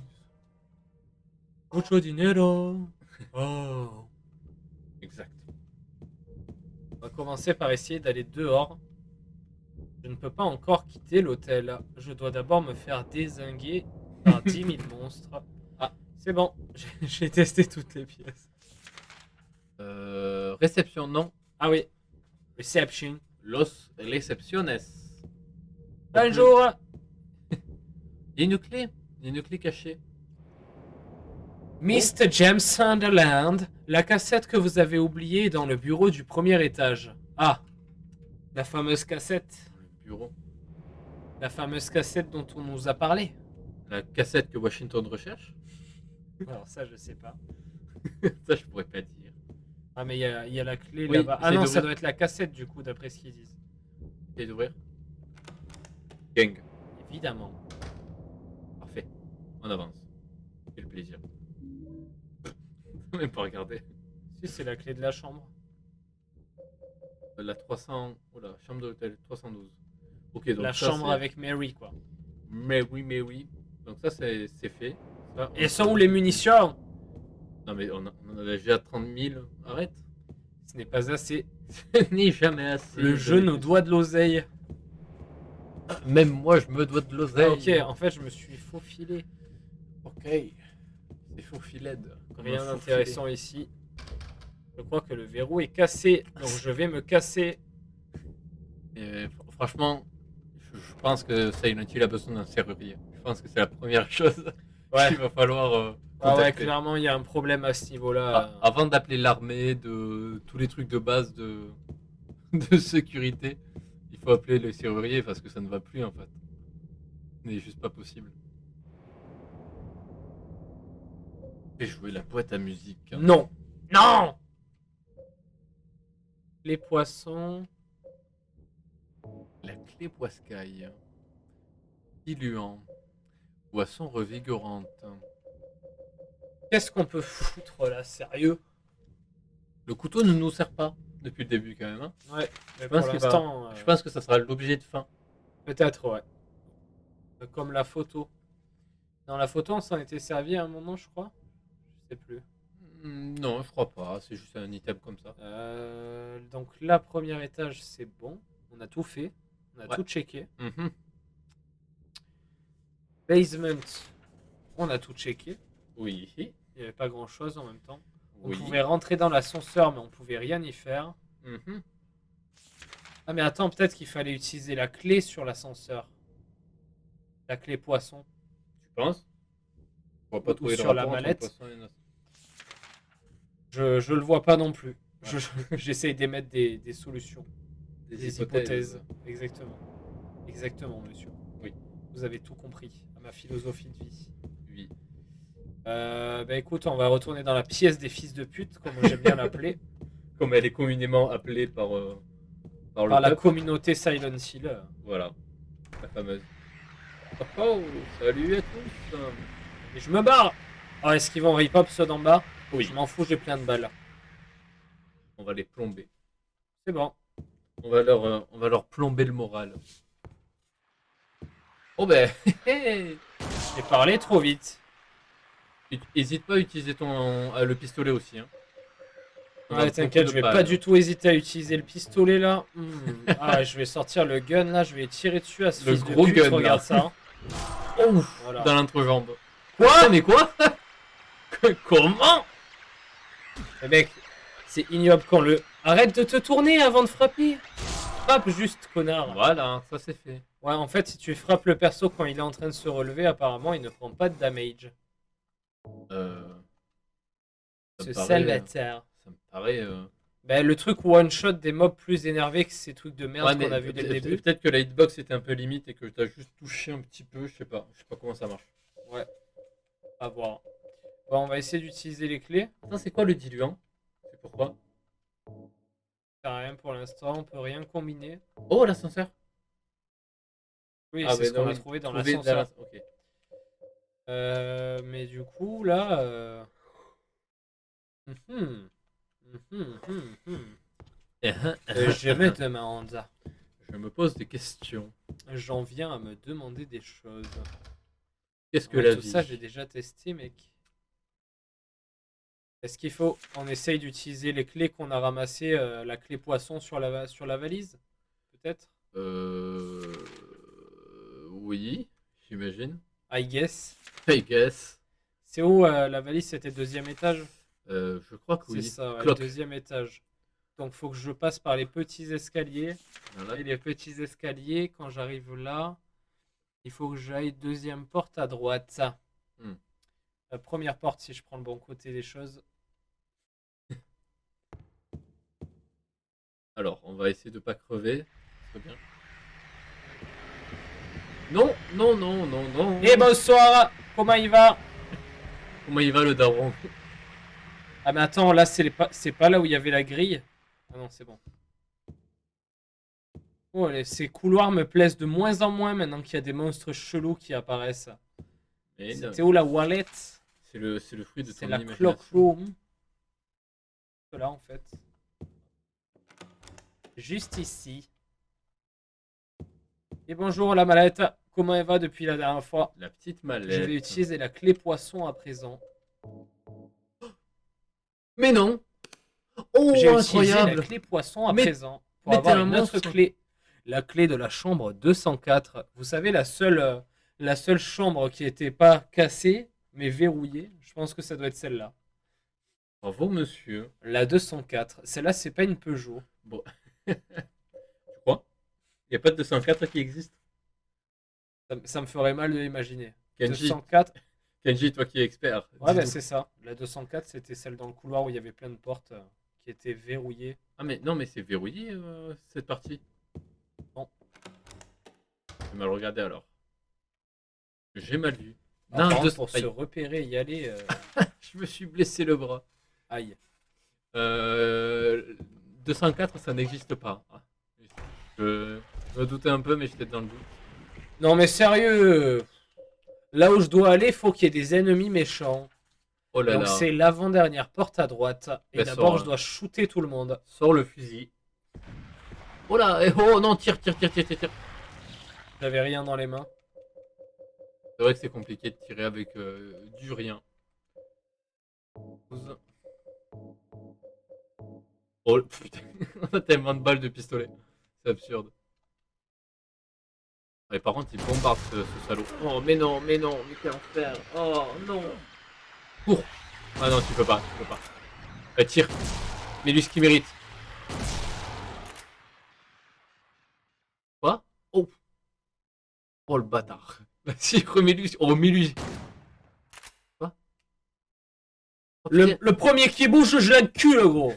A: Mucho dinero. Oh.
C: Exact.
A: On va commencer par essayer d'aller dehors. Je ne peux pas encore quitter l'hôtel. Je dois d'abord me faire dézinguer par 10 000 monstres. Ah, c'est bon. J'ai testé toutes les pièces.
C: Réception, non.
A: Ah oui. Reception.
C: Los recepciones.
A: Bonjour.
C: Il y a une clé. Il y a une clé cachée.
A: Mr. James Sunderland, la cassette que vous avez oubliée est dans le bureau du premier étage. Ah, la fameuse cassette.
C: Le bureau.
A: La fameuse cassette dont on nous a parlé.
C: La cassette que Washington recherche.
A: Alors ça, je sais pas.
C: Ça, je pourrais pas dire.
A: Ah, mais il y a la clé
C: Oui,
A: là-bas. Ah
C: essaye
A: non, ça
C: d'ouvrir.
A: doit être la cassette du coup, d'après ce qu'ils disent.
C: Essayez d'ouvrir. Gang.
A: Évidemment.
C: Parfait. On avance. Quel plaisir. Même pas regarder.
A: Si, c'est la clé de la chambre.
C: La 300. Oh là, chambre de l'hôtel 312. Ok, donc
A: La
C: ça,
A: chambre
C: c'est-
A: avec Mary, quoi.
C: Mais oui, mais oui. Donc ça, c'est fait. Ça,
A: Et sont où les munitions?
C: Non, mais on en a déjà 30 000. Arrête.
A: Ce n'est pas assez.
C: Ce n'est jamais assez.
A: Le jeu nous doit de l'oseille.
C: Même moi, je me dois de l'oseille.
A: Ah, ok, en fait, je me suis faufilé.
C: Ok. C'est faux filet.
A: Rien d'intéressant ici. Je crois que le verrou est cassé, donc je vais me casser.
C: Franchement, je pense que Silent Hill a besoin d'un serrurier. Je pense que c'est la première chose
A: Ouais.
C: qu'il va falloir
A: Ah ouais,
C: contacter.
A: clairement, il y a un problème à ce niveau-là.
C: Avant d'appeler l'armée, de tous les trucs de base de, de sécurité, il faut appeler le serrurier parce que ça ne va plus en fait. Ce n'est juste pas possible. Fais jouer la boîte à musique. hein.
A: Non. Non. Les poissons.
C: La clé poiscaille. Diluant. Boisson revigorante.
A: Qu'est-ce qu'on peut foutre là, sérieux?
C: Le couteau ne nous sert pas depuis le début quand même. hein.
A: Ouais, mais
C: pense
A: pour
C: qu'il va-
A: l'instant,
C: Je pense que ça sera l'objet de fin.
A: peut-être, ouais. Comme la photo. Dans la photo, on s'en était servi à un moment, je crois. Je sais plus.
C: Non, je crois pas. C'est juste un item comme ça.
A: Donc là, premier étage, c'est bon. On a tout fait. On a
C: Ouais.
A: tout checké.
C: Mhm.
A: Basement, on a tout checké.
C: Oui.
A: Il n'y avait pas grand-chose en même temps. On
C: Oui.
A: pouvait rentrer dans l'ascenseur, mais on pouvait rien y faire.
C: Mhm.
A: Ah mais attends, peut-être qu'il fallait utiliser la clé sur l'ascenseur. La clé poisson.
C: Tu penses? On va pas
A: Ou
C: trouver le
A: sur la
C: rapport entre
A: mallette.
C: le poisson et notre-
A: Je le vois pas non plus.
C: Ouais.
A: J'essaye d'émettre des solutions. Des hypothèses. Exactement. Exactement, monsieur.
C: Oui.
A: Vous avez tout compris à ma philosophie de vie.
C: Oui.
A: Bah écoute, on va retourner dans la pièce des fils de pute, comme j'aime bien l'appeler,
C: Comme elle est communément appelée par le
A: par la
C: peuple.
A: communauté Silent Hill.
C: Voilà. La fameuse. Oh, oh, salut à tous.
A: Et je me barre. Oh, est-ce qu'ils vont rip-up ceux d'en bas?
C: Oui.
A: Je m'en fous, j'ai plein de balles.
C: On va les plomber.
A: C'est bon.
C: On va leur plomber le moral. Oh ben,
A: J'ai parlé trop vite.
C: hésite pas à utiliser le pistolet aussi. Hein. On a
A: Ouais,
C: beaucoup
A: t'inquiète,
C: de
A: je vais
C: balles.
A: pas du tout hésiter à utiliser le pistolet là. Ah, je vais sortir le gun là, je vais tirer dessus à ce
C: Le
A: fils de
C: gros
A: pute,
C: gun, là.
A: regarde ça.
C: Oh,
A: Voilà.
C: dans l'entrejambe. Quoi? Mais quoi? Comment?
A: Mais mec, c'est ignoble quand le... Arrête de te tourner avant de frapper. Frappe juste, connard.
C: Voilà, ça c'est fait.
A: Ouais, en fait, si tu frappes le perso quand il est en train de se relever, apparemment, il ne prend pas de damage.
C: Ça me
A: Ce
C: paraît,
A: salvateur.
C: ça me paraît
A: Ben, le truc one-shot des mobs plus énervés que ces trucs de merde
C: Ouais, mais
A: qu'on a vu dès le début.
C: peut-être que la hitbox était un peu limite et que t'as juste touché un petit peu, je sais pas comment ça marche.
A: Ouais, à voir. Bon, on va essayer d'utiliser les clés.
C: Ça, c'est quoi le diluant? C'est pourquoi?
A: Ça sert à rien pour l'instant, on peut rien combiner.
C: Oh, l'ascenseur!
A: Oui,
C: Ah,
A: c'est
C: ouais,
A: ce qu'on
C: non,
A: a
C: oui,
A: trouvé dans
C: trouvé
A: l'ascenseur.
C: Ok.
A: Mais du coup, là... mhm, mhm, mhm, mhm. Je me demande.
C: Je me pose des questions.
A: J'en viens à me demander des choses.
C: Qu'est-ce que
A: Ouais,
C: la
A: tout
C: vie?
A: ça, j'ai déjà testé, mec. Est-ce qu'il faut... On essaye d'utiliser les clés qu'on a ramassées, la clé poisson sur la valise? Peut-être?
C: Oui, j'imagine.
A: I guess.
C: I guess.
A: C'est où la valise? C'était deuxième étage?
C: Je crois que
A: C'est
C: oui.
A: ça, ouais,
C: Clock.
A: deuxième étage. Donc faut que je passe par les petits escaliers.
C: Voilà.
A: Et les petits escaliers, quand j'arrive là, il faut que j'aille deuxième porte à droite.
C: Hmm.
A: La première porte, si je prends le bon côté des choses.
C: Alors, on va essayer de pas crever. Très bien. Non, non, non, non, non.
A: Et bonsoir! Comment il va?
C: Comment il va le daron?
A: Ah mais attends, là c'est pas là où il y avait la grille? Ah non, c'est bon. Oh, ces couloirs me plaisent de moins en moins maintenant qu'il y a des monstres chelous qui apparaissent.
C: Mais non,
A: C'était où la wallet?
C: c'est le fruit de
A: C'est
C: ton
A: la
C: imagination.
A: clock room. Là en fait. Juste ici. Et bonjour la mallette. Comment elle va depuis la dernière fois?
C: La petite
A: Je
C: mallette.
A: vais utiliser la clé poisson à présent.
C: Mais non. Oh,
A: J'ai utilisé
C: incroyable.
A: la clé poisson à
C: Mais-
A: présent pour
C: mais
A: avoir
C: t'es un
A: une autre
C: monstre.
A: clé. La clé de la chambre 204. Vous savez, la seule chambre qui n'était pas cassée, mais verrouillée. Je pense que ça doit être celle-là.
C: Bravo, monsieur.
A: La 204. Celle-là, c'est pas une Peugeot.
C: Bon. Tu crois? Il n'y a pas de 204 qui existe?
A: Ça me ferait mal de l'imaginer.
C: Kenji,
A: 204.
C: Kenji, toi qui es expert.
A: Ouais, bah
C: dis-nous.
A: c'est ça. La 204, c'était celle dans le couloir où il y avait plein de portes qui étaient verrouillées.
C: Ah, mais non, mais c'est verrouillé cette partie.
A: Non.
C: J'ai mal regardé alors. J'ai mal vu.
A: Ah,
C: Non,
A: par contre,
C: deux-
A: pour
C: aïe.
A: se repérer et y aller.
C: Je me suis blessé le bras.
A: Aïe.
C: 204, ça n'existe pas. Ah. Je me doutais un peu, mais j'étais dans le doute.
A: Non, mais sérieux. Là où je dois aller, faut qu'il y ait des ennemis méchants.
C: Oh là
A: Donc
C: là.
A: c'est l'avant-dernière porte à droite. Et
C: Bah,
A: d'abord,
C: sors,
A: je dois shooter tout le monde.
C: Sors le fusil. Oh là, oh non, tire.
A: J'avais rien dans les mains.
C: C'est vrai que c'est compliqué de tirer avec du rien. Oh putain, on a tellement de balles de pistolet. C'est absurde. Et par contre, il bombarde ce salaud. Oh, mais non, mais quel enfer. Oh non. Cours. Ah non, tu peux pas. Tire. Mais lui, ce qu'il mérite. Quoi? Oh. Oh le bâtard. Vas-y, remets-lui. Quoi? Oh, putain.
A: Le premier qui bouge, je l'incule, gros.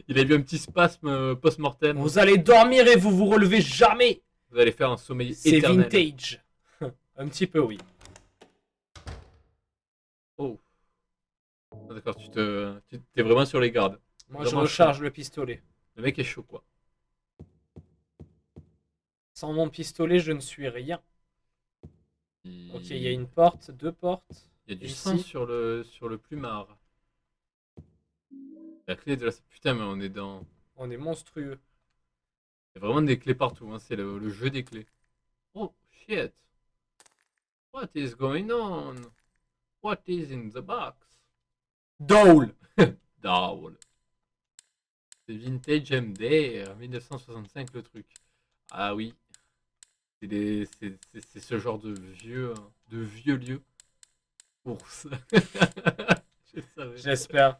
C: Il a eu un petit spasme post-mortem.
A: Vous allez dormir et vous relevez jamais.
C: Vous allez faire un sommeil
A: C'est
C: éternel.
A: vintage. Un petit peu, oui.
C: Oh. Ah, d'accord, tu t'es vraiment sur les gardes.
A: Moi, je
C: Vraiment
A: recharge le pistolet.
C: Le mec est chaud, quoi.
A: Sans mon pistolet, je ne suis rien.
C: Il...
A: Ok, il y a une porte, deux portes.
C: Il y a du
A: ici.
C: sang sur le plumard. La clé de la... Putain, mais on est dans...
A: On est monstrueux.
C: Il y a vraiment des clés partout, hein. C'est le jeu des clés. Oh, shit. What is going on? What is in the box?
A: Dole.
C: Dowl. C'est Vintage MD, 1965 le truc. Ah oui. C'est ce genre de vieux lieu. Ours. Je savais.
A: J'espère.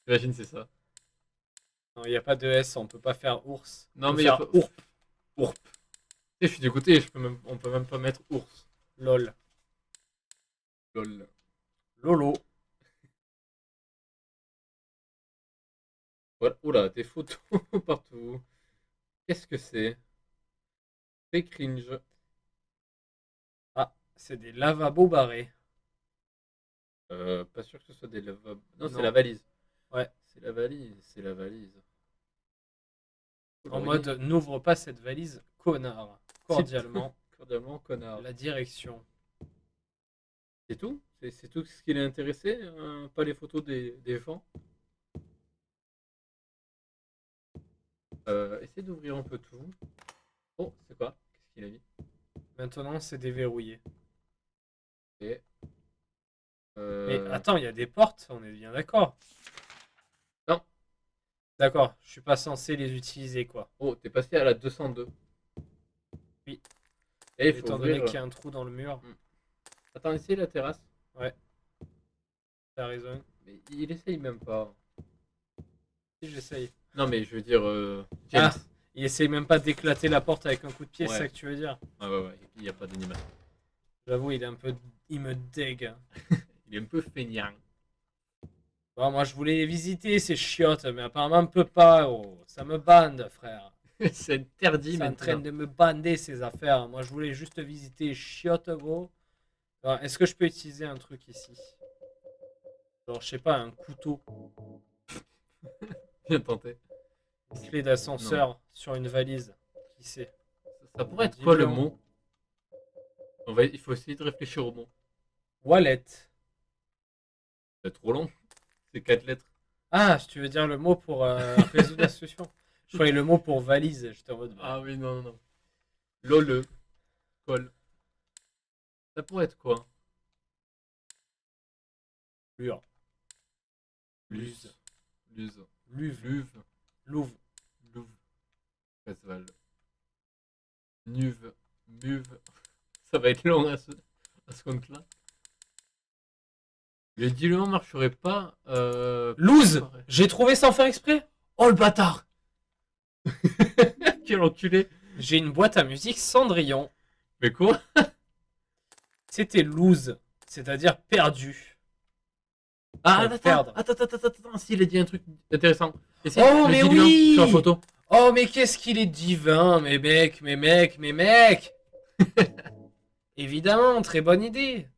C: J'imagine c'est ça.
A: Non, il n'y a pas de S, on peut pas faire ours.
C: Non
A: On peut
C: mais il y a
A: faire
C: pas...
A: ourp.
C: Ourp. Je suis dégoûté, on peut même pas mettre ours.
A: Lol.
C: Lol.
A: Lolo.
C: Voilà. Oula, des photos partout. Qu'est-ce que c'est? C'est cringe.
A: Ah, c'est des lavabos barrés.
C: Pas sûr que ce soit des lavabos. Non, c'est
A: Non.
C: la valise.
A: Ouais.
C: C'est la valise, c'est la valise.
A: En mode, n'ouvre pas cette valise, connard. Cordialement,
C: Cordialement, connard.
A: la direction.
C: C'est tout? C'est tout ce qui l'a intéressé? Pas les photos des gens? Essaye d'ouvrir un peu tout. Oh, c'est quoi? Qu'est-ce qu'il a mis?
A: Maintenant, c'est déverrouillé.
C: Et,
A: Mais attends, il y a des portes, on est bien d'accord.
C: Non.
A: D'accord, je suis pas censé les utiliser, quoi.
C: Oh, t'es passé à la 202.
A: Oui.
C: Et il faut
A: Étant donné
C: ouvrir.
A: qu'il y a un trou dans le mur.
C: Attends, essaye la terrasse.
A: T'as raison.
C: Mais il essaye même pas.
A: Si j'essaye.
C: Non, mais je veux dire, James.
A: Ah, il essaye même pas d'éclater la porte avec un coup de pied,
C: Ouais.
A: c'est ça que tu veux dire?
C: Ouais, il n'y a pas d'animation.
A: J'avoue, il est un peu. Il me dégue.
C: Il est un peu feignant.
A: Bon, moi, je voulais les visiter, ces chiottes, mais apparemment, on peut pas. Oh, ça me bande, frère.
C: C'est interdit
A: C'est en
C: maintenant.
A: train de me bander, ces affaires. Moi, je voulais juste visiter les chiottes, gros. Alors, est-ce que je peux utiliser un truc ici? Genre, je sais pas, un couteau.
C: Bien tenté.
A: Une clé d'ascenseur sur une valise. Qui sait?
C: Ça pourrait être quoi le
A: Dis-le.
C: mot? Il faut essayer de réfléchir au mot.
A: Wallet.
C: C'est trop long. C'est 4 lettres.
A: Ah, si tu veux dire le mot pour résoudre la solution. Je croyais le mot pour valise. J'étais en mode.
C: Ah oui, non. Lole. Colle. Ça pourrait être quoi?
A: Lure.
C: Luz. Luz.
A: Luve.
C: Luve.
A: Louve.
C: Louve. Casval. Nuve. Muve. Ça va être long à ce compte-là. Le diluant marcherait pas.
A: Loose.
C: pareil.
A: J'ai trouvé sans faire exprès.
C: Oh le bâtard. Quel enculé.
A: J'ai une boîte à musique Cendrillon.
C: Mais quoi?
A: C'était lose, c'est-à-dire perdu.
C: Ah,
A: Pour perdre.
C: attends, s'il a dit un truc intéressant. Essaye
A: Oh,
C: le
A: mais
C: diluant
A: oui.
C: sur la photo.
A: Oh, mais qu'est-ce qu'il est divin, mes mecs. Évidemment, très bonne idée.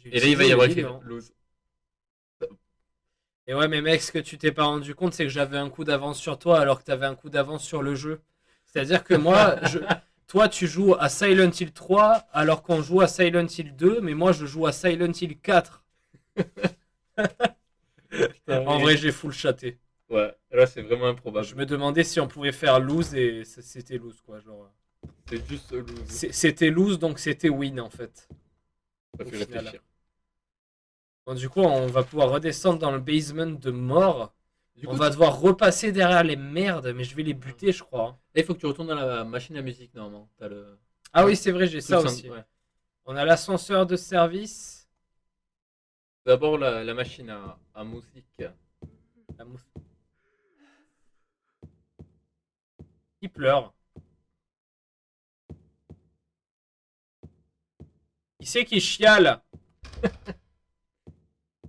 C: Et là, il va y avoir écrit
A: écrit.
C: lose.
A: Et ouais, mais mec, ce que tu t'es pas rendu compte, c'est que j'avais un coup d'avance sur toi alors que t'avais un coup d'avance sur le jeu. C'est-à-dire que moi, toi, tu joues à Silent Hill 3 alors qu'on joue à Silent Hill 2, mais moi, je joue à Silent Hill 4. En vrai, j'ai full chaté.
C: Ouais, là, c'est vraiment improbable.
A: Je me demandais si on pouvait faire lose et c'était lose, quoi. Genre,
C: C'est juste lose.
A: c'était lose, donc c'était win, en fait.
C: Ça
A: au
C: fait
A: final.
C: réfléchir.
A: Bon, du coup, on va pouvoir redescendre dans le basement de mort.
C: Du
A: On
C: coup,
A: va devoir repasser derrière les merdes, mais je vais les buter, je crois.
C: il faut que tu retournes dans la machine à musique, normalement. T'as le...
A: Ah oui, c'est vrai, j'ai ça
C: truc
A: aussi.
C: ouais.
A: On a l'ascenseur de service.
C: D'abord, la machine à musique.
A: La mousse. Il pleure. Qui c'est qui chiale?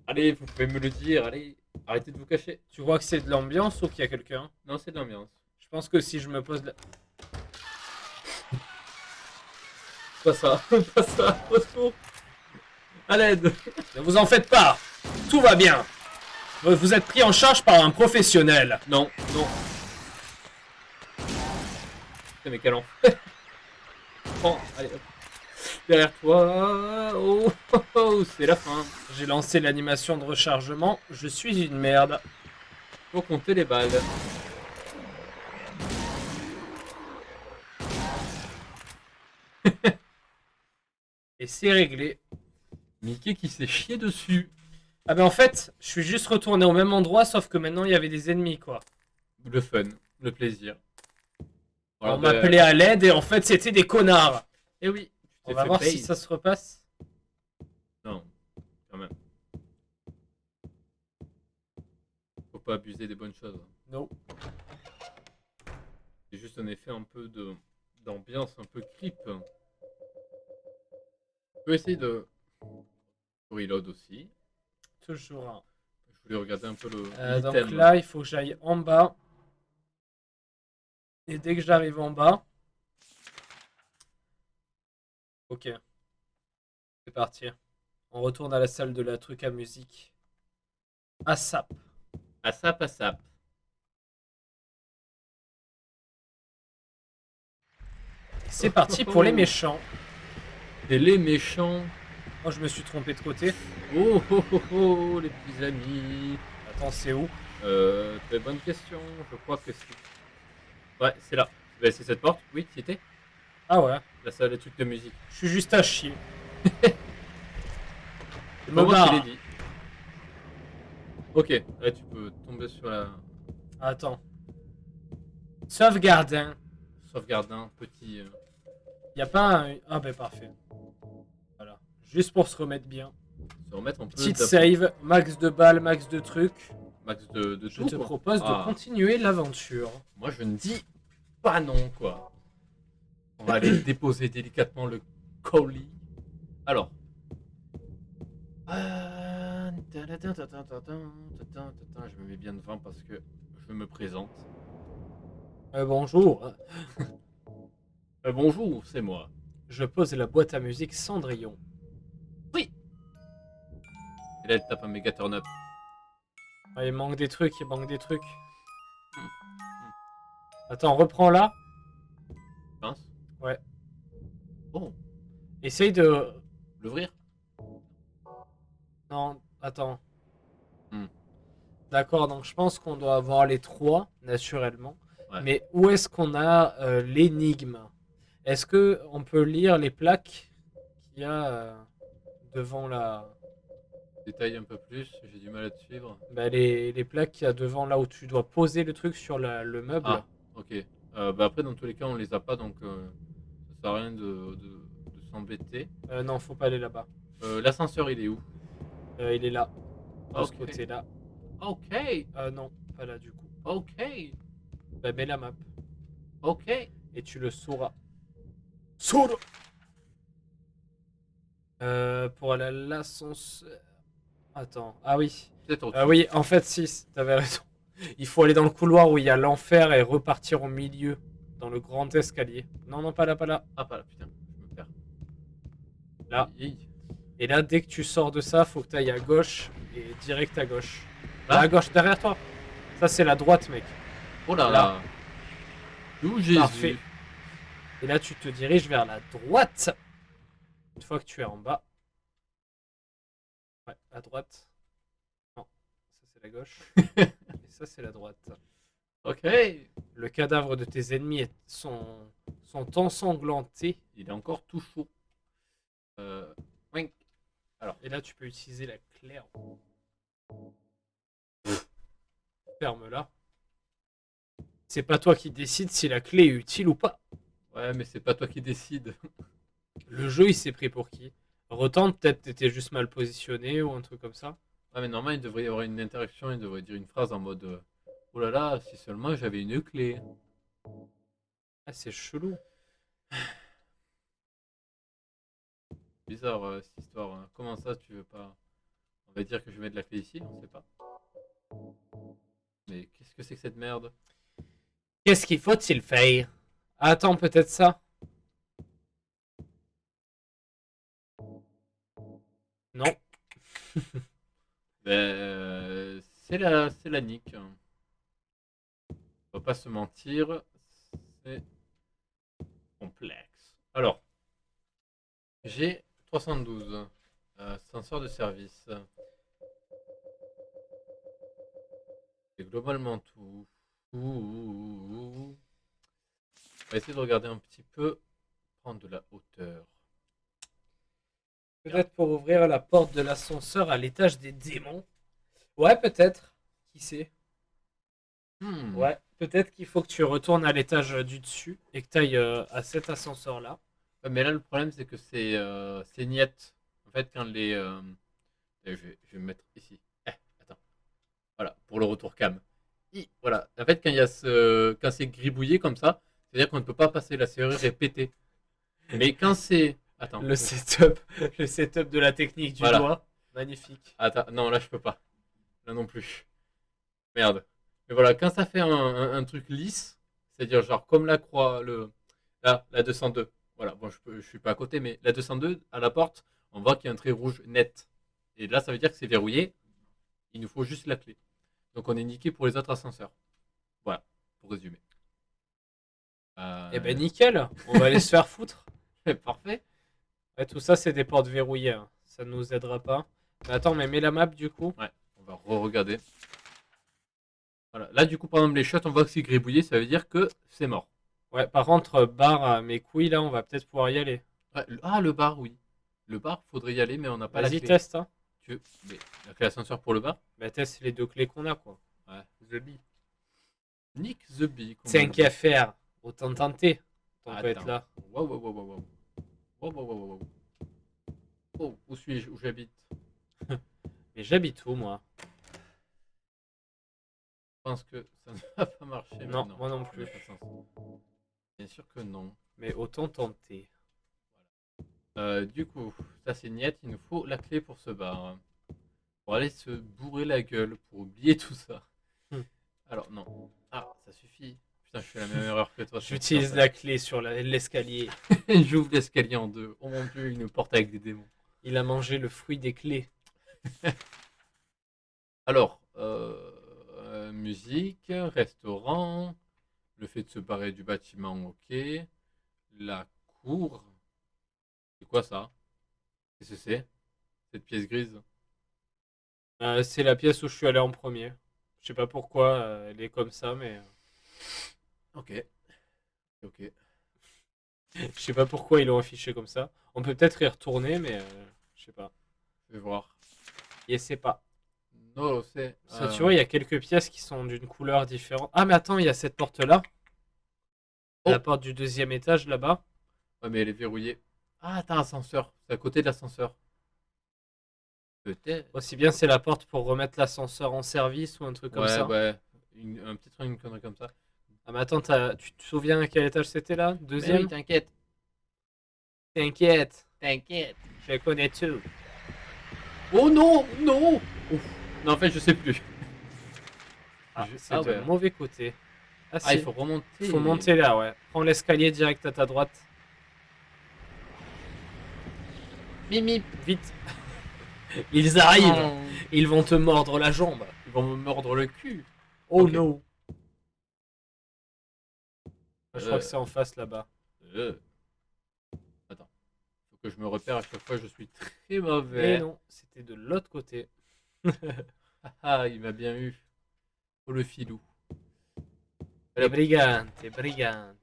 C: Allez, vous pouvez me le dire, allez. Arrêtez de vous cacher.
A: Tu vois que c'est de l'ambiance ou qu'il y a quelqu'un?
C: Non, c'est de l'ambiance.
A: Je pense que si je me pose la...
C: Pas ça, pas ça, au secours. À l'aide.
A: Ne vous en faites pas. Tout va bien. Vous êtes pris en charge par un professionnel.
C: Non. Putain, mais quel enfer. Prends, allez, hop. Derrière toi. Oh, c'est la fin.
A: J'ai lancé l'animation de rechargement. Je suis une merde.
C: Faut compter les balles.
A: Et c'est réglé.
C: Mickey qui s'est chié dessus.
A: Ah ben en fait, je suis juste retourné au même endroit, sauf que maintenant il y avait des ennemis, quoi.
C: Le fun, le plaisir. Voilà,
A: On m'appelait à l'aide et en fait c'était des connards.
C: Eh oui.
A: On va voir si ça se repasse.
C: Non, quand même. Faut pas abuser des bonnes choses.
A: Non.
C: C'est juste un effet un peu d'ambiance, un peu creep. On peut essayer de reload aussi.
A: Toujours.
C: Je voulais regarder un peu le
A: Donc
C: l'item.
A: là, il faut que j'aille en bas. Et dès que j'arrive en bas... Ok. C'est parti. On retourne à la salle de la truc à musique. ASAP.
C: ASAP, ASAP.
A: C'est parti pour les méchants.
C: Et les méchants.
A: Oh, je me suis trompé de côté.
C: Oh, oh, oh, oh, les petits amis.
A: Attends, c'est où?
C: Très bonne question. Je crois que c'est... Ouais, c'est là. Ben, c'est cette porte. Oui, c'était
A: Ah ouais.
C: la salle d'études de musique.
A: Je suis juste à chier.
C: C'est
A: Me
C: pas moi qui
A: barre.
C: l'ai dit. Ok, là tu peux tomber sur la
A: Attends. Sauvegarde. Hein.
C: sauvegarde un petit...
A: Y a pas un... Ah ben parfait. Voilà. Juste pour se remettre bien.
C: se remettre un peu
A: Petite
C: d'ap-
A: save, max de balles, max de trucs.
C: max de
A: Je
C: tout,
A: te
C: quoi.
A: propose
C: Ah.
A: de continuer l'aventure.
C: Moi je ne dis pas non quoi. On va aller déposer délicatement le colis. Alors. Je me mets bien devant parce que je me présente.
A: Bonjour.
C: Bonjour, c'est moi.
A: Je pose la boîte à musique Cendrillon.
C: Et là elle tape un méga turn up.
A: Ah, il manque des trucs, il manque des trucs. Attends, reprends là.
C: Pince.
A: Ouais.
C: Bon,
A: Essaye de...
C: l'ouvrir.
A: Non, attends.
C: Hmm.
A: D'accord, donc je pense qu'on doit avoir les trois, naturellement.
C: Ouais.
A: Mais où est-ce qu'on a l'énigme? Est-ce que on peut lire les plaques qu'il y a devant la...
C: Détaille un peu plus, j'ai du mal à te suivre.
A: Bah, les plaques qu'il y a devant là où tu dois poser le truc sur le meuble.
C: Ah, ok. Bah après, dans tous les cas, on les a pas, donc ça sert à rien de s'embêter.
A: Non, faut pas aller là-bas.
C: L'ascenseur, il est où?
A: Il est là. De ce
C: Ok.
A: côté-là.
C: Ok,
A: Non, pas là du coup.
C: ok,
A: Bah, mets la map.
C: ok.
A: Et tu le sauras. Sauras. Pour aller à l'ascenseur... Attends. Ah oui.
C: Peut-être au-dessus.
A: Ah oui, en fait, si, t'avais raison. Il faut aller dans le couloir où il y a l'enfer et repartir au milieu, dans le grand escalier. Non, non, pas là, pas là.
C: Ah, pas là, putain, je me perds.
A: Là.
C: Hi.
A: Et là, dès que tu sors de ça, faut que tu ailles à gauche et direct à gauche.
C: Là
A: Là, à gauche, derrière toi. Ça, c'est la droite, mec.
C: Oh là
A: Là.
C: là. D'où Jésus.
A: Parfait. Et là, tu te diriges vers la droite. Une fois que tu es en bas. Ouais, à droite. Non, ça c'est la gauche. Et ça c'est la droite.
C: Ok.
A: Le cadavre de tes ennemis sont ensanglantés.
C: Il est encore tout chaud. Wink.
A: Et là, tu peux utiliser la claire. Ferme-la. C'est pas toi qui décide si la clé est utile ou pas.
C: Ouais, mais c'est pas toi qui décide.
A: Le jeu, il s'est pris pour qui? Retente, peut-être t'étais juste mal positionné ou un truc comme ça.
C: Ouais, mais normalement, il devrait y avoir une interaction. Il devrait dire une phrase en mode oh là là, si seulement j'avais une clé.
A: Ah, c'est chelou.
C: Bizarre cette histoire. Hein. Comment ça, tu veux pas. On va dire que je vais mettre la clé ici, on sait pas. Mais qu'est-ce que c'est que cette merde?
A: Qu'est-ce qu'il faut-il faire? Attends, peut-être ça. Non.
C: C'est la nique. On va pas se mentir, c'est complexe. Alors, j'ai 312 senseurs de service. C'est globalement tout. On va essayer de regarder un petit peu, prendre de la hauteur.
A: Peut-être pour ouvrir la porte de l'ascenseur à l'étage des démons. Ouais, peut-être. Qui sait? Ouais, peut-être qu'il faut que tu retournes à l'étage du dessus et que tu ailles à cet ascenseur-là.
C: Mais là, le problème, c'est que c'est niette. En fait, quand les... je vais me mettre ici. Attends. Voilà, pour le retour cam. Voilà. En fait, quand il y a quand c'est gribouillé comme ça, c'est-à-dire qu'on ne peut pas passer. La serrure est pétée. Mais quand c'est... Attends.
A: Le setup de la technique du
C: Voilà.
A: doigt. Magnifique.
C: Attends, non, là, je peux pas. Là non plus. Merde. Mais voilà, quand ça fait un truc lisse, c'est-à-dire genre comme la croix, là, la 202. Voilà, bon, je suis pas à côté, mais la 202, à la porte, on voit qu'il y a un trait rouge net. Et là, ça veut dire que c'est verrouillé. Il nous faut juste la clé. Donc on est niqué pour les autres ascenseurs. Voilà, pour résumer.
A: Eh ben nickel, on va aller se faire foutre.
C: Parfait.
A: Ouais, tout ça, c'est des portes verrouillées. Hein. Ça ne nous aidera pas. Mais attends, mais mets la map du coup.
C: Ouais, on va re-regarder. Voilà. Là, du coup, par exemple, les shots, on voit que c'est gribouillé, ça veut dire que c'est mort.
A: Ouais, par contre, barre à mes couilles, là, on va peut-être pouvoir y aller.
C: Ouais, le bar, oui. Le bar, faudrait y aller, mais on n'a pas la
A: Vas-y,
C: clé.
A: teste. Hein.
C: Mais la clé ascenseur pour le bar?
A: Bah, teste les deux clés qu'on a, quoi.
C: Ouais.
A: The Bee.
C: Nick the Bee.
A: C'est un qu'à autant tenter. On peut être
C: Attends.
A: là.
C: Wow, wow, wow, wow, wow. Wow, wow, wow, wow, wow. Oh, où suis-je? Où j'habite?
A: Mais j'habite où, moi?
C: Je pense que ça ne va pas marcher. mais
A: Non, moi non
C: ça
A: plus.
C: n'a pas de sens. Bien sûr que non.
A: Mais autant tenter.
C: Du coup, ça c'est niette, il nous faut la clé pour ce bar. Pour aller se bourrer la gueule, pour oublier tout ça. Alors, non. Ah, ça suffit. Putain, je fais la même erreur que toi.
A: J'utilise la clé sur l'escalier.
C: J'ouvre l'escalier en deux. Oh mon dieu, une porte avec des démons.
A: Il a mangé le fruit des clés.
C: Alors, musique, restaurant, le fait de se barrer du bâtiment, ok. La cour. C'est quoi ça? Qu'est-ce que c'est? Cette pièce grise?
A: C'est la pièce où je suis allé en premier. Je sais pas pourquoi elle est comme ça, mais
C: Ok. Ok.
A: je sais pas pourquoi ils l'ont affiché comme ça. On peut peut-être y retourner, mais je sais pas.
C: Je vais voir.
A: Et c'est pas.
C: Non, c'est.
A: Ça, tu vois, il y a quelques pièces qui sont d'une couleur différente. Ah, mais attends, il y a cette porte-là.
C: Oh.
A: La porte du deuxième étage là-bas.
C: Ouais, mais elle est verrouillée. Ah, t'as un ascenseur. C'est à côté de l'ascenseur. Peut-être.
A: Aussi bien c'est la porte pour remettre l'ascenseur en service ou un truc comme
C: Ouais,
A: ça.
C: ouais. Un petit truc, une connerie comme ça.
A: Ah, mais attends, tu te souviens à quel étage c'était là?
C: Mais
A: Deuxième?
C: oui, t'inquiète.
A: T'inquiète,
C: T'inquiète.
A: je connais tout.
C: Oh non, non. Ouf. Non, en fait, je sais plus.
A: Ah,
C: Je-
A: c'est
C: ah,
A: de
C: ouais.
A: mauvais côté. Ah,
C: Ah, il
A: si.
C: faut remonter.
A: Faut monter là, ouais. Prends l'escalier direct à ta droite.
C: Mimi.
A: Vite. Ils arrivent.
C: Oh.
A: Ils vont te mordre la jambe.
C: Ils vont me mordre le cul.
A: Oh
C: Ok.
A: no. Je crois
C: Euh.
A: que c'est en face là-bas.
C: Attends. Faut que je me repère à chaque fois, je suis très
A: Mais
C: mauvais.
A: non, c'était de l'autre côté.
C: Ah, il m'a bien eu. Oh, le filou.
A: Brigante, brigante.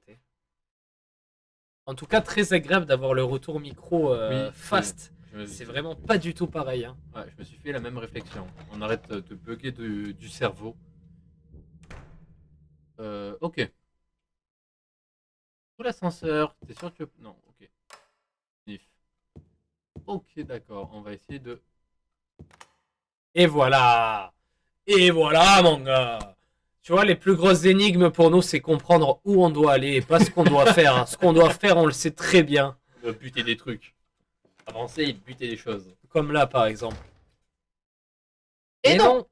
A: En tout cas, très agréable d'avoir le retour micro
C: Oui,
A: fast.
C: Je me-
A: C'est vraiment pas du tout pareil. Hein.
C: Ouais, je me suis fait la même réflexion. On arrête de bugger du cerveau. Ok. Pour l'ascenseur, t'es sûr que... Non, ok. Sniff. Ok, d'accord. On va essayer de...
A: Et voilà. Et voilà, mon gars. Tu vois, les plus grosses énigmes pour nous, c'est comprendre où on doit aller et pas ce qu'on doit faire. Hein. Ce qu'on doit faire, on le sait très bien.
C: On va buter des trucs. Avancer et buter des choses.
A: Comme là, par exemple.
C: Et non.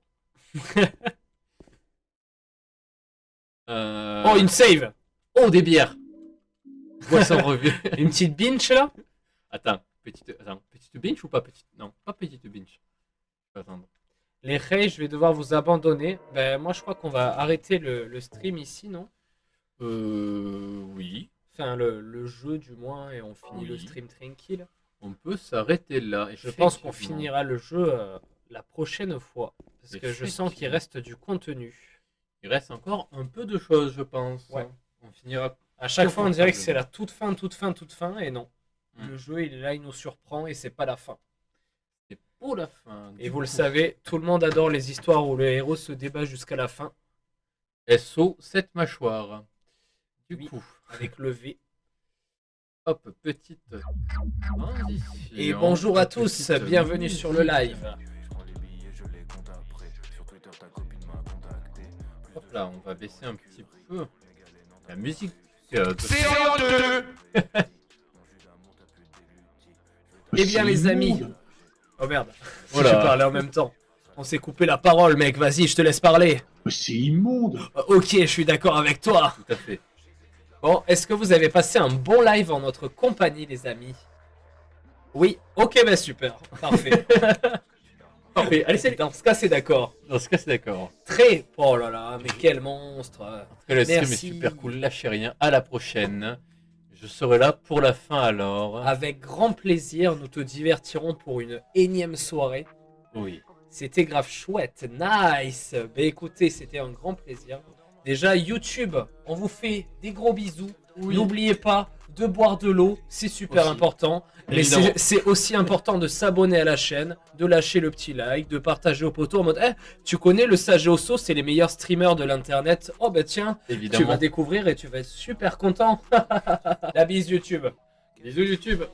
A: Oh, une save.
C: Oh, des bières. Boisson revue.
A: Une petite binge, là.
C: Attends, petite binge ou pas petite? Non, pas petite binge. Je vais attendre.
A: Les rays, je vais devoir vous abandonner. Ben, moi, je crois qu'on va arrêter le stream ici, non?
C: Oui.
A: Enfin, le jeu, du moins, et on finit le
C: Oui.
A: stream tranquille.
C: On peut s'arrêter là.
A: Je pense qu'on
C: effectivement.
A: finira le jeu la prochaine fois. Parce que je sens qu'il
C: Effectivement.
A: reste du contenu.
C: Il reste encore un peu de choses, je pense.
A: Ouais.
C: On finira.
A: À chaque fois, on dirait que c'est la toute fin, et non.
C: Mm.
A: Le jeu, il est là, il nous surprend, et c'est pas la fin.
C: C'est pour la fin.
A: Et
C: Du
A: vous le
C: coup,
A: savez, tout le monde adore les histoires où le héros se débat jusqu'à la fin,
C: SO 7 mâchoires. Du
A: Oui.
C: coup,
A: avec le V.
C: hop, petite transition.
A: Et bonjour à tous,
C: Petite
A: bienvenue sur le
C: musique.
A: live.
C: Hop là, on va baisser un petit peu la musique.
A: Eh bien, les amis. Oh merde,
C: Voilà.
A: j'ai parlé en même temps. On s'est coupé la parole, mec. Vas-y, je te laisse parler.
F: Mais c'est immonde.
A: Ok, je suis d'accord avec toi.
C: Tout à fait.
A: Bon, est-ce que vous avez passé un bon live en notre compagnie, les amis? Oui. Ok, bah super. Parfait. Parfait. Allez, c'est dans ce cas, c'est d'accord.
C: Dans ce cas, c'est d'accord.
A: Très. Oh là là, mais quel monstre.
C: En tout cas, le stream est
A: Merci.
C: super cool. Lâchez rien. À la prochaine. Je serai là pour la fin alors.
A: Avec grand plaisir, nous te divertirons pour une énième soirée.
C: Oui.
A: C'était grave chouette, nice. Bah écoutez, c'était un grand plaisir. Déjà, YouTube, on vous fait des gros bisous. N'oubliez pas de boire de l'eau, c'est super
C: Aussi.
A: important. Mais
C: Évidemment.
A: c'est aussi important de s'abonner à la chaîne, de lâcher le petit like, de partager au poteau en mode tu connais le Sage et Osso, c'est les meilleurs streamers de l'internet. Oh bah tiens, tu
C: Évidemment.
A: vas découvrir et tu vas être super content. La bise YouTube.
C: Bisous YouTube.